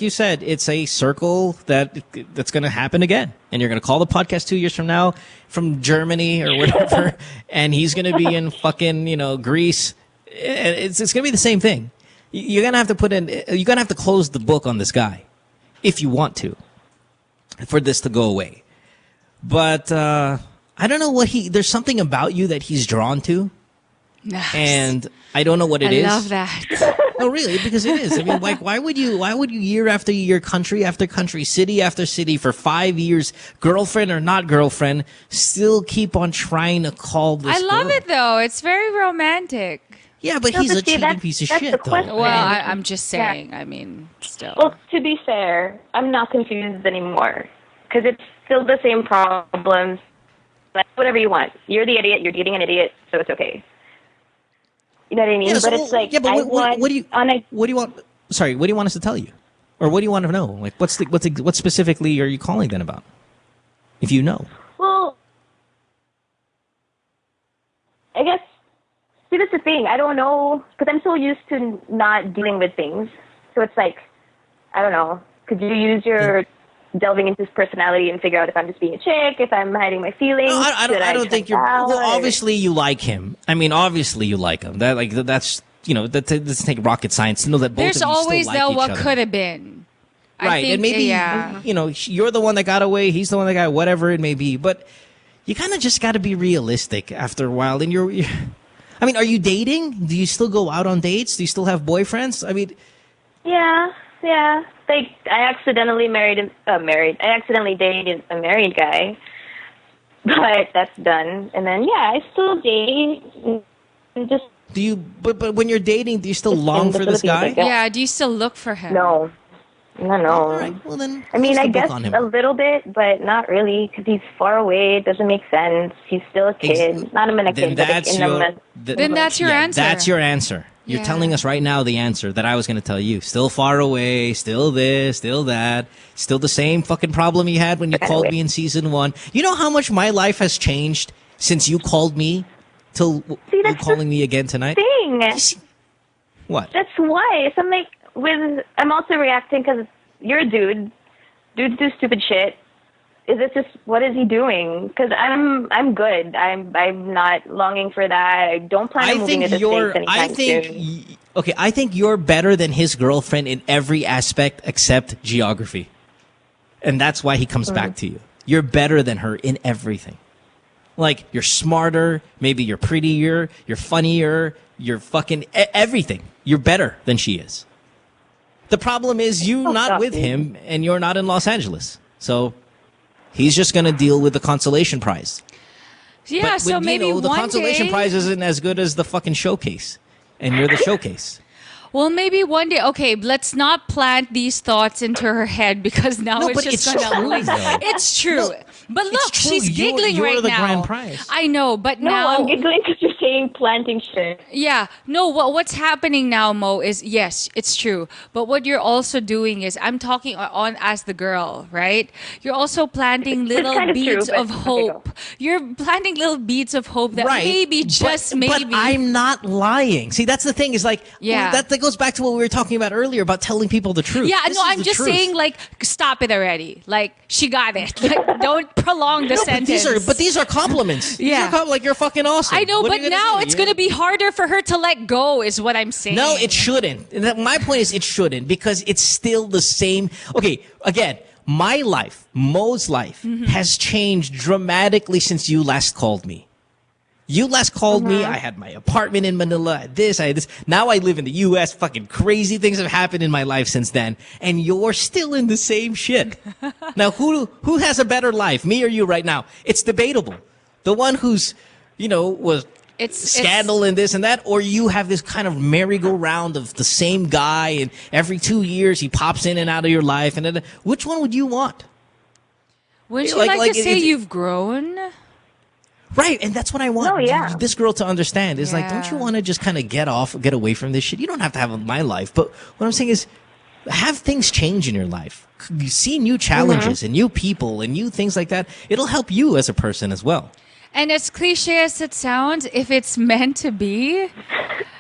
Speaker 5: you said, it's a circle that's going to happen again, and you're going to call the podcast 2 years from now from Germany or whatever, and he's going to be in fucking Greece. It's going to be the same thing. You're going to have to you're going to have to close the book on this guy if you want to, for this to go away. But I don't know there's something about you that he's drawn to. Nice. And I don't know what it is.
Speaker 9: I love that.
Speaker 5: No, really, because it is. I mean, like, why would you year after year, country after country, city after city for 5 years, girlfriend or not girlfriend, still keep on trying to call this
Speaker 9: I love
Speaker 5: girl?
Speaker 9: it, though. It's very romantic.
Speaker 5: Yeah, but he's a cheating piece of shit, though.
Speaker 9: Well, I'm just saying. Yeah. I mean, still.
Speaker 6: Well, to be fair, I'm not confused anymore because it's still the same problems. Like, whatever you want. You're the idiot. You're dating an idiot, so it's okay. You know what I mean?
Speaker 5: Yeah, so,
Speaker 6: but it's like,
Speaker 5: what do you want? Sorry, what do you want us to tell you, or what do you want to know? Like, what specifically are you calling then about? If you know.
Speaker 6: Well, I guess. See, that's the thing. I don't know because I'm so used to not dealing with things. So it's like, I don't know. Could you use your delving into his personality and figure out if I'm just being a chick, if I'm hiding my feelings?
Speaker 5: No, I don't think you're. Well, obviously you like him. I mean, obviously you like him. That's that doesn't take rocket science to know that both
Speaker 9: There's
Speaker 5: of you
Speaker 9: always
Speaker 5: still like
Speaker 9: what
Speaker 5: each other.
Speaker 9: could have been.
Speaker 5: Right,
Speaker 9: I think,
Speaker 5: and maybe you're the one that got away. He's the one that got whatever it may be. But you kind of just got to be realistic after a while. And I mean, are you dating? Do you still go out on dates? Do you still have boyfriends? I mean,
Speaker 6: yeah. Like, I accidentally I accidentally dated a married guy, but that's done. And then, I still date. Just
Speaker 5: do you? But when you're dating, do you still long for this guy?
Speaker 9: Yeah. Do you still look for him?
Speaker 6: No.
Speaker 5: All right. Well, then,
Speaker 6: I mean, I guess a little bit, but not really, because he's far away. It doesn't make sense. He's still a kid. Not a minute kid, but
Speaker 9: then that's your answer.
Speaker 5: That's your answer. You're telling us right now the answer that I was going to tell you. Still far away, still this, still that, still the same fucking problem you had when you called me in season 1. You know how much my life has changed since you called me till you calling me again tonight? What?
Speaker 6: That's why. So I'm like, I'm also reacting because you're a dude. Dudes do stupid shit. Is it just, what is he doing? Because I'm good. I'm not longing for that. I don't plan on moving to the States anytime soon.
Speaker 5: Okay, I think you're better than his girlfriend in every aspect except geography. And that's why he comes back to you. You're better than her in everything. Like, you're smarter, maybe you're prettier, you're funnier, you're fucking everything. You're better than she is. The problem is you're not with him and you're not in Los Angeles. So he's just going to deal with the consolation prize.
Speaker 9: Yeah, so maybe
Speaker 5: the
Speaker 9: one
Speaker 5: consolation
Speaker 9: day,
Speaker 5: prize isn't as good as the fucking showcase. And you're the showcase.
Speaker 9: Well, maybe one day. Okay, let's not plant these thoughts into her head because now it's just gonna. It's true. No, but look, she's giggling
Speaker 5: you're
Speaker 9: right
Speaker 5: the
Speaker 9: now.
Speaker 5: Grand prize.
Speaker 9: I know, but
Speaker 6: no,
Speaker 9: now
Speaker 6: I'm giggling because you're saying planting shit.
Speaker 9: Yeah, no. What's happening now, Mo, is yes, it's true. But what you're also doing is, I'm talking on as the girl, right? You're also planting little beads of hope. You're planting little beads of hope that maybe, maybe.
Speaker 5: But I'm not lying. See, that's the thing. Is like, that goes back to what we were talking about earlier about telling people the truth.
Speaker 9: Yeah, I'm just saying, like, stop it already. Like, she got it. Like, don't prolong the sentence.
Speaker 5: But these are compliments.
Speaker 9: Yeah.
Speaker 5: Like, you're fucking awesome.
Speaker 9: I know, but now it's going to be harder for her to let go, is what I'm saying.
Speaker 5: No, it shouldn't. My point is it shouldn't, because it's still the same. Okay, again, my life, Mo's life, has changed dramatically since you last called me. You last called me. I had my apartment in Manila. I had this. Now I live in the U.S. Fucking crazy things have happened in my life since then. And you're still in the same shit. Now, who has a better life, me or you right now? It's debatable. The one who's, was scandal and this and that, or you have this kind of merry-go-round of the same guy, and every 2 years he pops in and out of your life, and then, which one would you want?
Speaker 9: Would you like to say you've grown?
Speaker 5: Right, and that's what I want this girl to understand. Is like, don't you want to just kind of get away from this shit? You don't have to have my life, but what I'm saying is, have things change in your life. You see new challenges and new people and new things like that. It'll help you as a person as well.
Speaker 9: And as cliche as it sounds, if it's meant to be,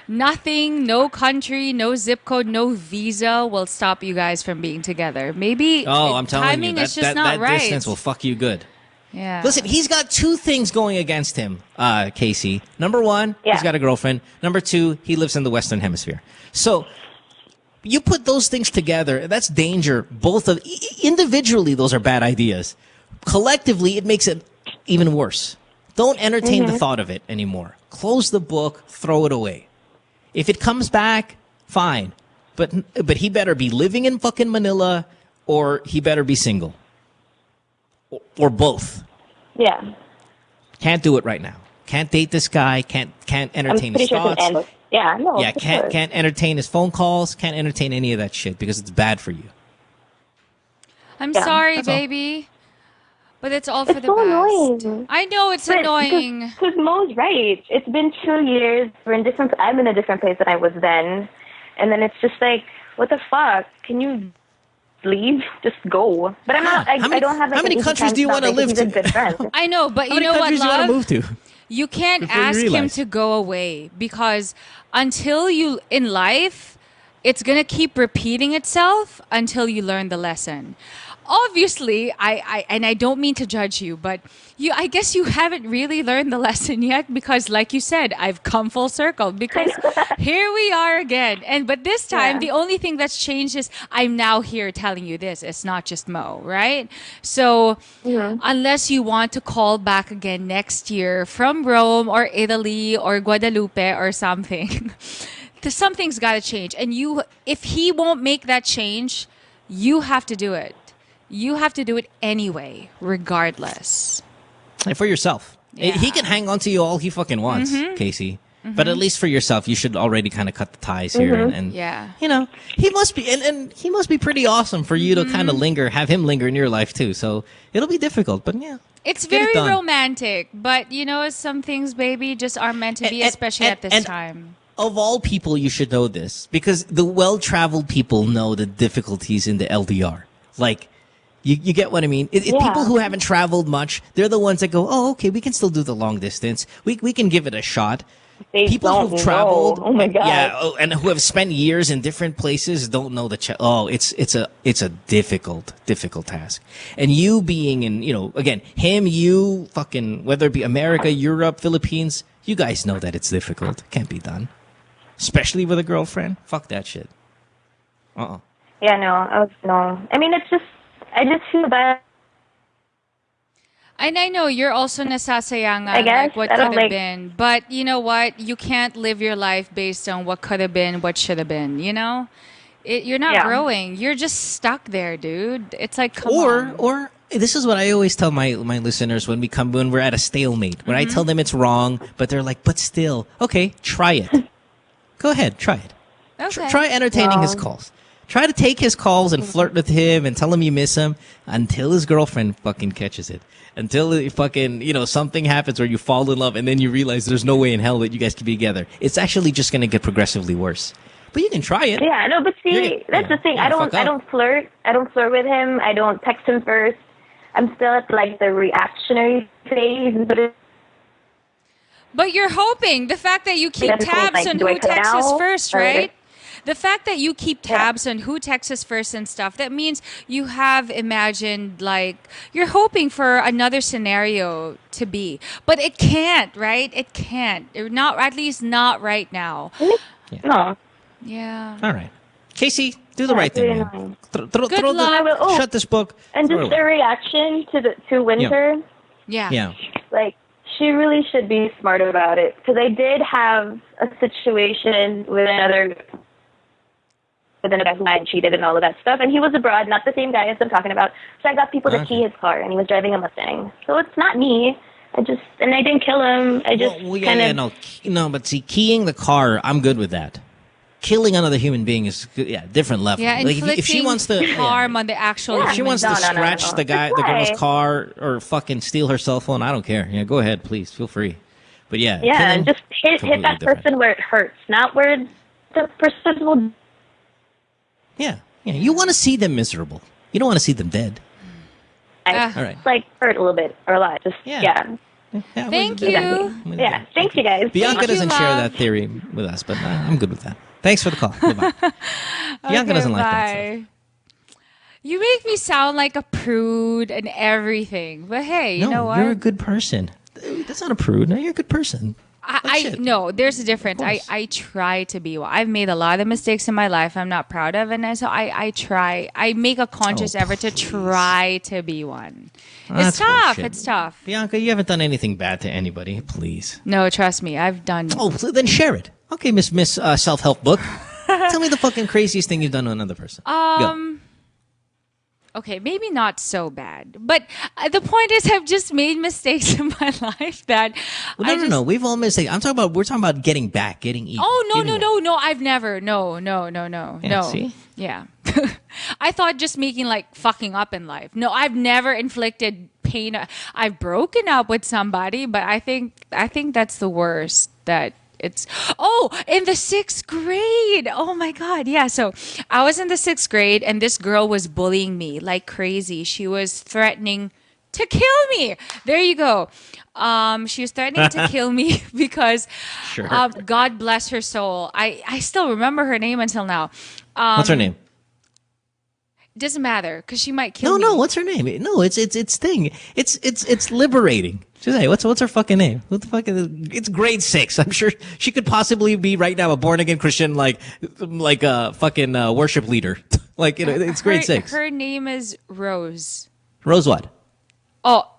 Speaker 9: nothing, no country, no zip code, no visa will stop you guys from being together. Maybe
Speaker 5: I'm telling
Speaker 9: timing
Speaker 5: you,
Speaker 9: is just not
Speaker 5: that
Speaker 9: right.
Speaker 5: distance will fuck you good.
Speaker 9: Yeah.
Speaker 5: Listen, he's got two things going against him, Casey. Number one, he's got a girlfriend. Number two, he lives in the Western Hemisphere. So you put those things together, that's danger. Both of individually, those are bad ideas. Collectively, it makes it even worse. Don't entertain the thought of it anymore. Close the book, throw it away. If it comes back, fine. But he better be living in fucking Manila, or he better be single. Or both.
Speaker 6: Yeah.
Speaker 5: Can't do it right now. Can't date this guy. Can't entertain his thoughts. Can't entertain his phone calls. Can't entertain any of that shit because it's bad for you.
Speaker 9: I'm sorry, baby. But it's all for the best.
Speaker 6: Annoying.
Speaker 9: I know it's annoying.
Speaker 6: Because Mo's right. It's been 2 years. I'm in a different place than I was then. And then it's just like, what the fuck? Can you leave? Just go. But I'm not. I don't have. Like,
Speaker 5: how many countries do you want to live
Speaker 9: to? I know, but you know what, love?
Speaker 5: How many countries do you want to move to?
Speaker 9: You can't ask him to go away because until you in life, it's gonna keep repeating itself until you learn the lesson. Obviously, I don't mean to judge you, but I guess you haven't really learned the lesson yet because, like you said, I've come full circle because here we are again. But this time, the only thing that's changed is I'm now here telling you this. It's not just Mo, right? So unless you want to call back again next year from Rome or Italy or Guadalupe or something, something's got to change. And if he won't make that change, you have to do it. You have to do it anyway, regardless.
Speaker 5: And for yourself.
Speaker 9: Yeah.
Speaker 5: He can hang on to you all he fucking wants, Casey. But at least for yourself, you should already kind of cut the ties here. And you know, he must be, and he must be pretty awesome for you to kind of have him linger in your life too. So it'll be difficult, but yeah.
Speaker 9: It's very romantic, but you know, some things, baby, just aren't meant to be, especially at this time.
Speaker 5: Of all people, you should know this because the well-traveled people know the difficulties in the LDR. Like, you get what I mean? People who haven't traveled much, they're the ones that go, oh, okay, we can still do the long distance. We can give it a shot. People who've traveled,
Speaker 6: oh my God,
Speaker 5: and who have spent years in different places don't know it's a difficult task. And you being in, again, you fucking, whether it be America, Europe, Philippines, you guys know that it's difficult. It can't be done. Especially with a girlfriend. Fuck that shit.
Speaker 6: Yeah, no. I mean, I just feel bad.
Speaker 9: And I know you're also nasasayangan, like what could have been. But you know what? You can't live your life based on what could have been, what should have been, you know? You're not growing. You're just stuck there, dude. It's like, come on.
Speaker 5: Or this is what I always tell my listeners when we're at a stalemate. When I tell them it's wrong, but they're like, but still, okay, try it. Go ahead, try it.
Speaker 9: Okay.
Speaker 5: Try entertaining his calls. Try to take his calls and flirt with him and tell him you miss him until his girlfriend fucking catches it. Until it fucking, something happens where you fall in love and then you realize there's no way in hell that you guys can be together. It's actually just going to get progressively worse. But you can try it.
Speaker 6: Yeah, no, but see, that's the thing. I don't flirt. I don't flirt with him. I don't text him first. I'm still at like the reactionary phase,
Speaker 9: But you're hoping the fact that you keep tabs on who texts first, right? The fact that you keep tabs on who texts first and stuff, that means you have imagined, like, you're hoping for another scenario to be. But it can't, right? It can't. Not, at least not right now.
Speaker 6: No.
Speaker 9: Yeah.
Speaker 5: All right. Casey, do the right thing, man. Shut this book.
Speaker 6: And just a reaction to Winter.
Speaker 9: Yeah.
Speaker 6: Like, she really should be smart about it. Because I did have a situation with another guy and cheated and all of that stuff. And he was abroad, not the same guy as I'm talking about. So I got people to key his car, and he was driving a Mustang. So it's not me. I didn't kill him. I just
Speaker 5: but see, keying the car, I'm good with that. Killing another human being is different level.
Speaker 9: Yeah,
Speaker 5: like if she wants to
Speaker 9: harm on the actual.
Speaker 5: if she wants to scratch the girl's
Speaker 6: Why?
Speaker 5: car or fucking steal her cell phone, I don't care. Yeah, go ahead, please, feel free. But
Speaker 6: Yeah,
Speaker 5: killing,
Speaker 6: just hit that
Speaker 5: different.
Speaker 6: person where it hurts, not where the person will.
Speaker 5: Yeah, you want to see them miserable. You don't want to see them dead. All right.
Speaker 6: Like hurt a little bit or a lot. Just yeah.
Speaker 9: Thank you.
Speaker 6: Yeah, thanks you guys.
Speaker 5: Bianca doesn't share that theory with us, but I'm good with that. Thanks for the call. Goodbye. Bianca doesn't like that stuff.
Speaker 9: You make me sound like a prude and everything, but hey, you know what?
Speaker 5: You're a good person. That's not a prude. No, you're a good person.
Speaker 9: I no, there's a difference. I try to be one. I've made a lot of mistakes in my life I'm not proud of, and so I try. I make a conscious effort to try to be one. It's tough.
Speaker 5: Bullshit.
Speaker 9: It's tough.
Speaker 5: Bianca, you haven't done anything bad to anybody. Please.
Speaker 9: No, trust me, I've done.
Speaker 5: Oh, then share it. Okay, Miss Self-Help Book. Tell me the fucking craziest thing you've done to another person. Go.
Speaker 9: Okay, maybe not so bad, but the point is, I've just made mistakes in my life that.
Speaker 5: No. We've all made mistakes. We're talking about getting back, getting even.
Speaker 9: Oh no! I've never. No.
Speaker 5: See?
Speaker 9: Yeah. I thought just making like fucking up in life. No, I've never inflicted pain. I've broken up with somebody, but I think that's the worst. That it's in the 6th grade. Oh my God. Yeah. So I was in the 6th grade and this girl was bullying me like crazy. She was threatening to kill me. There you go. She was threatening to kill me because God bless her soul. I still remember her name until now.
Speaker 5: What's her name?
Speaker 9: Doesn't matter because she might kill me.
Speaker 5: No, what's her name? No, it's thing. It's liberating. Say, what's her fucking name? What the fuck is it? It's grade 6. I'm sure she could possibly be right now a born again Christian, like a fucking worship leader. Like it's grade 6.
Speaker 9: Her name is Rose.
Speaker 5: Rose what?
Speaker 9: Oh,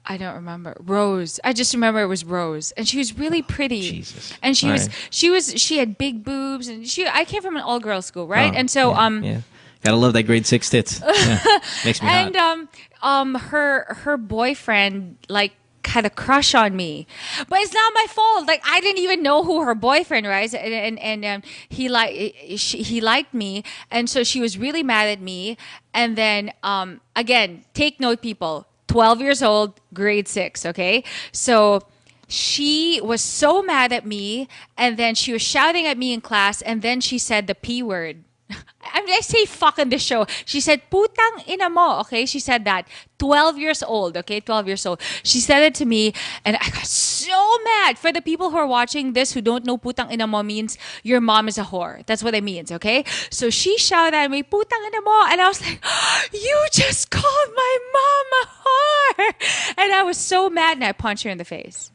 Speaker 9: I don't remember. Rose. I just remember it was Rose, and she was really pretty.
Speaker 5: Jesus.
Speaker 9: And she had big boobs, and I came from an all girls school, right?
Speaker 5: Oh,
Speaker 9: and so
Speaker 5: yeah. Gotta love that grade 6 tits. Yeah, makes me hot.
Speaker 9: And her boyfriend had a crush on me, but it's not my fault. Like I didn't even know who her boyfriend was, and he liked me, and so she was really mad at me. And then again, take note, people. 12 years old, grade 6. Okay, so. She was so mad at me, and then she was shouting at me in class, and then she said the P word. I say fuck on this show. She said, putang ina mo, okay? She said that. 12 years old, okay? 12 years old. She said it to me, and I got so mad. For the people who are watching this who don't know putang ina mo means your mom is a whore. That's what it means, okay? So she shouted at me, putang ina mo, and I was like, you just called my mom a whore! And I was so mad, and I punched her in the face.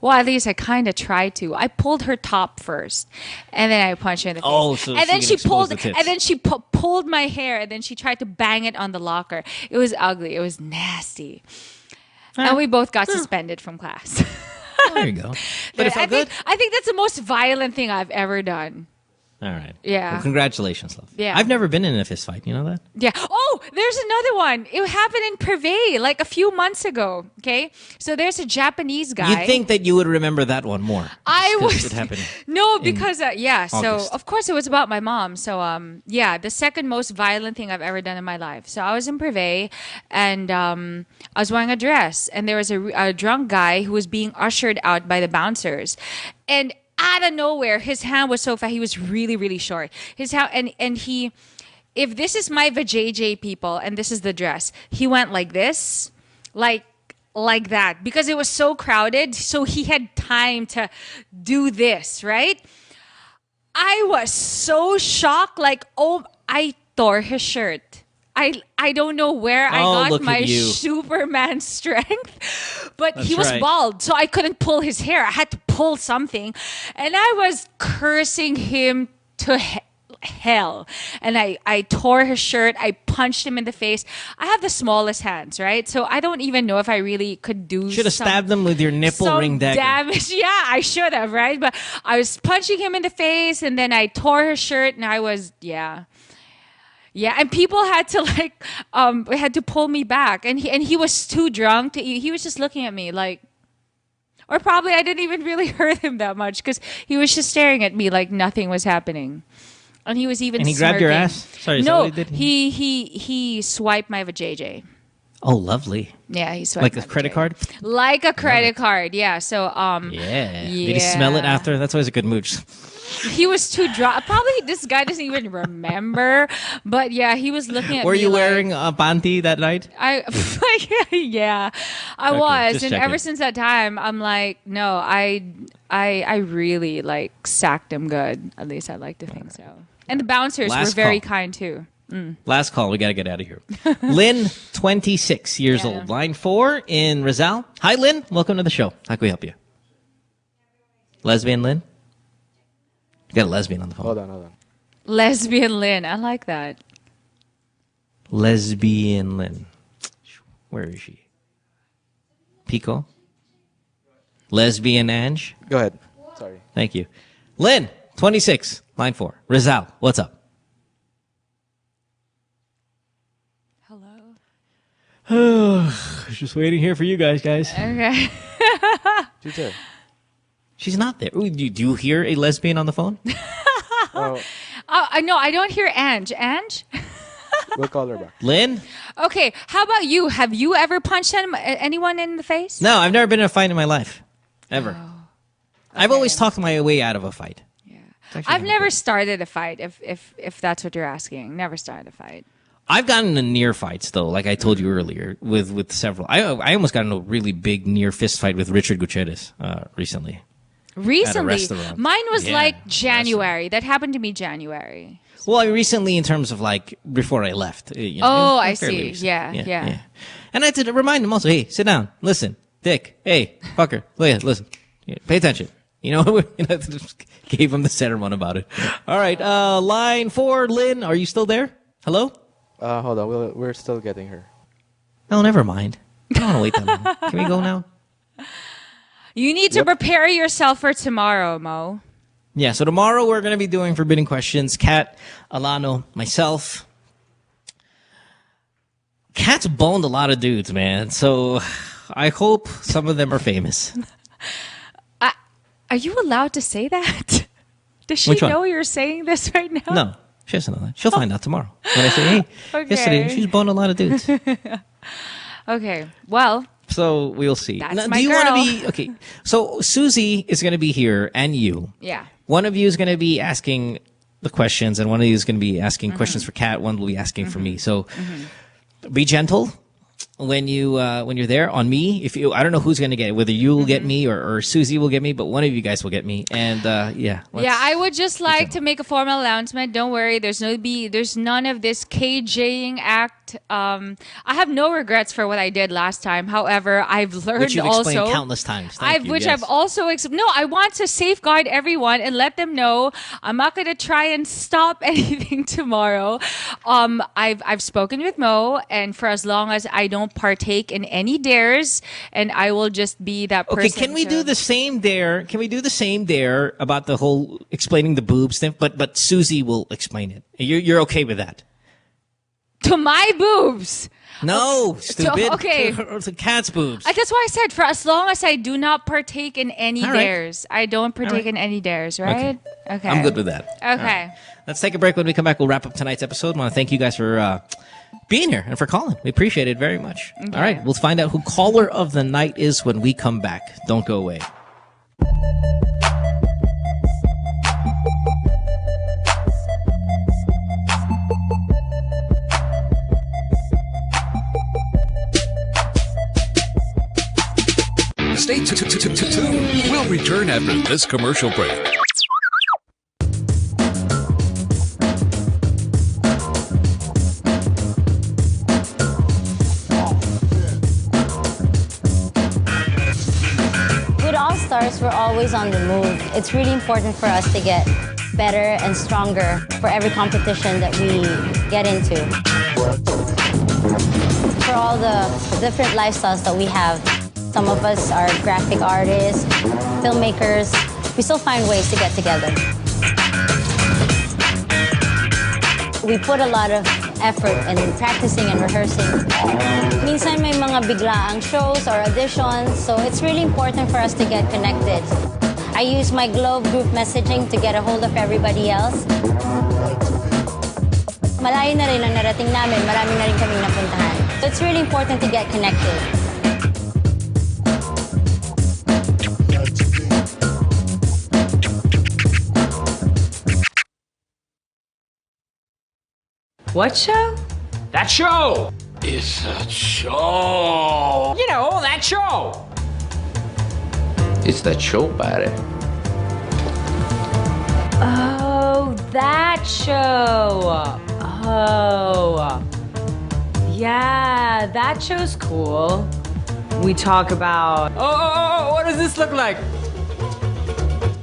Speaker 9: Well, at least I kind of tried to. I pulled her top first, and then I punched her in the face.
Speaker 5: Oh, so
Speaker 9: and then she pulled,
Speaker 5: the tits.
Speaker 9: and then she pulled my hair, and then she tried to bang it on the locker. It was ugly. It was nasty, and we both got suspended from class.
Speaker 5: There you go. But it felt good.
Speaker 9: I think that's the most violent thing I've ever done.
Speaker 5: All right.
Speaker 9: Yeah.
Speaker 5: Well, congratulations, love.
Speaker 9: Yeah.
Speaker 5: I've never been in a fist fight. You know that?
Speaker 9: Yeah. Oh, there's another one. It happened in Privé like a few months ago. Okay. So there's a Japanese guy.
Speaker 5: You'd think that you would remember that one more. It happened.
Speaker 9: No, because so
Speaker 5: August.
Speaker 9: of course it was about my mom. So the second most violent thing I've ever done in my life. So I was in Privé, and I was wearing a dress, and there was a drunk guy who was being ushered out by the bouncers, and out of nowhere, his hand was so fat. He was really, really short. His hand, and he, if this is my vajayjay, people, and this is the dress, he went like this, like that, because it was so crowded. So he had time to do this, right? I was so shocked. Like, I tore his shirt. I don't know where I got my Superman strength, but he was bald, so I couldn't pull his hair. I had to pull something, and I was cursing him to hell. And I tore his shirt. I punched him in the face. I have the smallest hands, right? So I don't even know if I really could do.
Speaker 5: Should have stabbed him with your nipple ring dagger.
Speaker 9: Damage. Yeah, I should have, right? But I was punching him in the face, and then I tore his shirt, and I was Yeah, and people had to had to pull me back, and he was too drunk to eat. He was just looking at me like, or probably I didn't even really hurt him that much because he was just staring at me like nothing was happening, and he was even.
Speaker 5: And he
Speaker 9: smirking.
Speaker 5: grabbed your ass. Sorry,
Speaker 9: no,
Speaker 5: is that what
Speaker 9: he swiped my vajayjay.
Speaker 5: Oh, lovely.
Speaker 9: Yeah, he swiped
Speaker 5: like
Speaker 9: my
Speaker 5: a credit
Speaker 9: vajayjay.
Speaker 5: card.
Speaker 9: Like a credit card, yeah. So
Speaker 5: Yeah. Did he smell it after? That's always a good mooch.
Speaker 9: He was too drunk. Probably this guy doesn't even remember. But yeah, he was looking at me.
Speaker 5: Were you wearing a panty that night?
Speaker 9: I was,
Speaker 5: just
Speaker 9: and
Speaker 5: checking.
Speaker 9: ever since that time, I'm like, no, I really like sacked him good. At least I like to think so. And the bouncers
Speaker 5: Last
Speaker 9: were very
Speaker 5: call.
Speaker 9: kind too.
Speaker 5: Last call. We got to get out of here. Lynn, 26 years old. Line 4 in Rizal. Hi, Lynn. Welcome to the show. How can we help you? Lesbian Lynn? You got a lesbian on the phone.
Speaker 10: Hold on.
Speaker 9: Lesbian Lynn, I like that.
Speaker 5: Lesbian Lynn. Where is she? Pico? Lesbian Ange?
Speaker 10: Go ahead. Sorry.
Speaker 5: Thank you. Lynn, 26, line 4. Rizal, what's up? Hello. Just waiting here for you guys.
Speaker 9: Okay.
Speaker 10: She's there.
Speaker 5: She's not there. Ooh, do you hear a lesbian on the phone?
Speaker 9: I know. I don't hear Ange. Ange?
Speaker 10: We'll call her back.
Speaker 5: Lynn?
Speaker 9: Okay. How about you? Have you ever punched anyone in the face?
Speaker 5: No, I've never been in a fight in my life. Ever. I've always talked my way out of a fight.
Speaker 9: I've never started a fight, if that's what you're asking. Never started a fight.
Speaker 5: I've gotten in near fights, though, like I told you earlier, with several. I almost got in a really big near fist fight with Richard Gutierrez recently.
Speaker 9: Recently?
Speaker 5: At a restaurant.
Speaker 9: Mine was like January. That happened to me January.
Speaker 5: Well, recently in terms of like before I left.
Speaker 9: I
Speaker 5: fairly
Speaker 9: see.
Speaker 5: recent.
Speaker 9: Yeah.
Speaker 5: And I had to remind him also, hey, sit down, listen, dick, hey, fucker, listen, pay attention. Gave him the center one about it. All right, line 4, Lynn, are you still there? Hello?
Speaker 10: Hold on. We're still getting her.
Speaker 5: No, never mind. I don't want to wait that long. Can we go now?
Speaker 9: You need to prepare yourself for tomorrow, Mo.
Speaker 5: Yeah, so tomorrow we're going to be doing Forbidden Questions. Kat, Alano, myself. Kat's boned a lot of dudes, man. So I hope some of them are famous.
Speaker 9: Are you allowed to say that? Does she know you're saying this right now?
Speaker 5: No, she doesn't know that. She'll find out tomorrow. When I say, hey, yesterday she's boned a lot of dudes.
Speaker 9: Okay, well.
Speaker 5: So we'll see.
Speaker 9: That's
Speaker 5: now,
Speaker 9: my
Speaker 5: do you
Speaker 9: girl.
Speaker 5: want to be okay? So Susie is going to be here, and you.
Speaker 9: Yeah.
Speaker 5: One of you is going to be asking the questions, and one of you is going to be asking questions for Kat. One will be asking for me. So be gentle when you're there on me. If you, I don't know who's going to get it, whether you'll get me or Susie will get me, but one of you guys will get me. And
Speaker 9: I would just like to make a formal announcement. Don't worry, there's none of this KJing act. I have no regrets for what I did last time. However, I've learned
Speaker 5: which you've
Speaker 9: also
Speaker 5: explained countless times. Thank you, yes.
Speaker 9: I've also I want to safeguard everyone and let them know I'm not going to try and stop anything tomorrow. I've spoken with Mo, and for as long as I don't partake in any dares, and I will just be that person.
Speaker 5: Okay, can we do the same dare? Can we do the same dare about the whole explaining the boobs thing? But Susie will explain it. You're okay with that?
Speaker 9: To my boobs.
Speaker 5: No, stupid.
Speaker 9: Okay.
Speaker 5: To Kat's boobs.
Speaker 9: That's why I said for as long as I do not partake in any dares. I don't partake in any dares, right? Okay.
Speaker 5: I'm good with that.
Speaker 9: Okay.
Speaker 5: Right. Let's take a break. When we come back, we'll wrap up tonight's episode. I want to thank you guys for being here and for calling. We appreciate it very much.
Speaker 9: Okay.
Speaker 5: All right. We'll find out who caller of the night is when we come back. Don't go away.
Speaker 3: Stay tuned. We'll return after this commercial break.
Speaker 11: With All Stars, we're always on the move. It's really important for us to get better and stronger for every competition that we get into. For all the different lifestyles that we have, some of us are graphic artists, filmmakers. We still find ways to get together. We put a lot of effort and practicing and rehearsing. Minsan may mga biglaang shows or auditions, so it's really important for us to get connected. I use my Globe group messaging to get a hold of everybody else. Malayo na rin ang narating namin, marami na rin kaming napuntahan. So it's really important to get connected.
Speaker 13: What show?
Speaker 19: That show! It's a show! You know, that show! It's that show, pare.
Speaker 13: Oh, that show! Oh. Yeah, that show's cool. We talk about...
Speaker 21: Oh, what does this look like?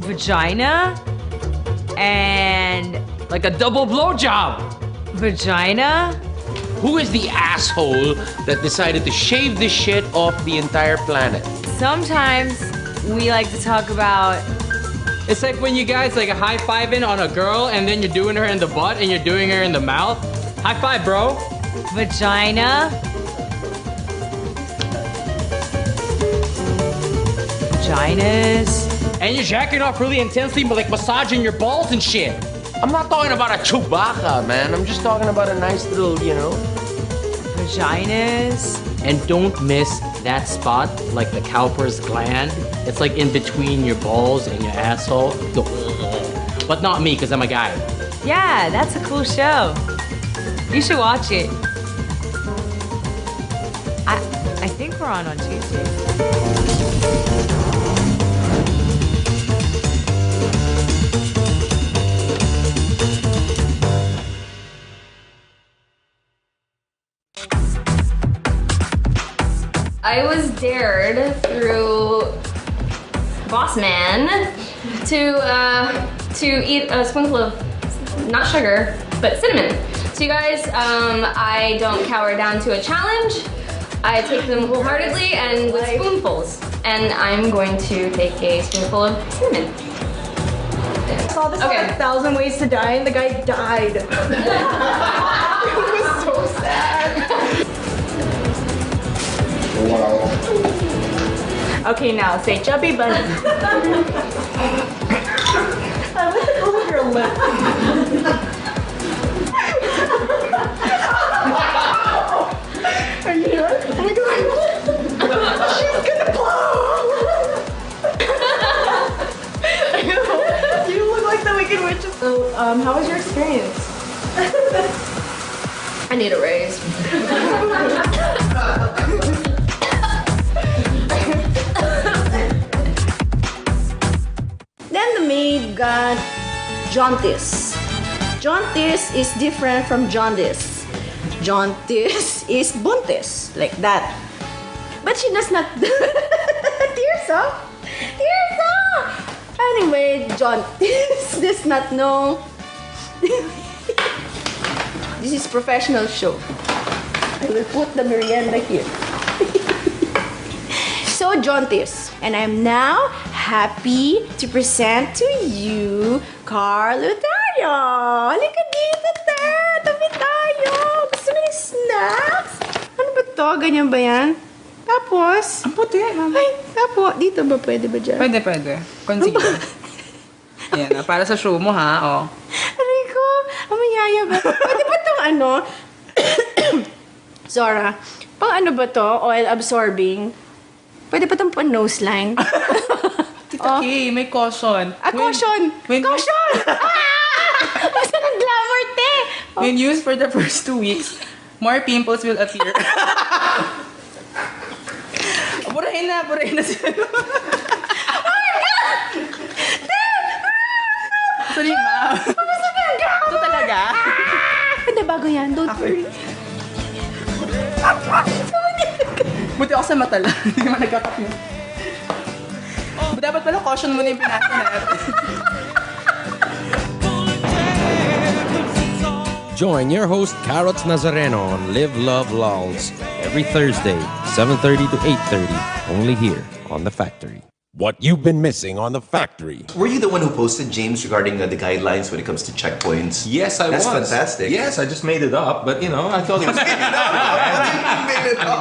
Speaker 13: Vagina? And...
Speaker 19: Like a double blowjob!
Speaker 13: Vagina?
Speaker 19: Who is the asshole that decided to shave this shit off the entire planet?
Speaker 13: Sometimes we like to talk about...
Speaker 21: It's like when you guys like high-fiving on a girl and then you're doing her in the butt and you're doing her in the mouth. High five, bro.
Speaker 13: Vagina? Vaginas?
Speaker 19: And you're jacking off really intensely, but like massaging your balls and shit. I'm not talking about a Chewbacca, man. I'm just talking about a nice little, you know.
Speaker 13: Vaginas?
Speaker 18: And don't miss that spot, like the cowper's gland. It's like in between your balls and your asshole. But not me, because I'm a guy.
Speaker 13: Yeah, that's a cool show. You should watch it. I think we're on Tuesday.
Speaker 22: I was dared through Boss Man to eat a spoonful of not sugar but cinnamon. So you guys, I don't cower down to a challenge. I take them wholeheartedly and with spoonfuls. And I'm going to take a spoonful of cinnamon.
Speaker 20: I saw this on 1,000 Ways to Die and the guy died. It was so sad. Okay, now say chubby bunny. I want to pull your lip. Are you here? Oh my god. She's gonna blow. You look like the Wicked Witch. So, how was your experience?
Speaker 22: I need a raise.
Speaker 20: Then the maid got jaundice. Jaundice is different from jaundice. Jaundice is buntis, like that. But she does not. Tears up. Tears up. Anyway, jaundice does not know. This is professional show. I will put the merienda here. So jaundice. And I'm now happy to present to you Carl Lutario. Halika dito, te. Tabi tayo. Gusto mo ng snacks? Ano ba to? Ganyan ba yan? Tapos? Ang puti. Ay, tapos. Dito ba? Pwede ba dyan?
Speaker 21: Pwede. Concealer. Yan, para sa show mo ha. Oh.
Speaker 20: Rico, amayaya ba? Pwede ba itong ano? Zora, pang ano ba to? Oil absorbing? Pwede ba itong pang nose line?
Speaker 21: Tita Kay, may caution.
Speaker 20: Caution! Caution! Basta ng glamour, te!
Speaker 21: When used for the first 2 weeks, more pimples will appear. Burahin na sila.
Speaker 20: Oh my God!
Speaker 21: Sorry, ma'am. Ito talaga.
Speaker 20: Hindi, bago yan. Don't worry.
Speaker 21: Buti ako sa mata lang. Hindi naman nagkakapin. Dapat pala caution muna yung pinasa natin.
Speaker 14: Join your host Carrots Nazareno on Live Love Lols every Thursday, 7:30 to 8:30, only here on The Factory. What you've been missing on The Factory.
Speaker 15: Were you the one who posted, James, regarding the guidelines when it comes to checkpoints?
Speaker 16: Yes, I was.
Speaker 15: That's fantastic.
Speaker 16: Yes, I just made it up, but I thought it was.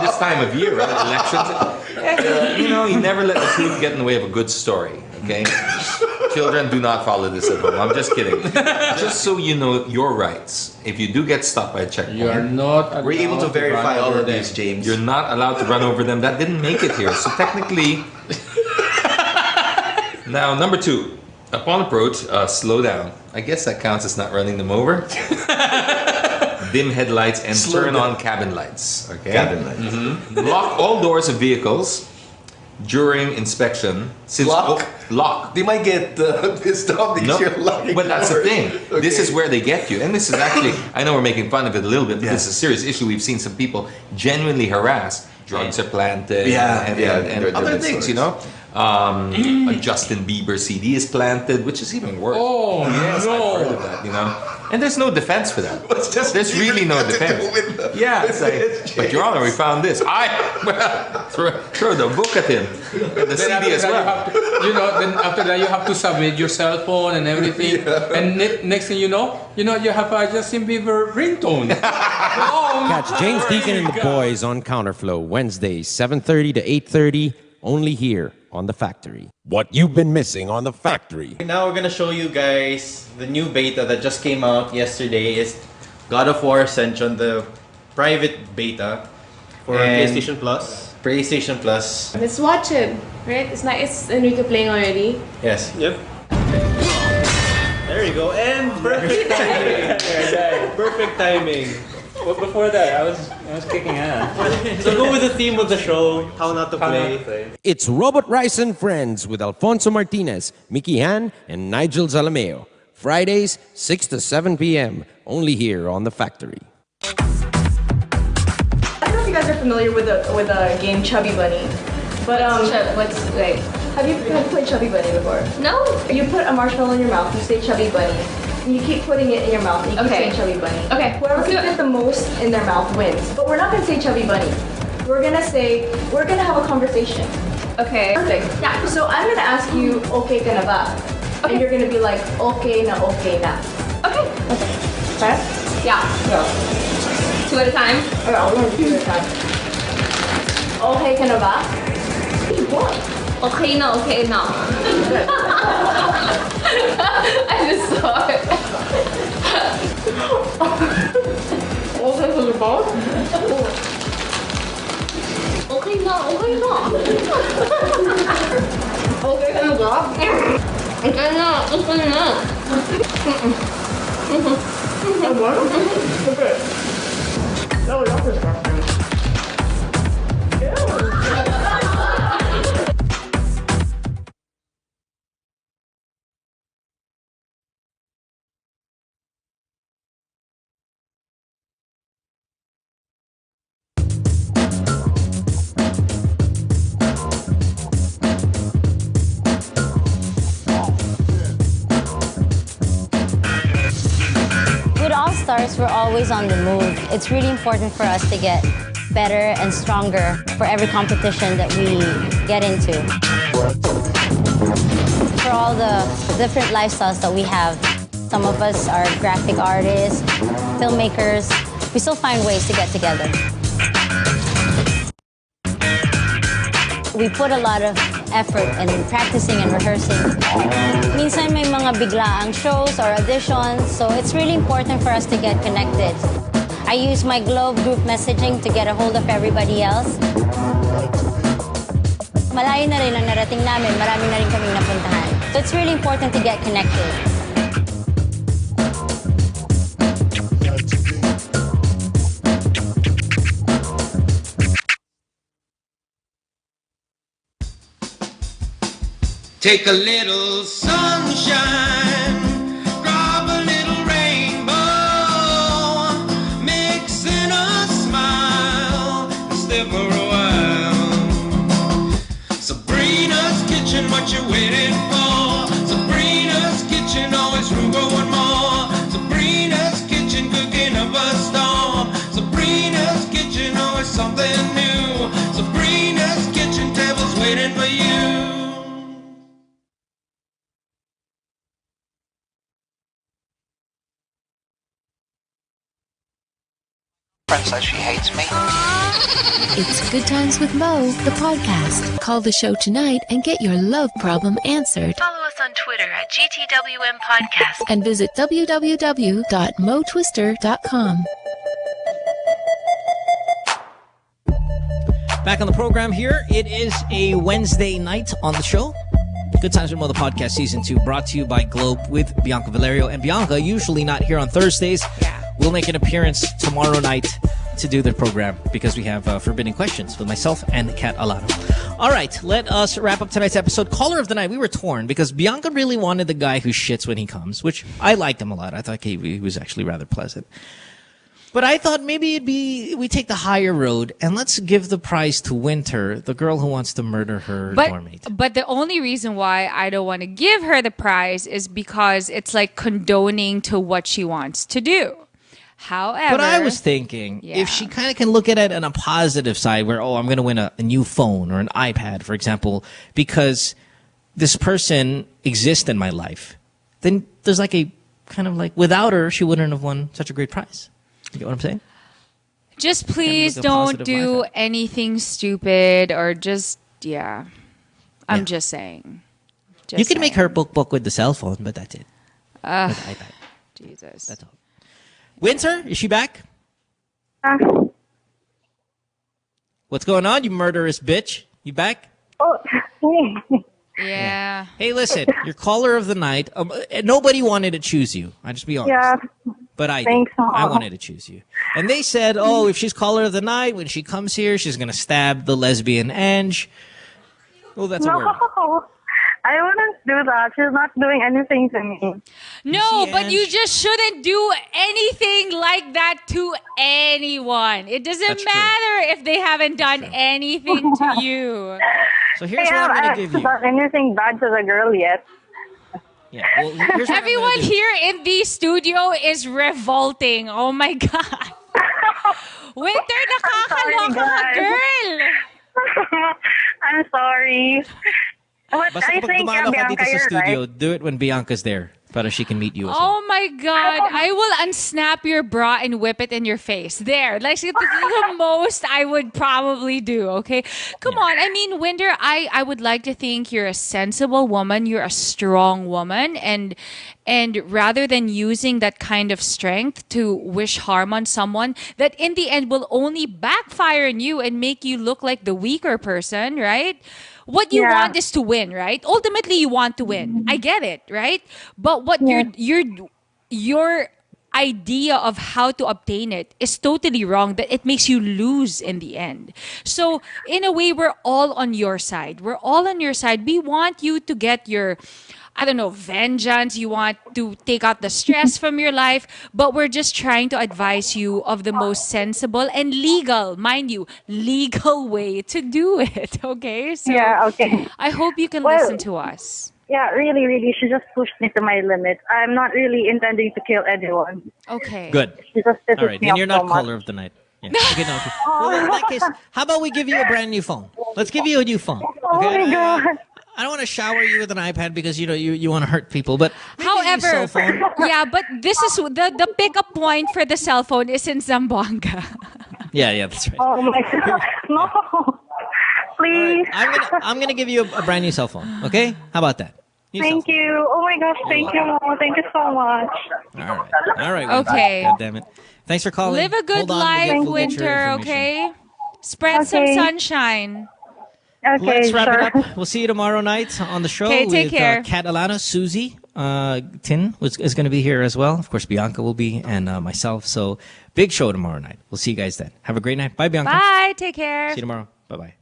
Speaker 16: This time of year, right? Elections. You never let the truth get in the way of a good story. Okay, children, do not follow this at home. I'm just kidding. Just so you know your rights. If you do get stopped by a checkpoint,
Speaker 17: you are not.
Speaker 15: We're able to verify all of these, James.
Speaker 16: You're not allowed to run over them. That didn't make it here. So technically. Now, number 2, upon approach, slow down. I guess that counts as not running them over. Dim headlights and turn on cabin lights. Okay.
Speaker 15: Cabin lights.
Speaker 16: Lock all doors of vehicles during inspection. Since lock.
Speaker 15: They might get pissed off because you're locking.
Speaker 16: But that's the thing.
Speaker 15: Okay.
Speaker 16: This is where they get you. And this is actually, I know we're making fun of it a little bit, but this is a serious issue. We've seen some people genuinely harassed. Drugs are planted and other things, a Justin Bieber CD is planted, which is even worse.
Speaker 17: Oh,
Speaker 16: yes,
Speaker 17: no.
Speaker 16: I've heard of that, And there's no defense for that. There's really no defense. Yeah, it's like, but Your Honor, we found this. Throw the book at him. And the CD as well.
Speaker 17: Then after that you have to submit your cell phone and everything. And next thing you know, you have a Justin Bieber ringtone.
Speaker 14: Catch James Deacon and the boys on Counterflow Wednesdays, 7:30 to 8:30, only here on The Factory. What you've been missing on The Factory.
Speaker 23: Now we're gonna show you guys the new beta that just came out yesterday. Is God of War Ascension, the private beta for PlayStation Plus. PlayStation Plus.
Speaker 20: Let's watch it, right? It's not. It's Enrique playing already.
Speaker 23: Yes. Yep. There you go. And perfect timing. Perfect timing.
Speaker 24: Well, before that, I was kicking ass.
Speaker 23: So go with the theme of the show, how not to play.
Speaker 14: It's Robot Rice and Friends with Alfonso Martinez, Mickey Han, and Nigel Zalameo. Fridays, 6 to 7 p.m. Only here on The Factory.
Speaker 22: I don't know if you guys are familiar with the game Chubby Bunny, but wait. Have you played Chubby Bunny before? No. You put a marshmallow in your mouth. You say Chubby Bunny. And you keep putting it in your mouth. And you keep saying Chubby Bunny. Okay. Whoever can fit the most in their mouth wins. But we're not gonna say Chubby Bunny. We're gonna have a conversation. Okay. Perfect. Yeah. So I'm gonna ask you, okay ka na ba? Okay. And you're gonna be like, okay na. Okay. Okay. Okay. Yeah. Go. 2 at a time. Okay, I'll learn 2 at a time. Okay ka na ba? What? Okay na. I just saw it. Okay ka na ba? Okay na. Okay ka na ba? Okay na. Okay. No, not this one.
Speaker 11: Stars, we're always on the move. It's really important for us to get better and stronger for every competition that we get into. For all the different lifestyles that we have, some of us are graphic artists, filmmakers, we still find ways to get together. We put a lot of effort in practicing and rehearsing. Minsan may mga biglaang shows or auditions, so it's really important for us to get connected. I use my Globe group messaging to get a hold of everybody else. Malayo na rin ang narating namin, marami na rin kaming napuntahan. So it's really important to get connected.
Speaker 12: Take a little sunshine, drop a little rainbow, mix in a smile, and stay for a while. Sabrina's kitchen, what you waiting for? Sabrina's kitchen, always room for one more. Sabrina's kitchen, cooking up a storm. Sabrina's kitchen, always something new. Sabrina's kitchen, tables waiting for you.
Speaker 1: says she hates me?
Speaker 4: It's Good Times with Mo, the podcast. Call the show tonight and get your love problem answered. Follow us on Twitter at GTWM Podcast and visit www.motwister.com.
Speaker 5: Back on the program here. It is a Wednesday night on the show. Good Times with Mo, the podcast, Season 2, brought to you by Globe with Bianca Valerio. And Bianca, usually not here on Thursdays, will make an appearance tomorrow night to do the program because we have Forbidden Questions with myself and Kat Alano. All right, let us wrap up tonight's episode. Caller of the night, we were torn because Bianca really wanted the guy who shits when he comes, which I liked him a lot. I thought he was actually rather pleasant. But I thought maybe we take the higher road and let's give the prize to Winter, the girl who wants to murder her doormate.
Speaker 9: But the only reason why I don't want to give her the prize is because it's like condoning to what she wants to do. However,
Speaker 5: but I was thinking, if she kind of can look at it on a positive side where, I'm going to win a new phone or an iPad, for example, because this person exists in my life, then there's like a kind of like, without her, she wouldn't have won such a great prize. You get what I'm saying?
Speaker 9: Just please don't do anything stupid or just, I'm just saying.
Speaker 5: You can make her book with the cell phone, but that's it. With the iPad.
Speaker 9: Jesus.
Speaker 5: That's all. Winter, is she back? What's going on, you murderous bitch? You back?
Speaker 6: Oh,
Speaker 9: yeah.
Speaker 5: Hey, listen, you're caller of the night. Nobody wanted to choose you. I'll just be honest.
Speaker 6: Yeah.
Speaker 5: But I
Speaker 6: Thanks,
Speaker 5: did. I wanted to choose you. And they said, if she's caller of the night, when she comes here, she's going to stab the lesbian Ange. Oh, that's a word.
Speaker 6: I wouldn't do that. She's not doing anything to me.
Speaker 9: No, but you just shouldn't do anything like that to anyone. It doesn't matter if they haven't done anything to you.
Speaker 5: So here's what I'm going to give you.
Speaker 6: I haven't done anything bad to the girl yet.
Speaker 5: Yeah, well, here's what
Speaker 9: Everyone here in the studio is revolting. Oh my God. Winter, nakakaloka ka, girl.
Speaker 6: I'm sorry. But
Speaker 5: Basta
Speaker 6: I
Speaker 5: pag
Speaker 6: think,
Speaker 5: dumalo ka
Speaker 6: Bianca,
Speaker 5: dito sa
Speaker 6: you're
Speaker 5: studio,
Speaker 6: right.
Speaker 5: do it when Bianca's there para she can meet you as well.
Speaker 9: Oh my God. I will unsnap your bra and whip it in your face. There. Like, this is the most I would probably do, okay? Come on. I mean, Winder, I would like to think you're a sensible woman. You're a strong woman. And rather than using that kind of strength to wish harm on someone that in the end will only backfire on you and make you look like the weaker person, right? What you want is to win, right? Ultimately, you want to win. I get it, right? But what your idea of how to obtain it is totally wrong, that it makes you lose in the end. So, in a way, we're all on your side. We're all on your side. We want you to get your, vengeance. You want to take out the stress from your life, but we're just trying to advise you of the most sensible and legal, mind you, legal way to do it, okay? So
Speaker 6: okay.
Speaker 9: I hope you can listen to us.
Speaker 6: Yeah, really, really. She just pushed me to my limits. I'm not really intending to kill anyone.
Speaker 9: Okay.
Speaker 5: Good.
Speaker 6: She just pisses
Speaker 5: All right,
Speaker 6: me
Speaker 5: then
Speaker 6: off
Speaker 5: you're not
Speaker 6: so much.
Speaker 5: caller of the night. Yeah. Okay, no. Well, in that case, how about we give you a brand new phone? Let's give you a new phone. Okay?
Speaker 6: Oh my God.
Speaker 5: I don't want to shower you with an iPad because you want to hurt people, but
Speaker 9: however,
Speaker 5: cell phone.
Speaker 9: yeah, but this is the pickup point for the cell phone is in Zamboanga.
Speaker 5: Yeah, that's right.
Speaker 6: Oh my God. No. Please.
Speaker 5: Right, I'm gonna give you a brand new cell phone. Okay? How about that?
Speaker 6: Thank you. Oh my gosh, thank you, Mo. Thank you so much.
Speaker 5: All right.
Speaker 9: Okay.
Speaker 5: God damn it. Thanks for calling.
Speaker 9: Live a good
Speaker 5: Hold on,
Speaker 9: life,
Speaker 5: we'll get your
Speaker 9: Winter,
Speaker 5: information.
Speaker 9: okay? Spread some sunshine.
Speaker 6: Okay,
Speaker 5: Let's wrap it up. We'll see you tomorrow night on the show.
Speaker 9: Okay, take
Speaker 5: with,
Speaker 9: care.
Speaker 5: Kat Alana, Susie, Tin is going to be here as well. Of course, Bianca will be, and myself. So, big show tomorrow night. We'll see you guys then. Have a great night. Bye, Bianca.
Speaker 9: Bye. Take care.
Speaker 5: See you tomorrow. Bye-bye.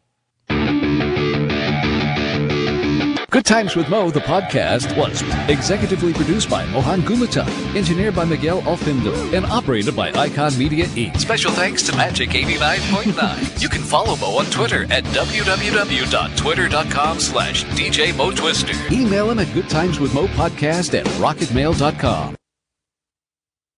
Speaker 3: Good Times with Mo, the podcast, was executively produced by Mohan Gulata, engineered by Miguel Alfindo, and operated by Icon Media Inc. Special thanks to Magic 89.9. You can follow Mo on Twitter at www.twitter.com/DJ Mo Twister. Email him at goodtimeswithmopodcast@rocketmail.com.